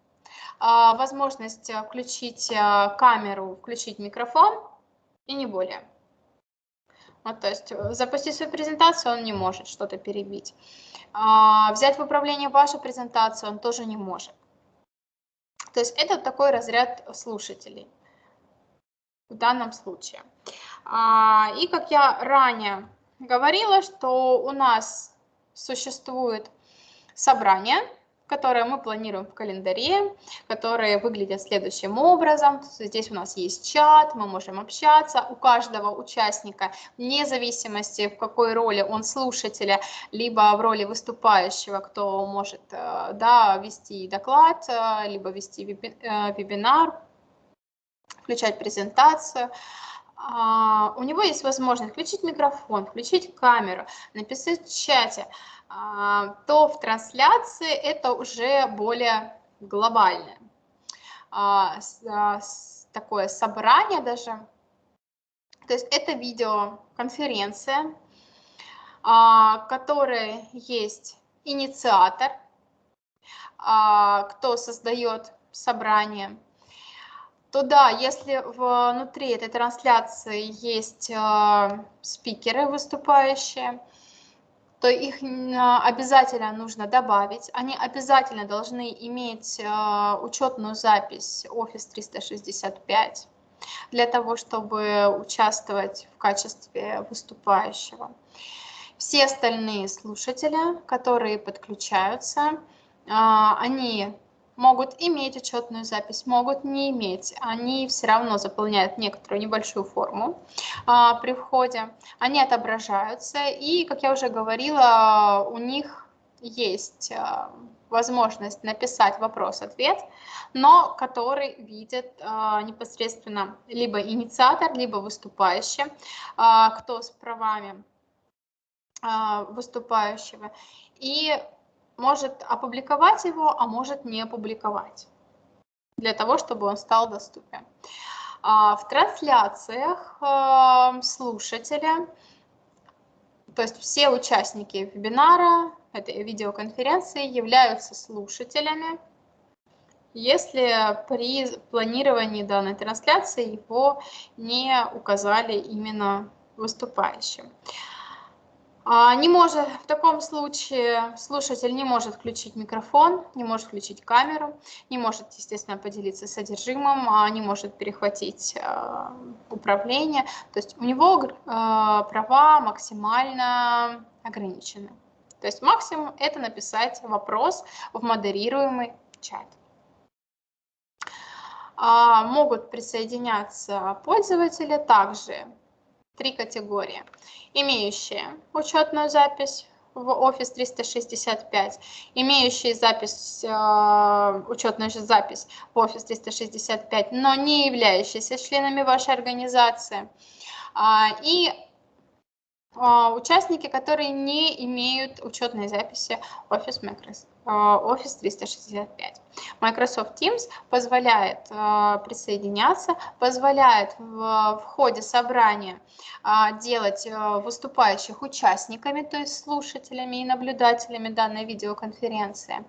возможность включить камеру, включить микрофон и не более. Вот, то есть запустить свою презентацию он не может что-то перебить. Взять в управление вашу презентацию он тоже не может. То есть это такой разряд слушателей в данном случае. И как я ранее говорила, что у нас существует собрание, которые мы планируем в календаре, которые выглядят следующим образом. Здесь у нас есть чат, мы можем общаться. У каждого участника, вне зависимости, в какой роли он слушателя, либо в роли выступающего, кто может вести доклад, либо вести вебинар, включать презентацию. У него есть возможность включить микрофон, включить камеру, написать в чате, то в трансляции это уже более глобальное такое собрание даже. То есть это видеоконференция, в которой есть инициатор, кто создает собрание. То да, если внутри этой трансляции есть спикеры выступающие, то их обязательно нужно добавить. Они обязательно должны иметь учетную запись Office 365 для того, чтобы участвовать в качестве выступающего. Все остальные слушатели, которые подключаются, они могут иметь учетную запись, могут не иметь. Они все равно заполняют некоторую небольшую форму при входе. Они отображаются. И, как я уже говорила, у них есть возможность написать вопрос-ответ, но который видит непосредственно либо инициатор, либо выступающий, кто с правами выступающего. И может опубликовать его, а может не опубликовать, для того, чтобы он стал доступен. В трансляциях слушателя, то есть все участники вебинара, этой видеоконференции являются слушателями, если при планировании данной трансляции его не указали именно выступающим. Не может, в таком случае слушатель не может включить микрофон, не может включить камеру, не может, естественно, поделиться содержимым, не может перехватить управление. То есть у него права максимально ограничены. То есть максимум – это написать вопрос в модерируемый чат. Могут присоединяться пользователи также. 3 категории. Имеющие учетную запись в Office 365, имеющие учетную запись в Office 365, но не являющиеся членами вашей организации, и участники, которые не имеют учетной записи Office 365. Microsoft Teams позволяет присоединяться, позволяет в ходе собрания делать выступающих участниками, то есть слушателями и наблюдателями данной видеоконференции.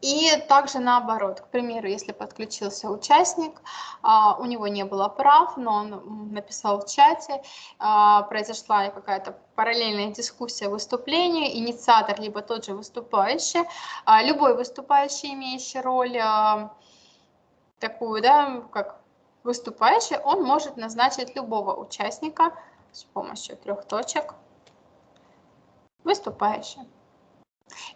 И также наоборот, к примеру, если подключился участник, у него не было прав, но он написал в чате, произошла какая-то параллельная дискуссия, выступление, инициатор, либо тот же выступающий, любой выступающий, имеющий роль такую, да, как выступающий, он может назначить любого участника с помощью 3 точек выступающий.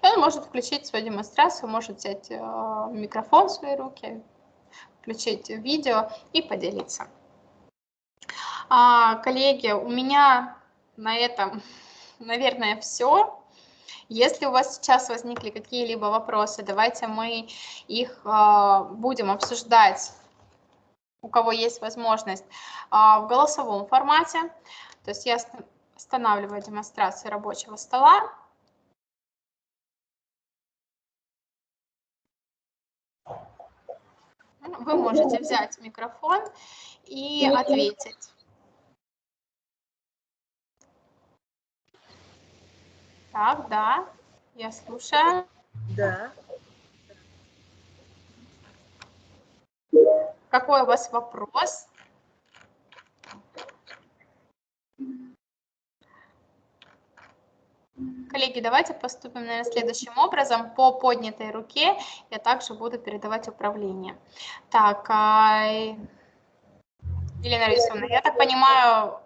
И он может включить свою демонстрацию, может взять микрофон в свои руки, включить видео и поделиться. Коллеги, у меня на этом, наверное, все. Если у вас сейчас возникли какие-либо вопросы, давайте мы их будем обсуждать, у кого есть возможность, в голосовом формате. То есть я останавливаю демонстрацию рабочего стола. Вы можете взять микрофон и ответить. Так, да, я слушаю. Да. Какой у вас вопрос? Коллеги, давайте поступим, наверное, следующим образом. По поднятой руке я также буду передавать управление. Так, Елена Рисовна, я так понимаю,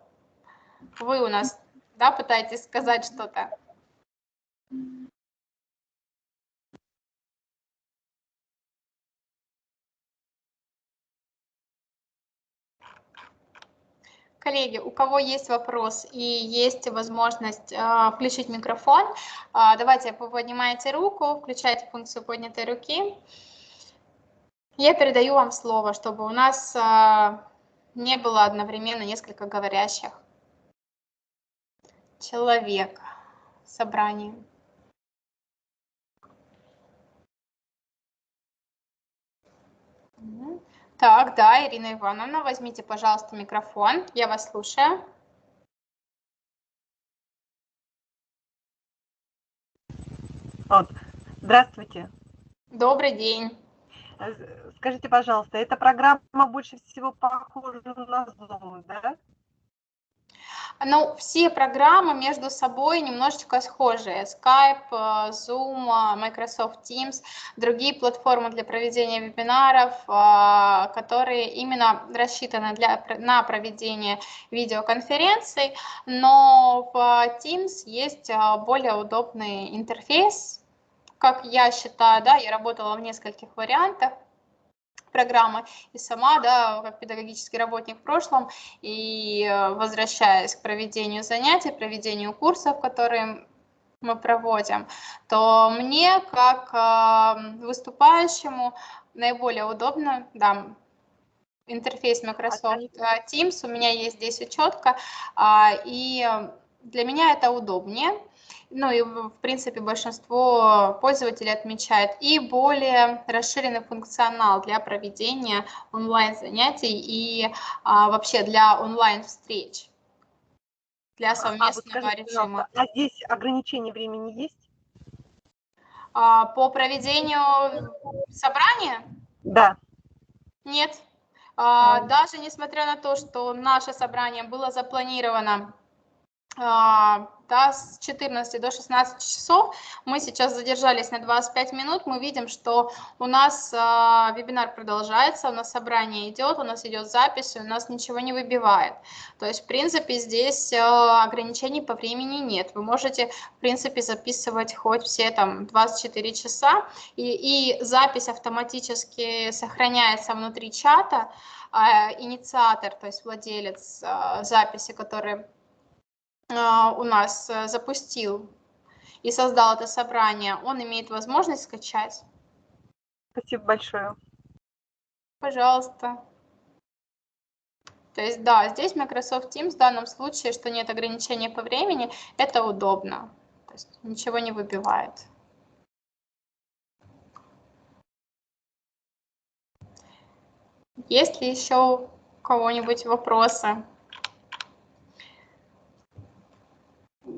вы у нас, да, пытаетесь сказать что-то? Коллеги, у кого есть вопрос и есть возможность включить микрофон, давайте вы поднимаете руку, включайте функцию поднятой руки. Я передаю вам слово, чтобы у нас не было одновременно несколько говорящих человек в собрании. Так, да, Ирина Ивановна, возьмите, пожалуйста, микрофон. Я вас слушаю. Здравствуйте. Добрый день. Скажите, пожалуйста, эта программа больше всего похожа на Zoom, да? Ну, все программы между собой немножечко схожие. Skype, Zoom, Microsoft Teams, другие платформы для проведения вебинаров, которые именно рассчитаны на проведение видеоконференций, но в Teams есть более удобный интерфейс, как я считаю, да, я работала в нескольких вариантах программы и сама, да, как педагогический работник в прошлом, и возвращаясь к проведению занятий, проведению курсов, которые мы проводим, то мне, как выступающему, наиболее удобно, да, интерфейс Microsoft Teams, у меня есть здесь учетка, и для меня это удобнее. Ну и, в принципе, большинство пользователей отмечает и более расширенный функционал для проведения онлайн-занятий и вообще для онлайн-встреч, для совместного режима. А здесь ограничение времени есть? По проведению собрания? Да. Нет. Даже несмотря на то, что наше собрание было запланировано с 14 до 16 часов, мы сейчас задержались на 25 минут, мы видим, что у нас вебинар продолжается, у нас собрание идет, у нас идет запись, у нас ничего не выбивает. То есть, в принципе, здесь ограничений по времени нет. Вы можете, в принципе, записывать хоть все там 24 часа, и запись автоматически сохраняется внутри чата. Инициатор, то есть владелец записи, который у нас запустил и создал это собрание, он имеет возможность скачать. Спасибо большое. Пожалуйста. То есть, да, здесь Microsoft Teams в данном случае, что нет ограничения по времени, это удобно. То есть ничего не выбивает. Есть ли еще у кого-нибудь вопросы?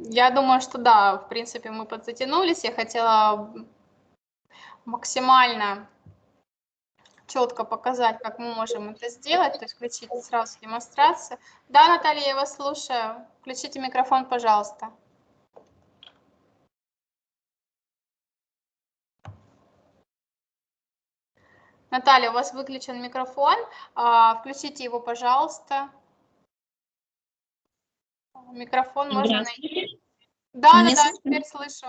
Я думаю, что да, в принципе, мы подзатянулись. Я хотела максимально четко показать, как мы можем это сделать, то есть включить сразу демонстрацию. Да, Наталья, я вас слушаю. Включите микрофон, пожалуйста. Наталья, у вас выключен микрофон. Включите его, пожалуйста. Микрофон можно найти. Да, да, теперь слышу.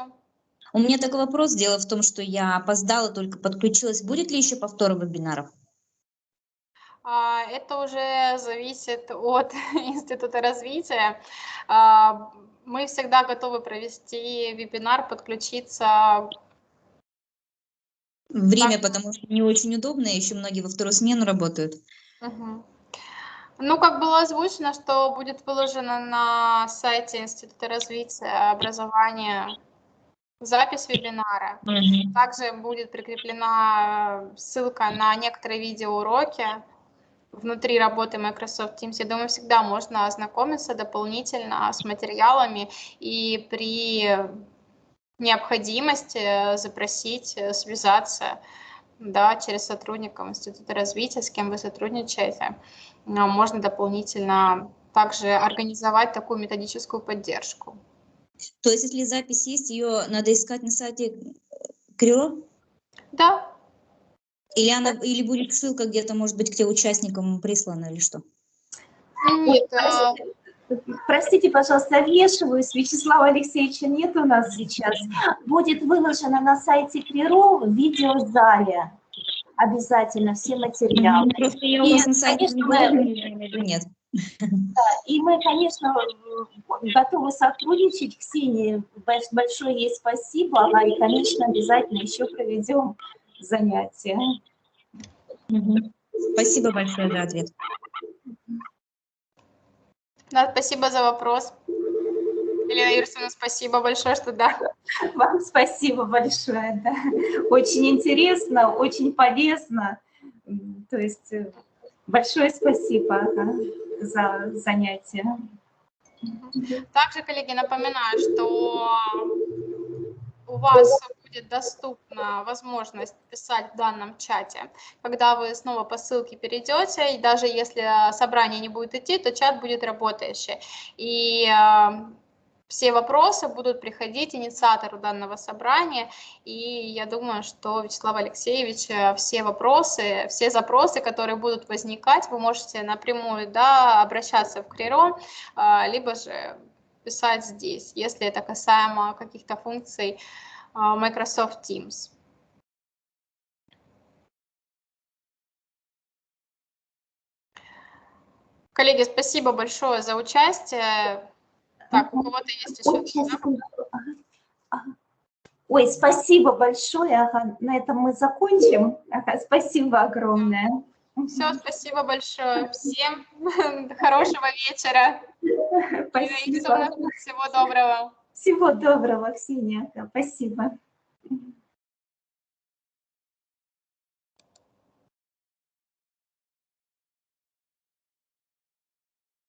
У меня такой вопрос. Дело в том, что я опоздала, только подключилась. Будет ли еще повтор вебинаров? Это уже зависит от Института развития. Мы всегда готовы провести вебинар, подключиться. Время, потому что не очень удобно, еще многие во вторую смену работают. Угу. Ну, как было озвучено, что будет выложено на сайте Института развития образования запись вебинара. Также будет прикреплена ссылка на некоторые видеоуроки внутри работы Microsoft Teams. Я думаю, всегда можно ознакомиться дополнительно с материалами и при необходимости запросить, связаться, да, через сотрудников Института развития, с кем вы сотрудничаете. Можно дополнительно также организовать такую методическую поддержку. То есть, если запись есть, ее надо искать на сайте КРИРО? Да. Или будет ссылка где-то, может быть, к тем участникам прислана или что? Нет. Простите, пожалуйста, вмешиваюсь. Вячеслава Алексеевича нет у нас сейчас. Будет выложено на сайте КРИРО в видеозале. Обязательно все материалы. Просто я у вас на сайте не была, нет. Да, и мы, конечно, готовы сотрудничать. Ксении большое ей спасибо. И, конечно, обязательно еще проведем занятия. Спасибо большое за ответ. Да, спасибо за вопрос. Елена Юрьевна, спасибо большое, что да. Вам спасибо большое, да. Очень интересно, очень полезно. То есть большое спасибо за занятие. Также, коллеги, напоминаю, что у вас будет доступна возможность писать в данном чате, когда вы снова по ссылке перейдете, и даже если собрание не будет идти, то чат будет работающий. И все вопросы будут приходить инициатору данного собрания, и я думаю, что Вячеслав Алексеевич, все вопросы, все запросы, которые будут возникать, вы можете напрямую, да, обращаться в КРИРО, либо же писать здесь, если это касаемо каких-то функций Microsoft Teams. Коллеги, спасибо большое за участие. Так, у кого-то есть еще? Ой, спасибо большое. Ага, на этом мы закончим. Ага, спасибо огромное. Все, спасибо большое. Всем хорошего вечера. Спасибо. Всего доброго. Всего доброго, Ксения. Спасибо.